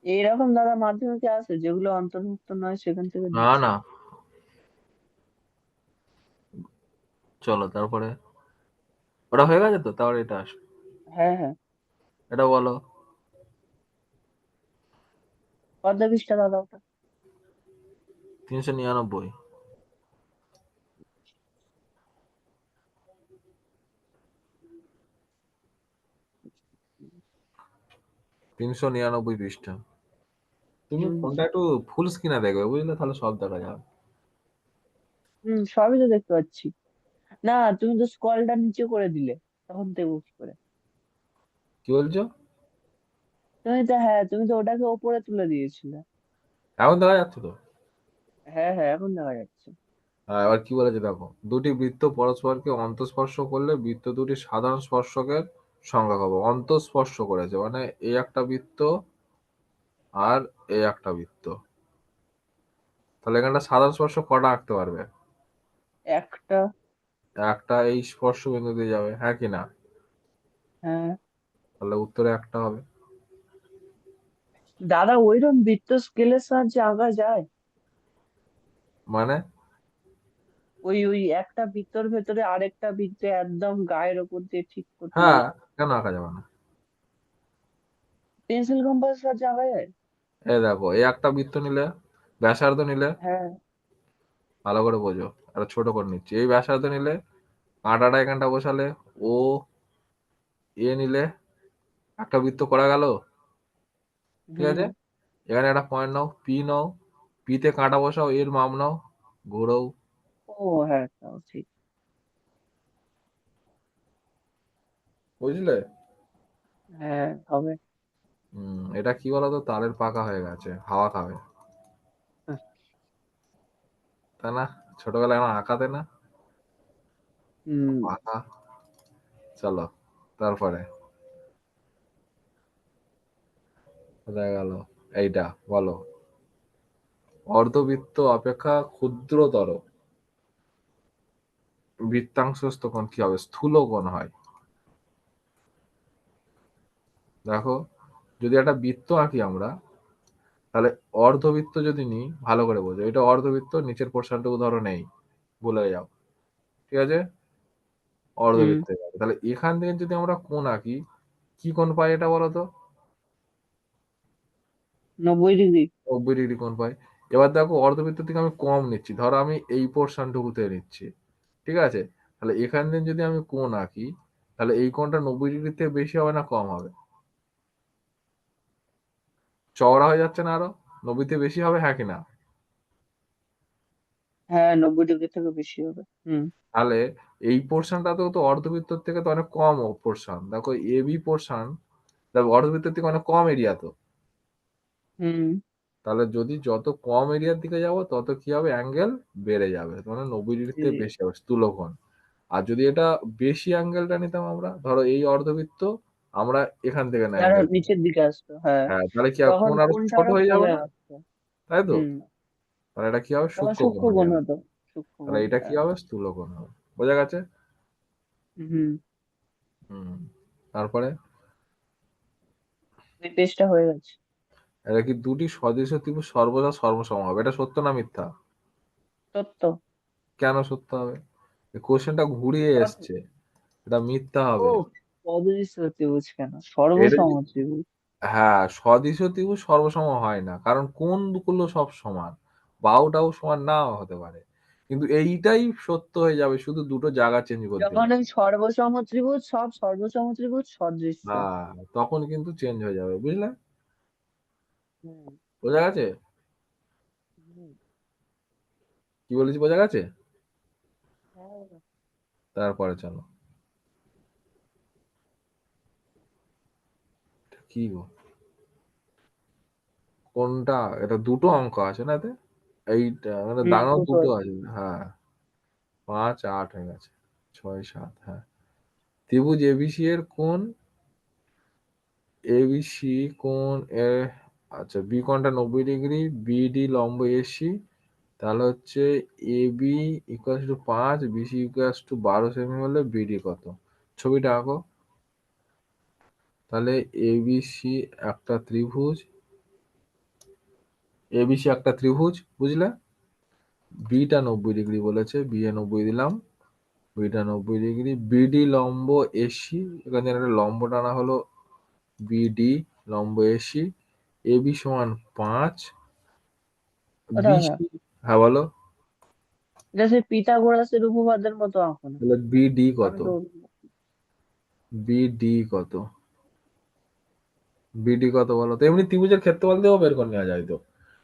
এইরকম দাদা মাধ্যমিকে আছে যেগুলো অন্তর্ভুক্ত নয়, সেখান থেকে না দিচ্ছে। না, চলো তারপরে, ওটা হয়ে গেছে তো, তারপরে এটা আসবে, হ্যাঁ হ্যাঁ। এটা বলো। কত পৃষ্ঠা দাদা ওটা? 399। 399 পৃষ্ঠা। তুমি হুম ফোনটা একটু ফুল স্ক্রিনে দেখবে, বুঝলে, তাহলে সব দেখা যাবে। হুম, সবই তো দেখতে পাচ্ছি। না, তুমি তো স্কলটা নিচে করে দিলে, তখন দেখবো কি করে? কি বলছো? তুমি তো ওটাকে ওপরে তুলে দিয়েছিলে। এখন দেখা যাচ্ছে তো। হ্যাঁ হ্যাঁ, এখন দেখা যাচ্ছে। এবার কি বলেছে দেখো, দুটি বৃত্ত পরস্পরকে অন্তঃস্পর্শ করলে বৃত্ত দুটি সাধারণ স্পর্শকের সংখ্যা হবে। অন্তঃস্পর্শ করেছে মানে এই একটা বৃত্ত আর এই একটা বৃত্ত, তাহলে এখানটা সাধারণ স্পর্শক কটা আঁকতে পারবে? একটা। একটা এই স্পর্শ বিন্দু দিয়ে যাবে, হ্যাঁ কি না? হ্যাঁ। তাহলে উত্তরে একটা হবে। দাদা ওইরকম বৃত্ত স্কেলের সাহায্যে আঁকা যায়? মানে ওই ওই একটা বৃত্তর ভেতরে আরেকটা বৃত্তে একদম গায়ের ওপর দিয়ে ঠিক করতে হ্যাঁ, যায়। কেন আঁকা যাবে না? পেন্সিল কম্পাস আর আঁকা যায়। এই দেখো, এই একটা বৃত্ত নিলে, ব্যাসার্ধ নিলে, হ্যাঁ। ভালো করে বোঝো, একটা ছোট করে নিচ্ছি। এই ব্যাসার্ধ নিলে, কাঁটাটা এখানটা বসালে, ও এ নিলে, একটা বৃত্ত করা গেল। ঠিক হুম। আছে, এখানে একটা পয়েন্ট নাও, পি নাও, পিতে কাঁটা বসাও, এর মাপ নাও, ঘোরাও। ও হ্যাঁ, তাও ঠিক। বুঝলে? হ্যাঁ, হবে। এটা কি বলতো, তারের পাকা হয়ে গেছে, হাওয়া খাবে, তাই না? ছোটবেলায় আমার আঁকাতে না হুম। পাকা। চলো, তারপরে কোথায় গেল? এইটা বলো, অর্ধবৃত্ত অপেক্ষা ক্ষুদ্রতর বৃত্তাংশস্থ কোণ কি হবে? স্থূল কোণ হয়। দেখো, যদি একটা বৃত্ত আঁকি আমরা, তাহলে অর্ধবৃত্ত যদি নিই, ভালো করে বোঝো, এটা অর্ধবৃত্ত, নিচের পোর্শনটুকু ধরো নেই, ভুলে যাও। ঠিক আছে, হুম। অর্ধবৃত্ত। তাহলে এখান থেকে যদি আমরা কোণ আঁকি, কি কোণ পাই এটা বলো তো? 90 ডিগ্রি। 90 ডিগ্রি কোণ পাই। এবার দেখো, অর্ধবৃত্ত থেকে আমি কম নিচ্ছি, ধরো আমি এই পোর্শনটুকুতে নিচ্ছি। ঠিক আছে, তাহলে এখান থেকে যদি আমি কোণ আঁকি, তাহলে এই কোণটা 90 ডিগ্রিতে বেশি হবে না কম হবে? চওড়া হয়ে যাচ্ছে না আরো? 90-তে বেশি হবে, হ্যাঁ কি না? হ্যাঁ, 90 ডিগ্রি থেকে বেশি হবে। হুম। তাহলে এই পোর্শনটাতেও তো অর্ধবৃত্তর থেকে তো অনেক কম পোর্শন, দেখো এ বি পোর্শন, দেখো অর্ধবৃত্তের থেকে অনেক কম এরিয়া তো। হুম। তাহলে যদি যত কম এরিয়ার দিকে যাবো, তত কি হবে, অ্যাঙ্গেল বেড়ে যাবে, মানে 90 ডিগ্রিতে জি। বেশি হবে স্থূলকোণ। আর যদি এটা বেশি অ্যাঙ্গেলটা নিতাম আমরা, ধরো এই অর্ধবৃত্ত, আমরা এখান থেকে না যারা অ্যাঙ্গেল, নিচের দিকে আসতো, হ্যাঁ, হ্যাঁ, তাহলে কি হবে, তখন কোণ আরো কোনটা ছোট আরো হয়ে যাবে কমে না? আসতো। তাই তো? হুম। তাহলে এটা কি হবে, তখন সূক্ষ্মকোণ সূক্ষ্ম হয়ে কোণ যাবে। হতো। সূক্ষ্ম তাহলে কোণ, এটা কি হ্যাঁ। হবে, স্থূলকোণ হবে। বোঝা গেছে? হুম। হুম। তারপরে, এই পেজটা হয়ে গেছে। এটা কি দুটি সদৃশ ত্রিভুজ সর্বদা সর্বসম হবে? এটা সত্য না মিথ্যা? সত্য। কেন সত্য হবে? কোশ্চেনটা ঘুরিয়ে কারণ- এসছে, এটা মিথ্যা ও, হবে। অদৃশ্য ত্রিভুজ কেন, এটা সর্বসম যদি, ত্রিভুজ। হ্যাঁ, সদৃশ ত্রিভুজ সর্বসম হয় না, কারণ কোণগুলো সব সমান, বাহুটাও সমান নাও হতে পারে, কিন্তু এইটাই সত্য হয়ে যাবে শুধু দুটো জায়গা চেঞ্জ করে যখন দিলে। ওই সর্বসম ত্রিভুজ, সব সর্বসম ত্রিভুজ সদৃশ্য। হ্যাঁ, তখন কিন্তু চেঞ্জ হয়ে যাবে, বুঝলে? হুম। বোঝা গেছে? হুম। কি বলেছি, বোঝা গেছে? হ্যাঁ। তারপরে চলো, কি গো, কোনটা, এটা দুটো অঙ্ক আছে না এতে, এইটা মানে হুম, দাঁড়াও, দুটো দুটো আছে। আছে, হ্যাঁ। 5 8 হয়ে গেছে, 6 7, হ্যাঁ। ত্রিভুজ এবিসি এর কোণ, এবিসি কোণ এ, আচ্ছা, বি কোণটা 90 ডিগ্রি, বিডি লম্ব এসি, তাহলে হচ্ছে A B equals to 5, B C equals to 12 সেমি হলে বিডি কত? ছবিটা আঁকো। তাহলে এবিসি একটা ত্রিভুজ, এবিসি একটা ত্রিভুজ, বুঝলে? বিটা 90 ডিগ্রি বলেছে, বি এ 90 দিলাম, বিটা 90 ডিগ্রি, বিডি লম্ব এসি, এখানে একটা লম্ব টানা হলো, বিডি লম্ব এসি, এবি সমান 5, ওটা ওটা বিসি, হ্যাঁ বলো। এটা সেই পিথাগোরাসের উপপাদ্যের মতো আঁকো না। তাহলে বিডি আমি কত? তো। বিডি কত? বিডি কত বলো তো? এমনি ত্রিভুজের ক্ষেত্রফল দিয়েও বের করে নেওয়া যায় তো।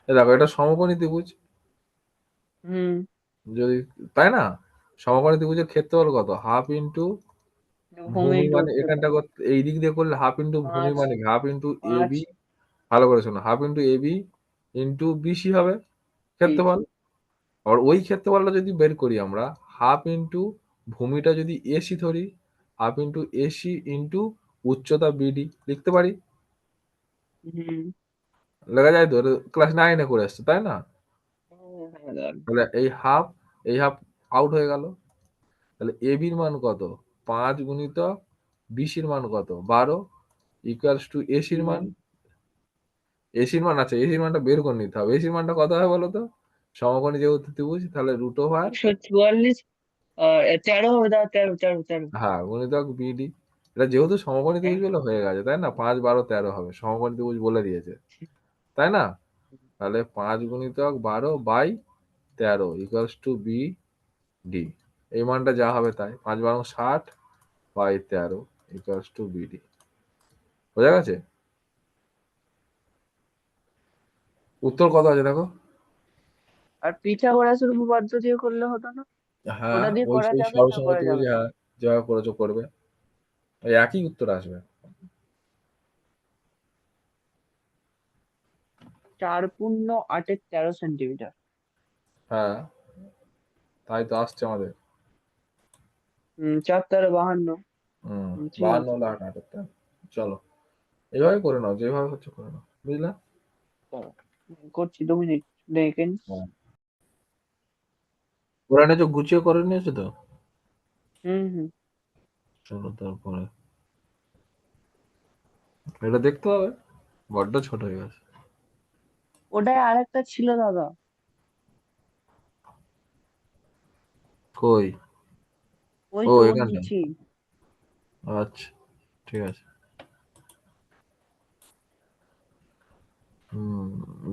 দেখো, এটা সমকোণী ত্রিভুজ, হুম। যদি, তাই না? সমকোণী ত্রিভুজের ক্ষেত্রফল কত? হাফ ইন্টু ভূমি ভূমি, ইন্টু মানে উচ্চতা। এখানটা এই দিক দিয়ে করলে হাফ ইন্টু ভূমি, পাঁচ। মানে হাফ ইন্টু পাঁচ। এবি, ভালো করে শোনো, half into A B into B C হবে ঠিক। ক্ষেত্রফল। আর ওই ক্ষেত্রফলটা যদি বের করি আমরা, হাফ ইন্টু ভূমিটা যদি এসি ধরি, হাফ ইন্টু এসি ইন্টু উচ্চতা বিডি লিখতে পারি। হুম। লেখা যায় তো, ক্লাস 9-এ করে আসছে, তাই না? হ্যাঁ, তাহলে এই হাফ আউট হয়ে গেল। তাহলে এবির মান কত? 5 × বিসির মান কত? 12 ইকুয়ালস টু এসির মান, হুম। এসির মান, আচ্ছা, এসির মানটা বের করে নিতে হবে, এসির মানটা কত হয় বলো তো? সমকোণী যেহেতু ত্রিভুজ তাহলে রুট ওভার 144 13 হবে, দাদা 13 13 13। হ্যাঁ গুণিতক বিডি। এটা যেহেতু সমকোণী ত্রিভুজ বলে হয়ে গেছে তাই না, 5 12 13 হবে, সমকোণী ত্রিভুজ বলে দিয়েছে তাই না। তাহলে 5 গুণিতক 12 by 13 equals to B D. এই মানটা যা হবে তাই, 5 12 60 বাই 13 ইকুয়ালস টু বিডি। বোঝা গেছে? উত্তর কত আছে দেখো। আর পিথাগোরাসের উপপাদ্য দিয়ে করলে হতো না? হ্যাঁ ওটা দিয়ে ওই করা সেই যাবে না করা সর্বসম্মতিভুজ, যাবে না? হ্যাঁ যেভাবে করেছো করবে, ওই একই উত্তর আসবে। 4 × 8 = 13 সেন্টিমিটার। হ্যাঁ তাই তো আসছে আমাদের। 4 × 52। ঠিক 52 আছে। হলো 8 চলো এইভাবে করে নাও, যেভাবে হচ্ছে করে নাও, বুঝলা? চলো, করছি 2 মিনিট সেকেন্ড। হ্যাঁ ওরা নিয়েছো, গুছিয়ে করে নিয়েছো তো। হুম হুম। চলো তারপরে এটা দেখতে হবে, বড্ড ছোট হয়ে গেছে। ওটায় আরেকটা ছিল দাদা। কই? ওই ও তো ওর এখানটা, নিচেই। আচ্ছা ঠিক আছে।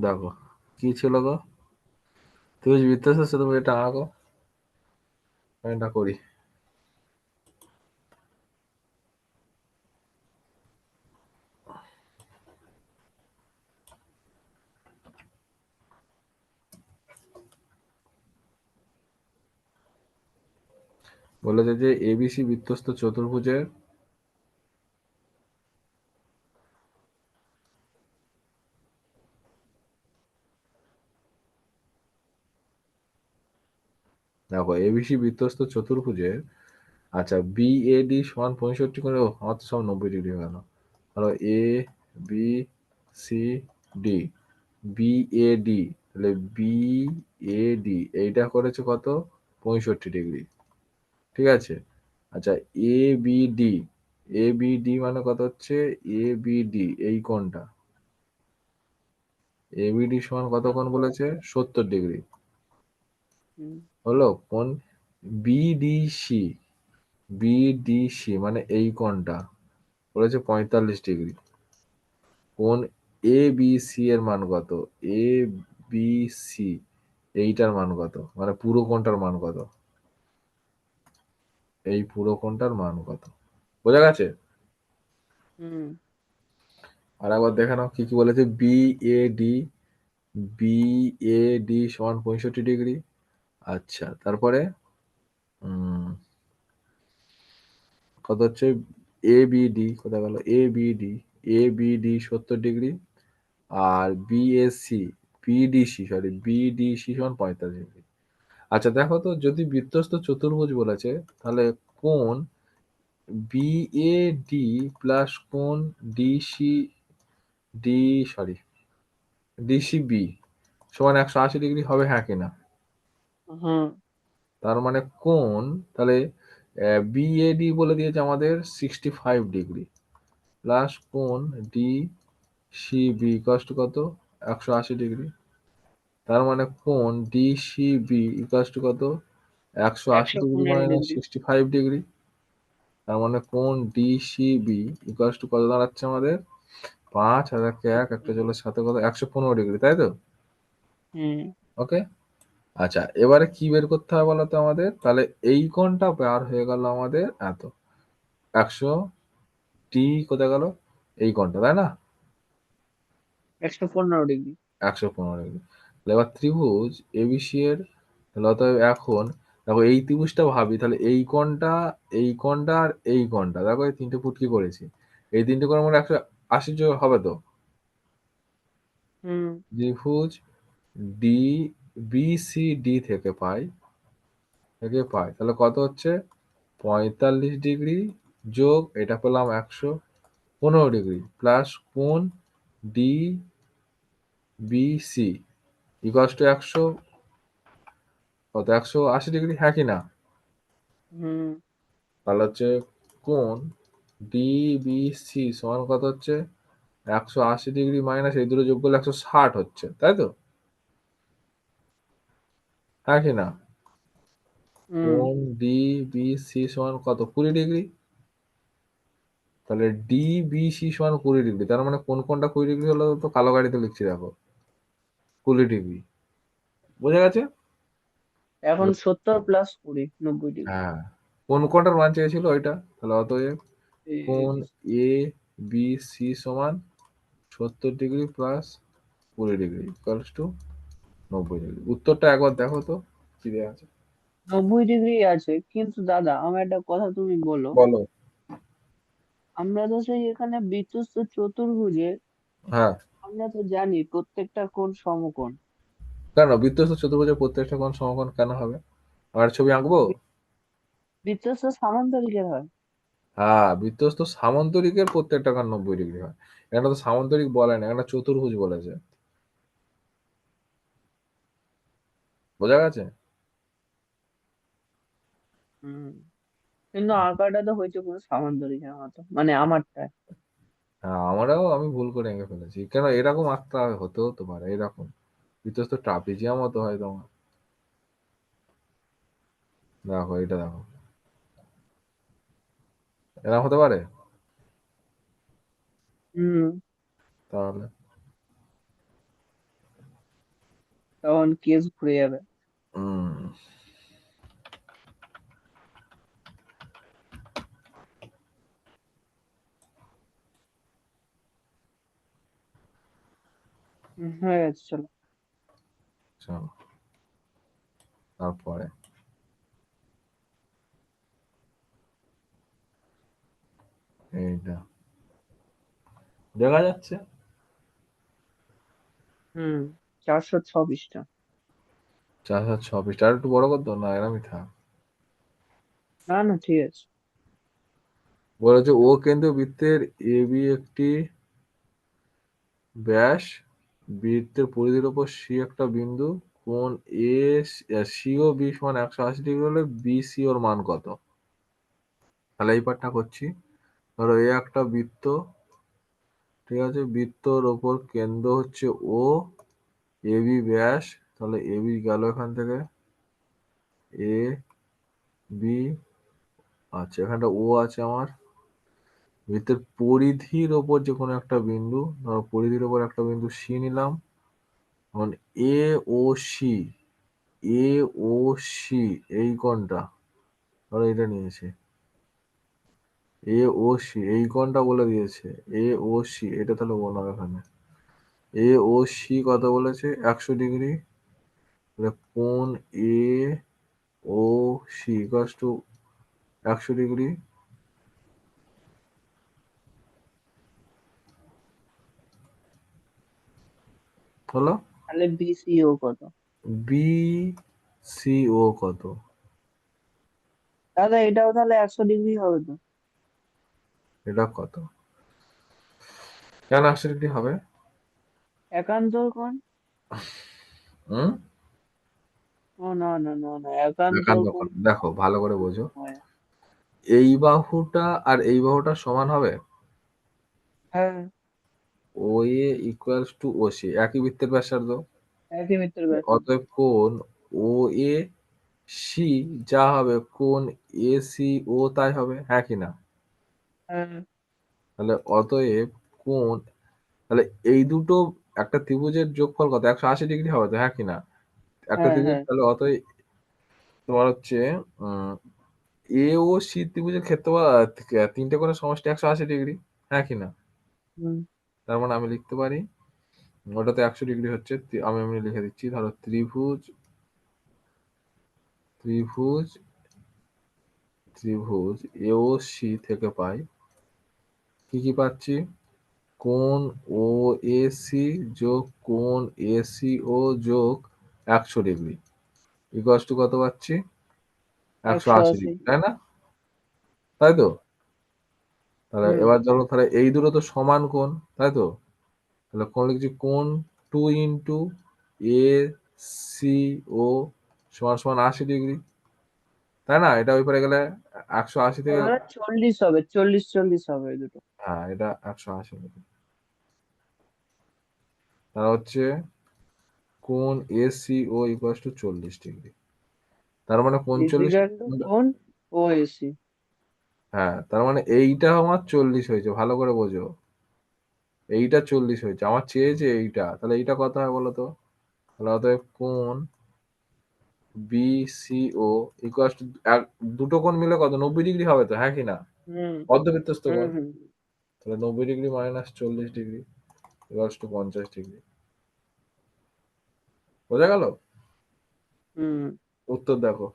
দেখো কি ছিল গো, তুমি বৃত্তাসের সাথে তুমি এটা আঁকো, আমি এটা করি। বলেছে যে এবিসি বৃত্তস্থ চতুর্ভুজের, দেখো এবিসি বৃত্তস্থ চতুর্ভুজের, আচ্ছা বিএডি সমান 65 করে, আমার তো সব 90 ডিগ্রি হয়ে গেল। ধরো এ বি সি ডি, বিএডি, তাহলে বিএডি এইটা করেছে কত, 65 ডিগ্রি, ঠিক আছে। আচ্ছা এ বিডি, এ বিডি মানে কত হচ্ছে, এ বিডি এই কোণটা, এ বিডি সমান কত কোণ বলেছে, 70 ডিগ্রি। হুম হলো কোণ বিডিসি, বিডিসি মানে এই কোণটা বলেছে 45 ডিগ্রি। কোণ এ বি সি এর মান কত, এ বি সি এইটার মান কত, মানে পুরো কোণটার মান কত, এই পুরো কোণটার মান কত। বোঝা গেছে? হুম। আর একবার দেখে নাও কি কি বলেছে, বিএডি, বিএডি সমান 65 ডিগ্রি। আচ্ছা তারপরে কত হচ্ছে, এ বিডি কোথায় গেল, A B D, A B D 70 degree. আর বিএসসি, বিডিসি সরি বিডিসি সমান 45 ডিগ্রি। আচ্ছা দেখো তো, যদি বৃত্তস্থ চতুর্ভুজ বলেছে তাহলে কোণ বিএডি প্লাস কোণ ডিসি ডি সরি ডিসিবি সমান 180 ডিগ্রি হবে, হ্যাঁ কিনা? হুম। তার মানে কোণ, তাহলে বিএডি বলে দিয়েছে আমাদের 65 ডিগ্রি, প্লাস কোণ ডিসিবি কষ্ট কত, 180 ডিগ্রি। তার মানে কোণ ডিসিবি ইকাস টু কত, 180 ডিগ্রি মাইনাস115 ডিগ্রি। 65 ডিগ্রি। তার মানে কোণ ডিসিবি ইকাস টু কত দাঁড়াচ্ছে আমাদের, 5 আর একটা 1 একটা চলে সাথে কত, 115 ডিগ্রি, তাই তো? হুম। ওকে। আচ্ছা এবারে কি বের করতে হবে বলতো আমাদের, তাহলে এই কোণটা বার হয়ে গেল আমাদের এত, 100 কোথায় গেল, এই কোণটা তাই না, 115 ডিগ্রি। 115 ডিগ্রি। এবার ত্রিভুজ এবিসি এর, তাহলে অতএব এখন দেখো এই ত্রিভুজটা ভাবি, তাহলে এই কোণটা, এই কোণটা আর এই কোণটা, দেখো এই তিনটে ফুটকি করেছি, এই তিনটে কোণের মধ্যে 180 যোগ হবে তো। হুম ত্রিভুজ ডি বিসিডি থেকে পাই তাহলে কত হচ্ছে, 45 ডিগ্রি যোগ এটা পেলাম 115 ডিগ্রি, প্লাস কোণ D B C equals to 180 degree, হ্যাঁ কি না? হুম। তাহলে হচ্ছে কোণ ডিবিসি সমান কত হচ্ছে, 180 ডিগ্রি মাইনাস এই দুটো যোগ করলে 160 হচ্ছে, তাই তো? হ্যাঁ কি না? হুম। কোণ ডিবিসি সমান কত? 20 ডিগ্রি। তাহলে ডিবিসি সমান 20 ডিগ্রি, তার মানে কোন কোনটা 20 ডিগ্রি হলো? তো কালো গাড়িতে লিখছি দেখো, 20 ডিগ্রি। বোঝা গেছে? এখন 70 + 20 90 ডিগ্রি। হ্যাঁ, কোন কোনটার মান চেয়েছিল ওইটা। তাহলে অতএব কোণ এই এ বি সি সমান 70 degree plus 20 degree equals two 90 degree. উত্তরটা একবার দেখো তো কি দেওয়া আছে। 90 ডিগ্রি আছে, কিন্তু দাদা আমার একটা কথা তুমি বলো। বলো। আমরা তো সেই এখানে বৃত্তস্থ চতুর্ভুজে হ্যাঁ, আমরা তো জানি প্রত্যেকটা কোণ সমকোণ। কেন বৃত্তস্থ চতুর্ভুজের প্রত্যেকটা কোণ সমকোণ কেন হবে? আর ছবি আঁকবো? বৃত্তস্থ সামান্তরিকের হয়। হ্যাঁ, বৃত্তস্থ সামান্তরিকের প্রত্যেকটা কোণ 90 ডিগ্রি হয়। এখানে তো সামান্তরিক বলে না, এখানে চতুর্ভুজ বলেছে। বোঝা গেছে? হুম। কিন্তু আঁকাটা তো হয়েছে পুরো সামান্তরিকের মতো, মানে আমারটা। হ্যাঁ, আমি ভুল করে এঁকে ফেলেছি। কেন এরকম আঁকতে হবে? হতে পারে এরকম। বৃত্তস্থ ট্রাপিজিয়াম মতো হয় তোমার। দেখো এটা দেখো, এরকম হতে পারে। হুম। তাহলে তখন কেস ঘুরে যাবে। হুম, হয়ে গেছে, চলো। চলো তারপরে এইটা দেখা যাচ্ছে। হুম। 406 পৃষ্ঠা। 406 পৃষ্ঠা। আর একটু বড় করতো না, এরমই থাক। না না, ঠিক আছে। বলেছে ও কেন্দ্রীয় বৃত্তের এ বি একটি ব্যাস, বৃত্তের পরিধির উপর সি একটা বিন্দু, কোণ এ সি ও বি সমান 180 ডিগ্রি হলে বি সি ওর মান কত? তাহলে এই পার্টটা করছি। ধরো এ একটা বৃত্ত, ঠিক আছে, বৃত্তর ওপর কেন্দ্র হচ্ছে ও, এ বি ব্যাস, তাহলে এ বি গেল এখান থেকে, এ বি, আচ্ছা এখানটা ও আছে আমার। বৃত্তের পরিধির ওপর যে কোনো একটা বিন্দু, ধরো পরিধির ওপর একটা বিন্দু সি নিলাম। এখন এ ও সি, এ ও সি এই কোণটা, ধরো এটা নিয়েছে, এ ও সি এই কোণটা বলে দিয়েছে। এ ও সি এটা তাহলে বলো এখানে, এ ও সি কত বলেছে? 100 ডিগ্রি। তাহলে কোণ এ ও সি ইকুয়ালস টু 100 ডিগ্রি। হলো। তাহলে বিসিও কত? বি সি ও কত? দাদা এটাও তাহলে 100 ডিগ্রি হবে তো? এটা কত? কেন 100 ডিগ্রি হবে? একান্তর কোণ। হুম, ও না না না না, একান্তর একান্ত কোণ। কোণ। দেখো ভালো করে বোঝো, হয়। এই বাহুটা আর এই বাহুটা সমান হবে। হ্যাঁ। ও এ ইকুয়ালস টু ও সি, একই বৃত্তের ব্যাসার্ধ। একই মিত্র ব্যাসার্ধ। অতএব কোণ ও এ সি যা হবে, কোণ এ সি ও তাই হবে, হ্যাঁ কি না? হ্যাঁ তাহলে অতএব কোণ, তাহলে এই দুটো একটা ত্রিভুজের যোগফল কত? 180 ডিগ্রি হবে তো, হ্যাঁ কি না? একটা হ্যাঁ ত্রিভুজ, হ্যাঁ। তাহলে অতএব তোমার হচ্ছে উম এ ও সি ত্রিভুজের ক্ষেত্রফল, তিনটে কোণের সমষ্টি 180 ডিগ্রি, হ্যাঁ কি না? হুম। তার মানে আমি লিখতে পারি ওটাতে 100 ডিগ্রি হচ্ছে, আমি এমনি লিখে দিচ্ছি। ধরো ত্রিভুজ, ত্রিভুজ, ত্রিভুজ এ ও সি থেকে পাই কি কি পাচ্ছি? কোণ ও এ সি যোগ কোণ এ সি ও যোগ 100 ডিগ্রি ইকুয়ালস টু কত পাচ্ছি? একশো একশো আশি আশি ডিগ্রি তাই না? তাই তো? তাহলে হুম। এবার ধরো তাহলে এই দুটো তো সমান কোণ, তাই তো? তাহলে কোণ লিখছি, কোণ 2 × এ সি ও সমান সমান 80 ডিগ্রি, তাই না? এটা ওই পারে গেলে 180 থেকে, এবার 40 হবে, 40 হবে এই দুটো। হ্যাঁ এটা 180 ডিগ্রি। তাহলে হচ্ছে কোণ A C O equals to 40 degree. তার মানে 45 ইজিক্যাল টু কোণ ও এসি। হ্যাঁ, তার মানে এইটা আমার 40 হয়েছে, ভালো করে বোঝো। এইটা 40 হয়েছে, আমার চেয়েছে এইটা, তাহলে এইটা কত হয় বলো তো? তাহলে অতএব কোণ বিসিও ইকুয়াল টু, দুটো কোণ মিলে কত, 90 ডিগ্রি হবে তো, হ্যাঁ কি না? হুম অর্ধবৃত্তস্থ হুম কোণ। হুম তাহলে 90 degree minus 40 degree equal two 50 degree. বোঝা গেল? হুম উত্তর দেখো।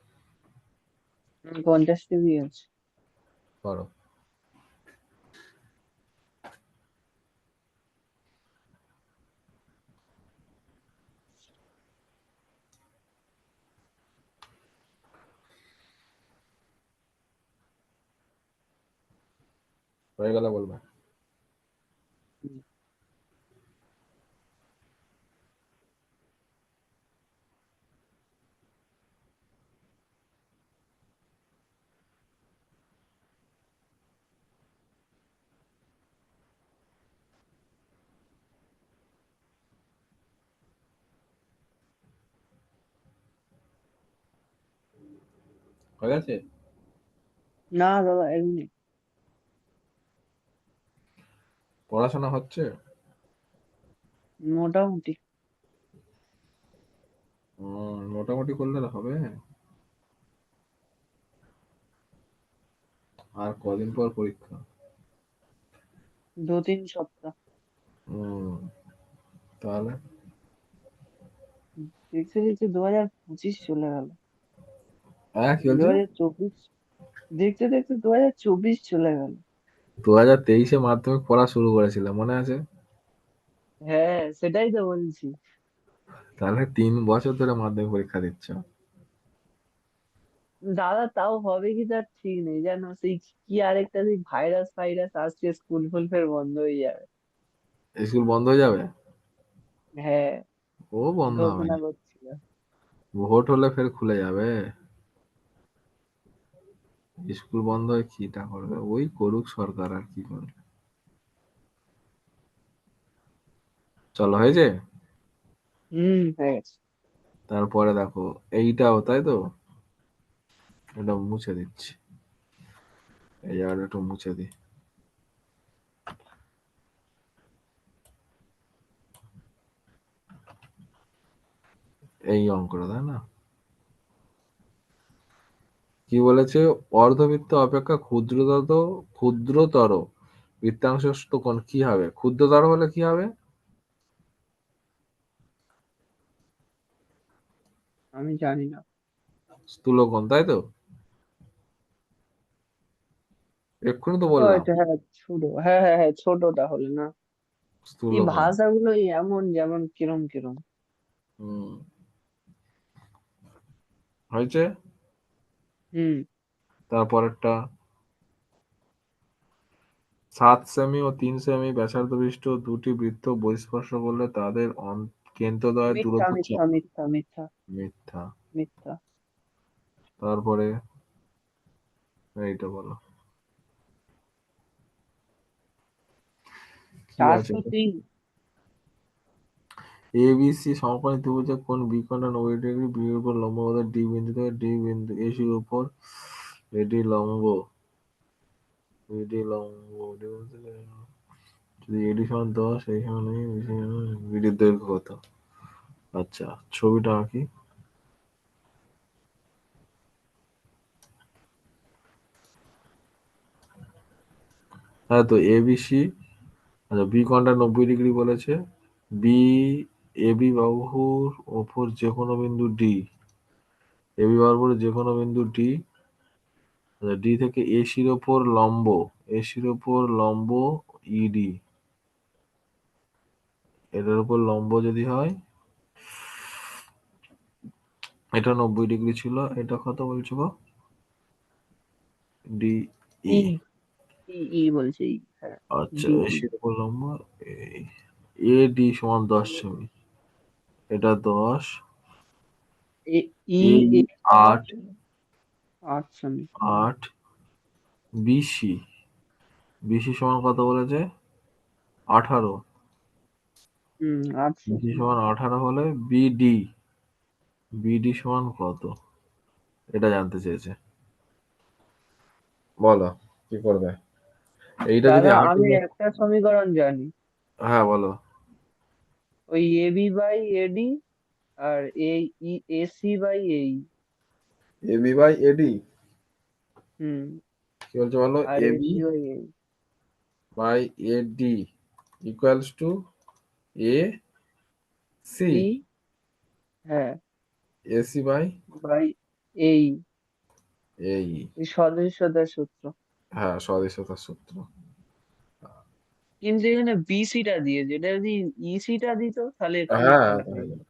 50 ডিগ্রি আছে। করো। হয়ে গেলে বলবে। হুম, হয়ে গেছে? না দাদা এমনি পড়াশোনা হচ্ছে? মোটামুটি। মোটামুটি করলে হবে? আর কদিন পর পরীক্ষা? 2-3 সপ্তাহ। হুম, তাহলে দেখতে দেখতে 2025 চলে গেল। হ্যাঁ কি দু বলছো? হাজার চব্বিশ দেখতে দেখতে 2024 চলে গেল। 2023-এ মাধ্যমিক পড়া শুরু করেছিলাম, মনে আছে? হ্যাঁ সেটাই তো বলছি। তাহলে 3 বছর ধরে মাধ্যমিক পরীক্ষা দিচ্ছ। দাদা তাও হবে কি তার ঠিক নেই জানো, সেই কি আরেকটা সেই ভাইরাস ফাইরাস আসছে, স্কুল ফুল ফের বন্ধ হয়ে যাবে। স্কুল বন্ধ হয়ে যাবে? হ্যাঁ ও বন্ধ হবে ঘোষণা না, করছিল। ভোট হলে ফের খুলে যাবে। স্কুল বন্ধ হয়ে কিটা করবে, ওই করুক সরকার, আর কি করবে। চলো, হয়েছে। হয়ে গেছে। তারপরে দেখো, এইটাও তাই তো, এটা মুছে দিচ্ছি, এই জায়গাটা একটু মুছে দিই। এই অঙ্কটা তাই না? কি বলেছে? অর্ধবৃত্ত অপেক্ষা ক্ষুদ্রতর বৃত্তাংশস্থ কোণ কি হবে? ক্ষুদ্রতর হলে কি হবে? আমি জানি না। স্থূলকোণ, তাই তো? এক্ষুনি তো বললাম। হয়তো হ্যাঁ ছোট, হ্যাঁ হ্যাঁ হ্যাঁ ছোটটা হলে না। এই স্থূলকোণ। ভাষাগুলোই এমন যেমন কিরম কিরম। হুম, হয়েছে। হুম। তারপরেরটা, 7 সেমি ও 3 সেমি ব্যাসার্ধ বিশিষ্ট দুটি বৃত্ত বহিঃস্পর্শ করলে তাদের কেন্দ্রদ্বয়ের মিথ্যা দূরত্ব মিথ্যা মিথ্যা মিথ্যা মিথ্যা। মিথ্যা। তারপরে এইটা বলো, কি আছে? 403। এবিসি সমকোণী ত্রিভুজের কোণ বিকোণটা 90 ডিগ্রি, বি এর উপর লম্ব হলে ডি বিন্দু থেকে ডি বিন্দু এসির উপর এডি লম্ব, এডি লম্ব ডি বিন্দু থেকে- যদি এডি সমান 10, এই সমান বিডির দৈর্ঘ্য কত? আচ্ছা, ছবিটা আঁকি। হ্যাঁ তো এবিসি, আচ্ছা বি কোণটা 90 ডিগ্রি বলেছে। বি এবি বাহুর ওপর যে কোনো বিন্দু ডি, এবি বাহুর উপর যে কোনো বিন্দু ডি, ডি থেকে এসির ওপর লম্ব, এসির ওপর লম্ব ইডি, এটার উপর লম্ব যদি হয়, এটা 90 ডিগ্রি ছিল, এটা কত বলছো গো? D E. ই ই ই বলছে ই, হ্যাঁ। আচ্ছা, ডিই। এসির উপর লম্ব এ ডি সমান 10 সেমি, এটা 10, এ ই এ এ সমান 8, 8 সেমি। 8 বিসি, বিসি সমান কত বলেছে? 18, 8 সেমি। বিসি সমান 18 হলে বিডি, বিডি সমান কত? এটা জানতে চেয়েছে। বলো কি করবে এইটা যদি দাদা আমাকে আমি একটা সমীকরণ জানি, হ্যাঁ বলো। ওই এবি বাই এডি আর এই এসি বাই এই। এবি বাই এডি, হুম। কি বলছে বলো? আর এবি এসি বাই এই। By A D equals to A C, C. হ্যাঁ। এসি বাই বাই এই। এই। এই সদৃশ্যতার সূত্র। হ্যাঁ সদিশতার সূত্র। কিন্তু এখানে বিসিটা দিয়েছে, এটা যদি ইসিটা দিত তাহলে একটু হ্যাঁ তাহলে হয়ে যেত।